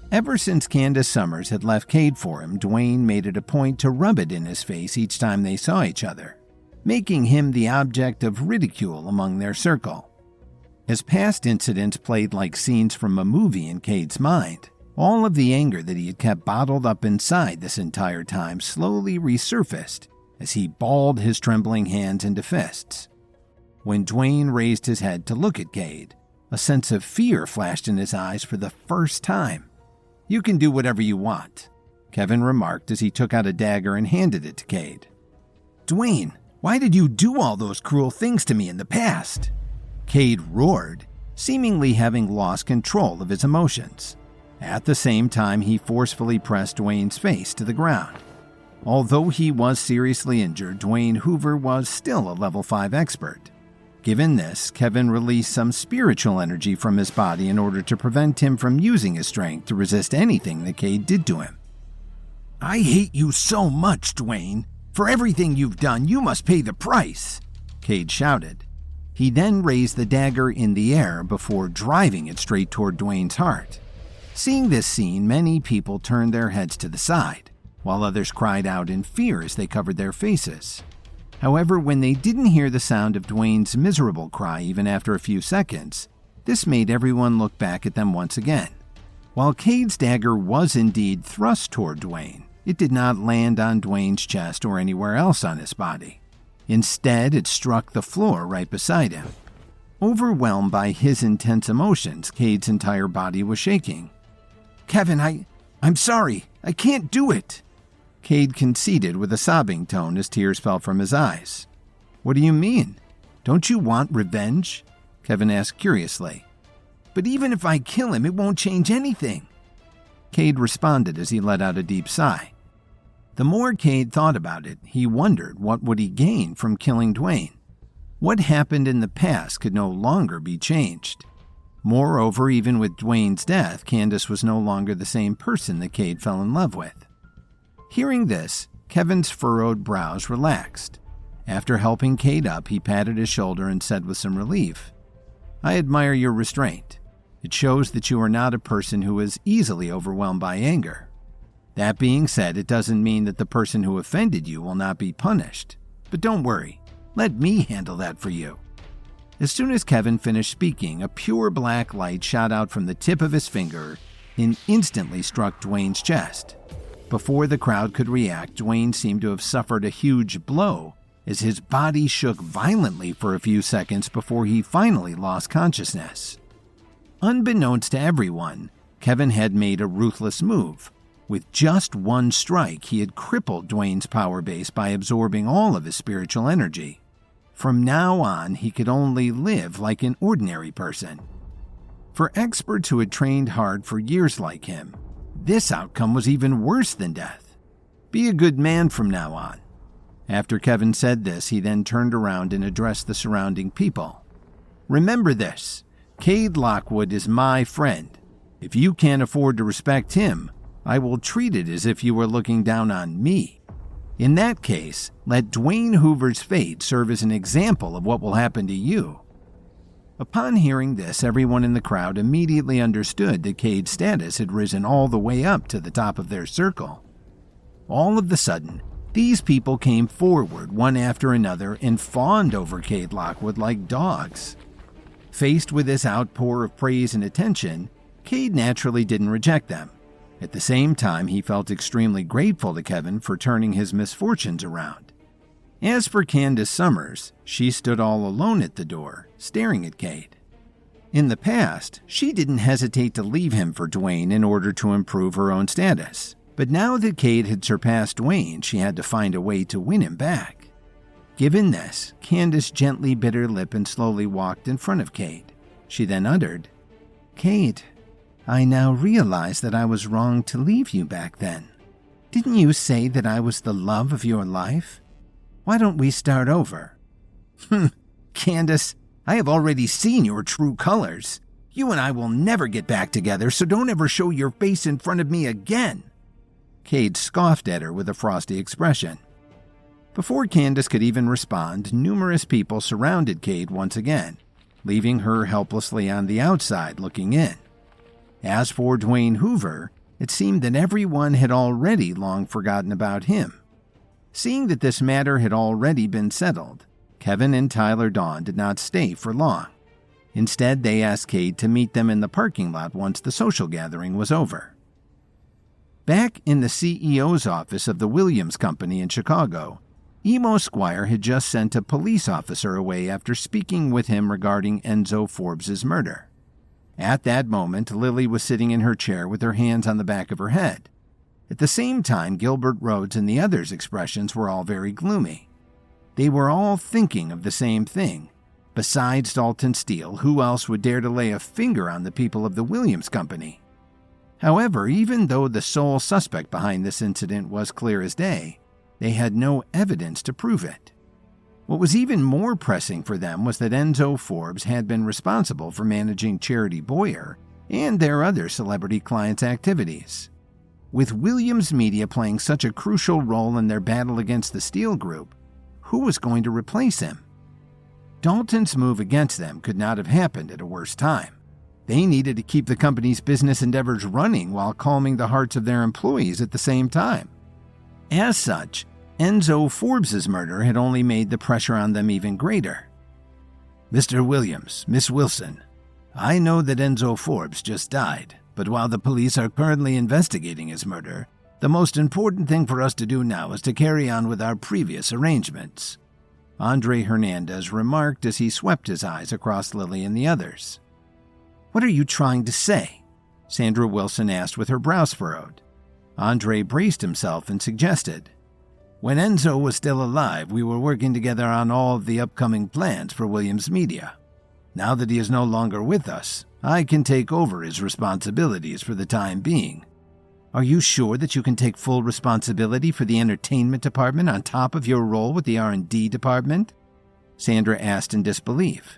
Ever since Candace Summers had left Cade for him, Dwayne made it a point to rub it in his face each time they saw each other, making him the object of ridicule among their circle. As past incidents played like scenes from a movie in Cade's mind, all of the anger that he had kept bottled up inside this entire time slowly resurfaced as he balled his trembling hands into fists. When Dwayne raised his head to look at Cade, a sense of fear flashed in his eyes for the first time. "You can do whatever you want," Kevin remarked as he took out a dagger and handed it to Cade. "Dwayne, why did you do all those cruel things to me in the past?" Cade roared, seemingly having lost control of his emotions. At the same time, he forcefully pressed Dwayne's face to the ground. Although he was seriously injured, Dwayne Hoover was still a level 5 expert. Given this, Kevin released some spiritual energy from his body in order to prevent him from using his strength to resist anything that Cade did to him. "I hate you so much, Dwayne. For everything you've done, you must pay the price," Cade shouted. He then raised the dagger in the air before driving it straight toward Dwayne's heart. Seeing this scene, many people turned their heads to the side, while others cried out in fear as they covered their faces. However, when they didn't hear the sound of Dwayne's miserable cry even after a few seconds, this made everyone look back at them once again. While Cade's dagger was indeed thrust toward Dwayne, it did not land on Dwayne's chest or anywhere else on his body. Instead, it struck the floor right beside him. Overwhelmed by his intense emotions, Cade's entire body was shaking. "Kevin, I'm sorry. I can't do it," Cade conceded with a sobbing tone as tears fell from his eyes. "What do you mean? Don't you want revenge?" Kevin asked curiously. "But even if I kill him, it won't change anything," Cade responded as he let out a deep sigh. The more Cade thought about it, he wondered what would he gain from killing Dwayne. What happened in the past could no longer be changed. Moreover, even with Dwayne's death, Candace was no longer the same person that Cade fell in love with. Hearing this, Kevin's furrowed brows relaxed. After helping Cade up, he patted his shoulder and said with some relief, "I admire your restraint. It shows that you are not a person who is easily overwhelmed by anger. That being said, it doesn't mean that the person who offended you will not be punished. But don't worry, let me handle that for you." As soon as Kevin finished speaking, a pure black light shot out from the tip of his finger and instantly struck Dwayne's chest. Before the crowd could react, Dwayne seemed to have suffered a huge blow as his body shook violently for a few seconds before he finally lost consciousness. Unbeknownst to everyone, Kevin had made a ruthless move. With just one strike, he had crippled Dwayne's power base by absorbing all of his spiritual energy. From now on, he could only live like an ordinary person. For experts who had trained hard for years like him, this outcome was even worse than death. Be a good man from now on. After Kevin said this, he then turned around and addressed the surrounding people. "Remember this, Cade Lockwood is my friend. If you can't afford to respect him, I will treat it as if you were looking down on me." In that case, let Dwayne Hoover's fate serve as an example of what will happen to you." Upon hearing this, everyone in the crowd immediately understood that Cade's status had risen all the way up to the top of their circle. All of a sudden, these people came forward one after another and fawned over Cade Lockwood like dogs. Faced with this outpour of praise and attention, Cade naturally didn't reject them. At the same time, he felt extremely grateful to Kevin for turning his misfortunes around. As for Candace Summers, she stood all alone at the door, staring at Cade. In the past, she didn't hesitate to leave him for Dwayne in order to improve her own status. But now that Cade had surpassed Dwayne, she had to find a way to win him back. Given this, Candace gently bit her lip and slowly walked in front of Cade. She then uttered, "Cade, I now realize that I was wrong to leave you back then. Didn't you say that I was the love of your life? Why don't we start over?"
Candace, I have already seen your true colors. You and I will never get back together, so don't ever show your face in front of me again."
Cade scoffed at her with a frosty expression. Before Candace could even respond, numerous people surrounded Cade once again, leaving her helplessly on the outside looking in. As for Dwayne Hoover, it seemed that everyone had already long forgotten about him. Seeing that this matter had already been settled, Kevin and Tyler Dawn did not stay for long. Instead, they asked Cade to meet them in the parking lot once the social gathering was over. Back in the CEO's office of the Williams Company in Chicago, Emo Squire had just sent a police officer away after speaking with him regarding Enzo Forbes' murder. At that moment, Lily was sitting in her chair with her hands on the back of her head. At the same time, Gilbert Rhodes and the others' expressions were all very gloomy. They were all thinking of the same thing. Besides Dalton Steele, who else would dare to lay a finger on the people of the Williams Company? However, even though the sole suspect behind this incident was clear as day, they had no evidence to prove it. What was even more pressing for them was that Enzo Forbes had been responsible for managing Charity Boyer and their other celebrity clients' activities. With Williams Media playing such a crucial role in their battle against the Steele Group, who was going to replace him? Dalton's move against them could not have happened at a worse time. They needed to keep the company's business endeavors running while calming the hearts of their employees at the same time. As such, Enzo Forbes' murder had only made the pressure on them even greater.
"Mr. Williams, Miss Wilson, I know that Enzo Forbes just died, but while the police are currently investigating his murder, the most important thing for us to do now is to carry on with our previous arrangements,"
Andre Hernandez remarked as he swept his eyes across Lily and the others.
"What are you trying to say?"
Sandra Wilson asked with her brows furrowed. Andre braced himself and suggested,
"When Enzo was still alive, we were working together on all of the upcoming plans for Williams Media. Now that he is no longer with us, I can take over his responsibilities for the time being."
"Are you sure that you can take full responsibility for the entertainment department on top of your role with the R&D department?" Sandra asked in disbelief.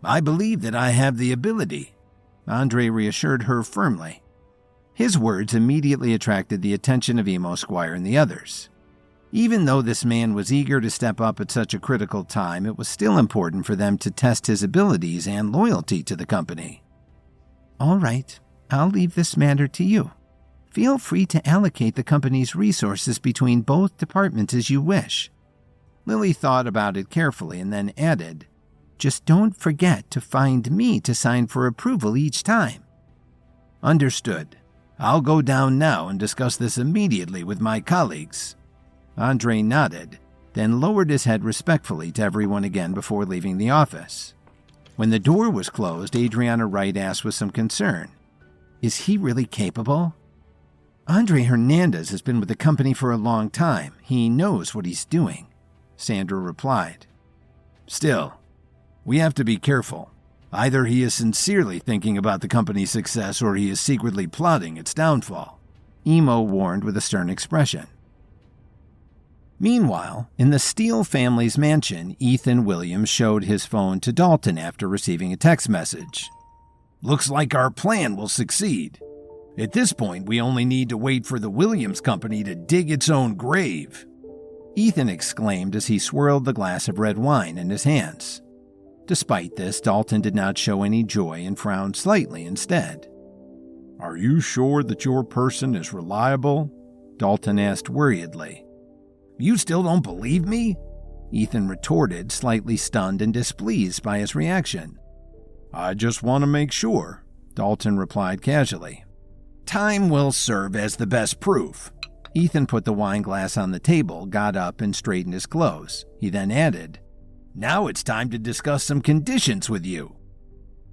"I believe that I have the ability,"
Andre reassured her firmly. His words immediately attracted the attention of Emo Squire and the others. Even though this man was eager to step up at such a critical time, it was still important for them to test his abilities and loyalty to the company. "All right, I'll leave this matter to you. Feel free to allocate the company's resources between both departments as you wish." Lily thought about it carefully and then added, "Just don't forget to find me to sign for approval each time."
"Understood. I'll go down now and discuss this immediately with my colleagues."
Andre nodded, then lowered his head respectfully to everyone again before leaving the office. When the door was closed, Adriana Wright asked with some concern, "Is he really capable?" "Andre Hernandez has been with the company for a long time. He knows what he's doing," Sandra replied.
"Still, we have to be careful. Either he is sincerely thinking about the company's success or he is secretly plotting its downfall,"
Emo warned with a stern expression. Meanwhile, in the Steele family's mansion, Ethan Williams showed his phone to Dalton after receiving a text message.
"Looks like our plan will succeed. At this point, we only need to wait for the Williams Company to dig its own grave.
Ethan exclaimed as he swirled the glass of red wine in his hands. Despite this, Dalton did not show any joy and frowned slightly instead.
"Are you sure that your person is reliable?" Dalton asked worriedly.
"You still don't believe me?" Ethan retorted, slightly stunned and displeased by his reaction.
"I just want to make sure," Dalton replied casually.
"Time will serve as the best proof." Ethan put the wine glass on the table, got up, and straightened his clothes. He then added, "Now it's time to discuss some conditions with you."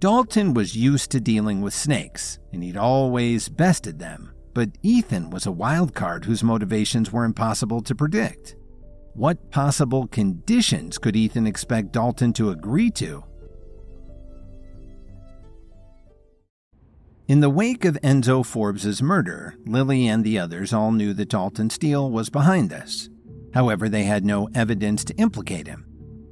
Dalton was used to dealing with snakes, and he'd always bested them, but Ethan was a wild card whose motivations were impossible to predict. What possible conditions could Ethan expect Dalton to agree to? In the wake of Enzo Forbes' murder, Lily and the others all knew that Dalton Steele was behind this. However, they had no evidence to implicate him.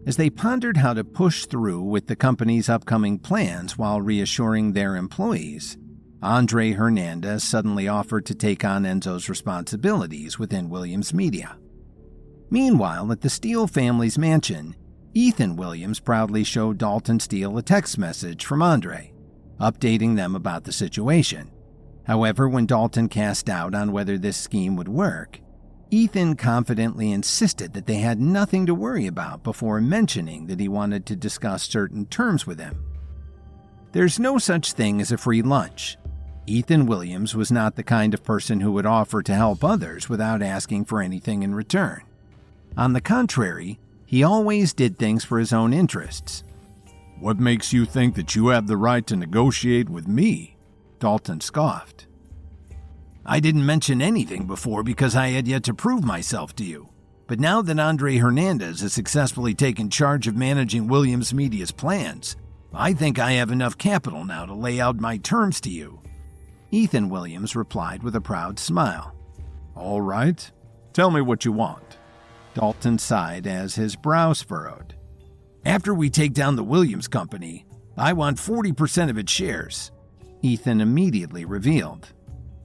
As they pondered how to push through with the company's upcoming plans while reassuring their employees, Andre Hernandez suddenly offered to take on Enzo's responsibilities within Williams Media. Meanwhile, at the Steele family's mansion, Ethan Williams proudly showed Dalton Steele a text message from Andre, updating them about the situation. However, when Dalton cast doubt on whether this scheme would work, Ethan confidently insisted that they had nothing to worry about before mentioning that he wanted to discuss certain terms with him. There's no such thing as a free lunch. Ethan Williams was not the kind of person who would offer to help others without asking for anything in return. On the contrary, he always did things for his own interests.
"What makes you think that you have the right to negotiate with me?" Dalton scoffed.
"I didn't mention anything before because I had yet to prove myself to you. But now that Andre Hernandez has successfully taken charge of managing Williams Media's plans, I think I have enough capital now to lay out my terms to you." Ethan Williams replied with a proud smile.
"All right. Tell me what you want."
Dalton sighed as his brows furrowed. "After we take down the Williams Company, I want 40% of its shares," Ethan immediately revealed.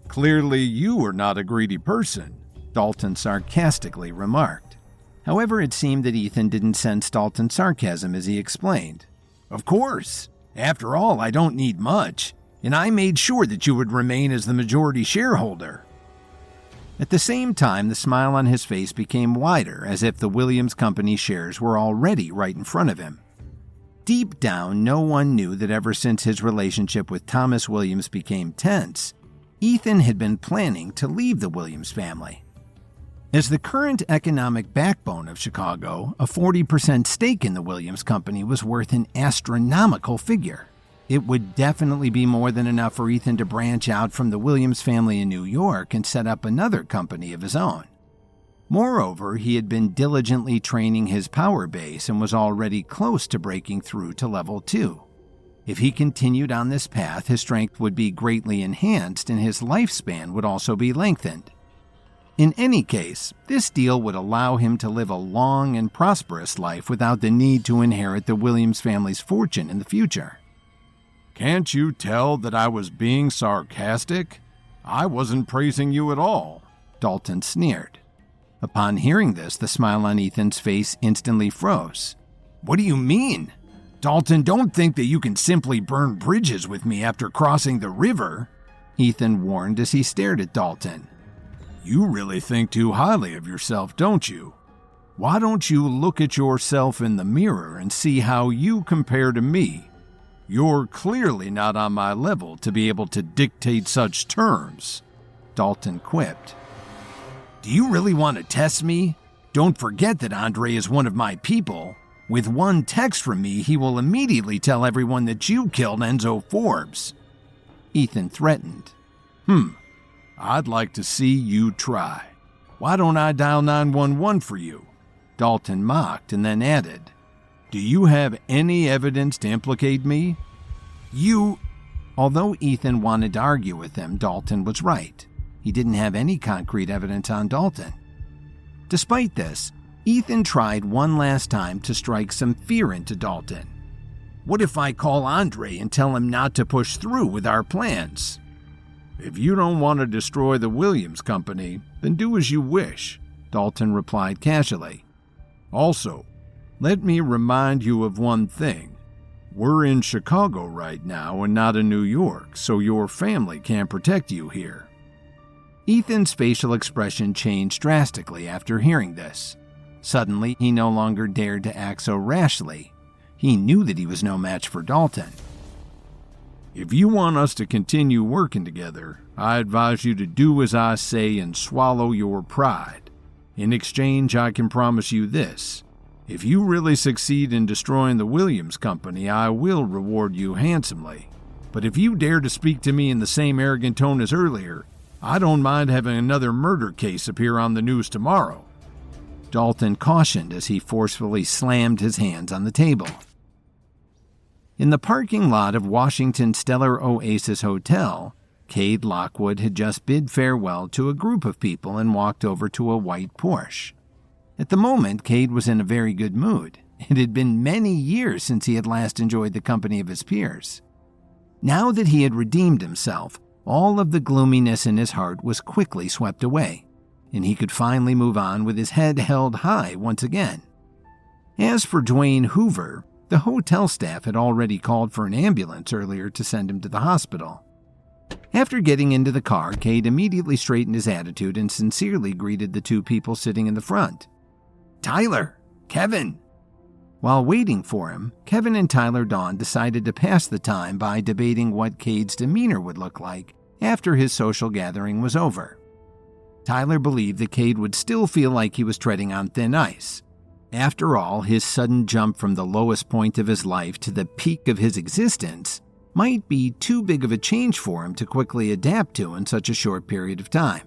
"Clearly you are not a greedy person,"
Dalton sarcastically remarked. However, it seemed that Ethan didn't sense Dalton's sarcasm as he explained. "Of course. After all, I don't need much, and I made sure that you would remain as the majority shareholder." At the same time, the smile on his face became wider, as if the Williams Company shares were already right in front of him. Deep down, no one knew that ever since his relationship with Thomas Williams became tense, Ethan had been planning to leave the Williams family. As the current economic backbone of Chicago, a 40% stake in the Williams Company was worth an astronomical figure. It would definitely be more than enough for Ethan to branch out from the Williams family in New York and set up another company of his own. Moreover, he had been diligently training his power base and was already close to breaking through to level 2. If he continued on this path, his strength would be greatly enhanced and his lifespan would also be lengthened. In any case, this deal would allow him to live a long and prosperous life without the need to inherit the Williams family's fortune in the future.
"Can't you tell that I was being sarcastic? I wasn't praising you at all,"
Dalton sneered. Upon hearing this, the smile on Ethan's face instantly froze. "What do you mean? Dalton, don't think that you can simply burn bridges with me after crossing the river," Ethan warned as he stared at Dalton.
"You really think too highly of yourself, don't you? Why don't you look at yourself in the mirror and see how you compare to me? You're clearly not on my level to be able to dictate such terms,"
Dalton quipped. "Do you really want to test me? Don't forget that Andre is one of my people. With one text from me, he will immediately tell everyone that you killed Enzo Forbes," Ethan threatened.
I'd like to see you try. Why don't I dial 911 for you?"
Dalton mocked and then added,
"Do you have any evidence to implicate me?"
Although Ethan wanted to argue with him, Dalton was right. He didn't have any concrete evidence on Dalton. Despite this, Ethan tried one last time to strike some fear into Dalton. "What if I call Andre and tell him not to push through with our plans?"
"If you don't want to destroy the Williams Company, then do as you wish. Dalton replied casually. Also, let me remind you of one thing. We're in Chicago right now and not in New York, so your family can't protect you here.
Ethan's facial expression changed drastically after hearing this. Suddenly, he no longer dared to act so rashly. He knew that he was no match for Dalton.
If you want us to continue working together, I advise you to do as I say and swallow your pride. In exchange, I can promise you this. If you really succeed in destroying the Williams Company, I will reward you handsomely. But if you dare to speak to me in the same arrogant tone as earlier, I don't mind having another murder case appear on the news tomorrow.
Dalton cautioned as he forcefully slammed his hands on the table. In the parking lot of Washington's Stellar Oasis Hotel, Cade Lockwood had just bid farewell to a group of people and walked over to a white Porsche. At the moment, Cade was in a very good mood. It had been many years since he had last enjoyed the company of his peers. Now that he had redeemed himself, all of the gloominess in his heart was quickly swept away, and he could finally move on with his head held high once again. As for Dwayne Hoover, the hotel staff had already called for an ambulance earlier to send him to the hospital. After getting into the car, Cade immediately straightened his attitude and sincerely greeted the two people sitting in the front.
Tyler, Kevin.
While waiting for him, Kevin and Tyler Dawn decided to pass the time by debating what Cade's demeanor would look like after his social gathering was over. Tyler believed that Cade would still feel like he was treading on thin ice. After all, his sudden jump from the lowest point of his life to the peak of his existence might be too big of a change for him to quickly adapt to in such a short period of time.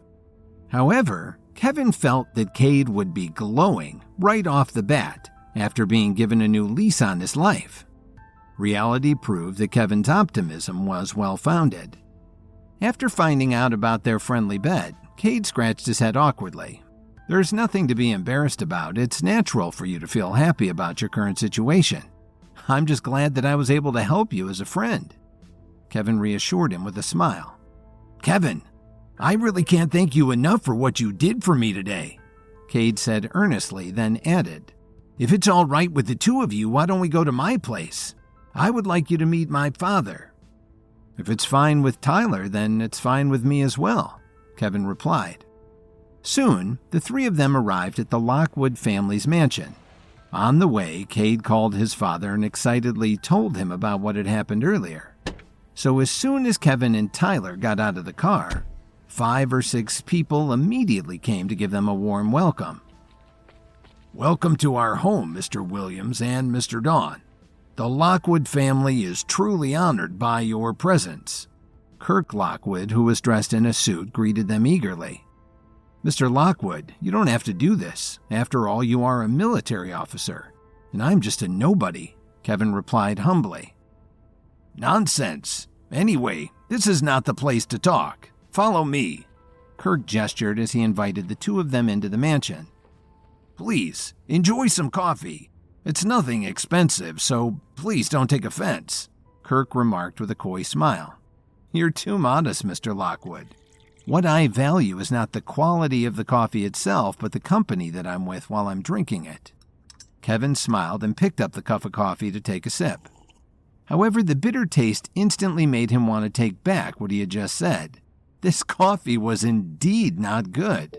However, Kevin felt that Cade would be glowing right off the bat after being given a new lease on his life. Reality proved that Kevin's optimism was well-founded. After finding out about their friendly bed, Cade scratched his head awkwardly. There's nothing to be embarrassed about. It's natural for you to feel happy about your current situation. I'm just glad that I was able to help you as a friend. Kevin reassured him with a smile.
Kevin, I really can't thank you enough for what you did for me today,
Cade said earnestly, then added,
If it's all right with the two of you, why don't we go to my place? I would like you to meet my father.
If it's fine with Tyler, then it's fine with me as well, Kevin replied. Soon, the three of them arrived at the Lockwood family's mansion. On the way, Cade called his father and excitedly told him about what had happened earlier. So as soon as Kevin and Tyler got out of the car, 5 or 6 people immediately came to give them a warm welcome.
Welcome to our home, Mr. Williams and Mr. Dawn. The Lockwood family is truly honored by your presence.
Kirk Lockwood, who was dressed in a suit, greeted them eagerly. Mr. Lockwood, you don't have to do this. After all, you are a military officer, and I'm just a nobody, Kevin replied humbly.
Nonsense. Anyway, this is not the place to talk. Follow me.
Kirk gestured as he invited the two of them into the mansion.
Please, enjoy some coffee. It's nothing expensive, so please don't take offense,
Kirk remarked with a coy smile. You're too modest, Mr. Lockwood. What I value is not the quality of the coffee itself, but the company that I'm with while I'm drinking it. Kevin smiled and picked up the cup of coffee to take a sip. However, the bitter taste instantly made him want to take back what he had just said. This coffee was indeed not good.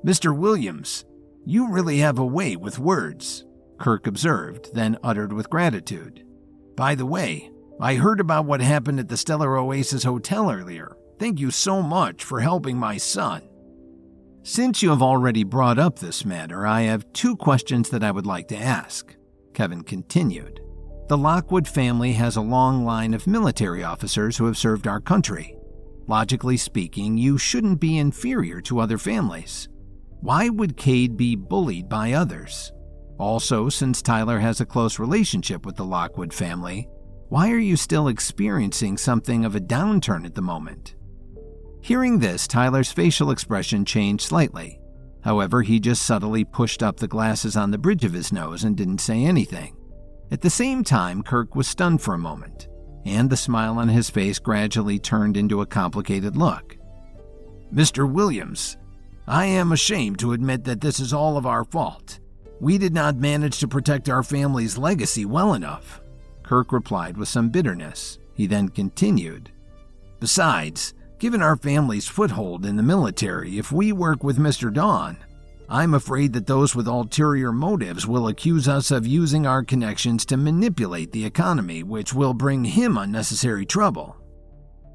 Mr. Williams, you really have a way with words,
Kirk observed, then uttered with gratitude.
By the way, I heard about what happened at the Stellar Oasis Hotel earlier. Thank you so much for helping my son.
Since you have already brought up this matter, I have 2 questions that I would like to ask, Kevin continued. The Lockwood family has a long line of military officers who have served our country. Logically speaking, you shouldn't be inferior to other families. Why would Cade be bullied by others? Also, since Tyler has a close relationship with the Lockwood family, why are you still experiencing something of a downturn at the moment? Hearing this, Tyler's facial expression changed slightly. However, he just subtly pushed up the glasses on the bridge of his nose and didn't say anything. At the same time, Kirk was stunned for a moment, and the smile on his face gradually turned into a complicated look.
Mr. Williams,
I am ashamed to admit that this is all of our fault. We did not manage to protect our family's legacy well enough," Kirk replied with some bitterness. He then continued, "Besides, given our family's foothold in the military, if we work with Mr. Dawn, I'm afraid that those with ulterior motives will accuse us of using our connections to manipulate the economy, which will bring him unnecessary trouble."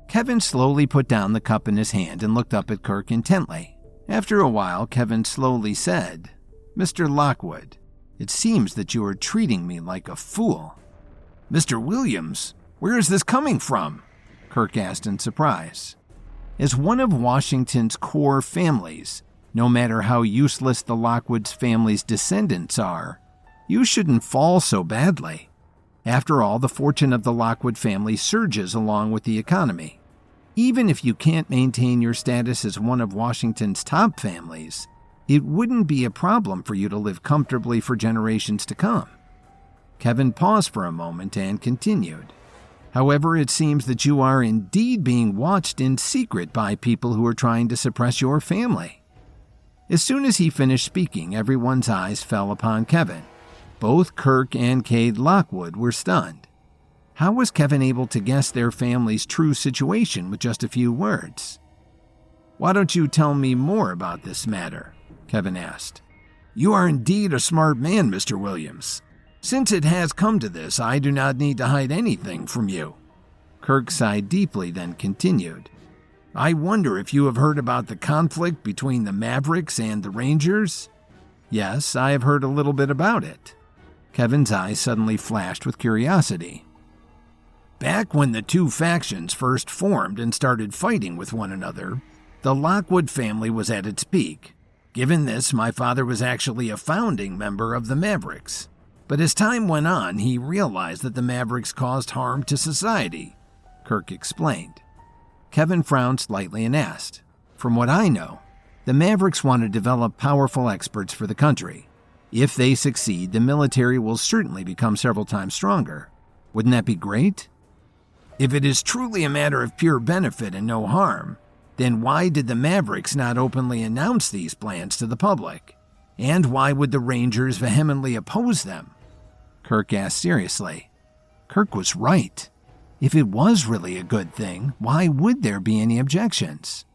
Kevin slowly put down the cup in his hand and looked up at Kirk intently. After a while, Kevin slowly said, "Mr. Lockwood, it seems that you are treating me like a fool." "Mr. Williams, where is this coming from?" Kirk asked in surprise. As one of Washington's core families, no matter how useless the Lockwood's family's descendants are, you shouldn't fall so badly. After all, the fortune of the Lockwood family surges along with the economy. Even if you can't maintain your status as one of Washington's top families, it wouldn't be a problem for you to live comfortably for generations to come. Kevin paused for a moment and continued. "However, it seems that you are indeed being watched in secret by people who are trying to suppress your family." As soon as he finished speaking, everyone's eyes fell upon Kevin. Both Kirk and Cade Lockwood were stunned. How was Kevin able to guess their family's true situation with just a few words? "Why don't you tell me more about this matter?" Kevin asked. "You are indeed a smart man, Mr. Williams. Since it has come to this, I do not need to hide anything from you." Kirk sighed deeply, then continued. "I wonder if you have heard about the conflict between the Mavericks and the Rangers?" "Yes, I have heard a little bit about it." Kevin's eyes suddenly flashed with curiosity. "Back when the two factions first formed and started fighting with one another, the Lockwood family was at its peak. Given this, my father was actually a founding member of the Mavericks. But as time went on, he realized that the Mavericks caused harm to society," Kirk explained. Kevin frowned slightly and asked, "From what I know, the Mavericks want to develop powerful experts for the country. If they succeed, the military will certainly become several times stronger. Wouldn't that be great?" "If it is truly a matter of pure benefit and no harm, then why did the Mavericks not openly announce these plans to the public? And why would the Rangers vehemently oppose them?" Kirk asked seriously. Kirk was right. If it was really a good thing, why would there be any objections?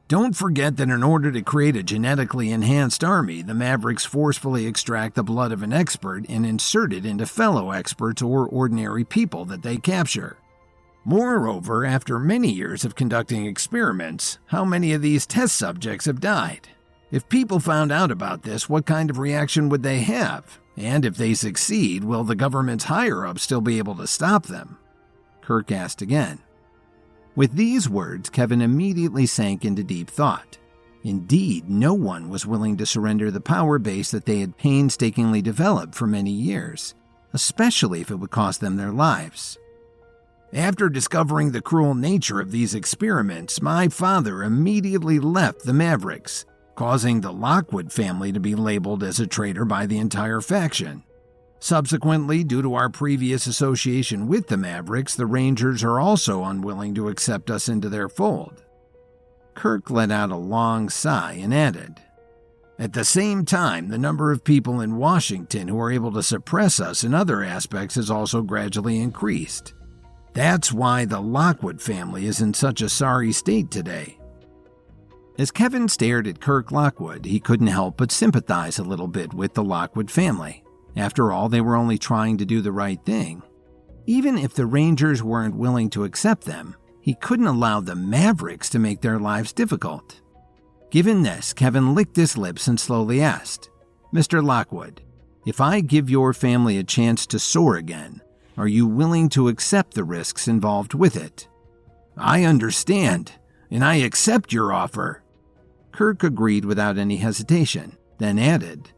"Don't forget that in order to create a genetically enhanced army, the Mavericks forcefully extract the blood of an expert and insert it into fellow experts or ordinary people that they capture. Moreover, after many years of conducting experiments, how many of these test subjects have died? If people found out about this, what kind of reaction would they have? And if they succeed, will the government's higher-ups still be able to stop them?" Kirk asked again. With these words, Kevin immediately sank into deep thought. Indeed, no one was willing to surrender the power base that they had painstakingly developed for many years, especially if it would cost them their lives. "After discovering the cruel nature of these experiments, my father immediately left the Mavericks, causing the Lockwood family to be labeled as a traitor by the entire faction. Subsequently, due to our previous association with the Mavericks, the Rangers are also unwilling to accept us into their fold." Kirk let out a long sigh and added, "At the same time, the number of people in Washington who are able to suppress us in other aspects has also gradually increased. That's why the Lockwood family is in such a sorry state today." As Kevin stared at Kirk Lockwood, he couldn't help but sympathize a little bit with the Lockwood family. After all, they were only trying to do the right thing. Even if the Rangers weren't willing to accept them, he couldn't allow the Mavericks to make their lives difficult. Given this, Kevin licked his lips and slowly asked, "Mr. Lockwood, if I give your family a chance to soar again, are you willing to accept the risks involved with it?" "I understand, and I accept your offer." Kirk agreed without any hesitation, then added,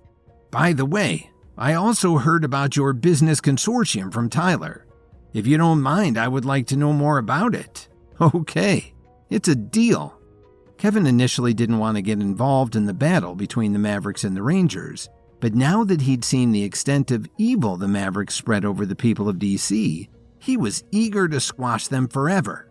"By the way, I also heard about your business consortium from Tyler. If you don't mind, I would like to know more about it." "Okay, it's a deal." Kevin initially didn't want to get involved in the battle between the Mavericks and the Rangers, but now that he'd seen the extent of evil the Mavericks spread over the people of DC, he was eager to squash them forever.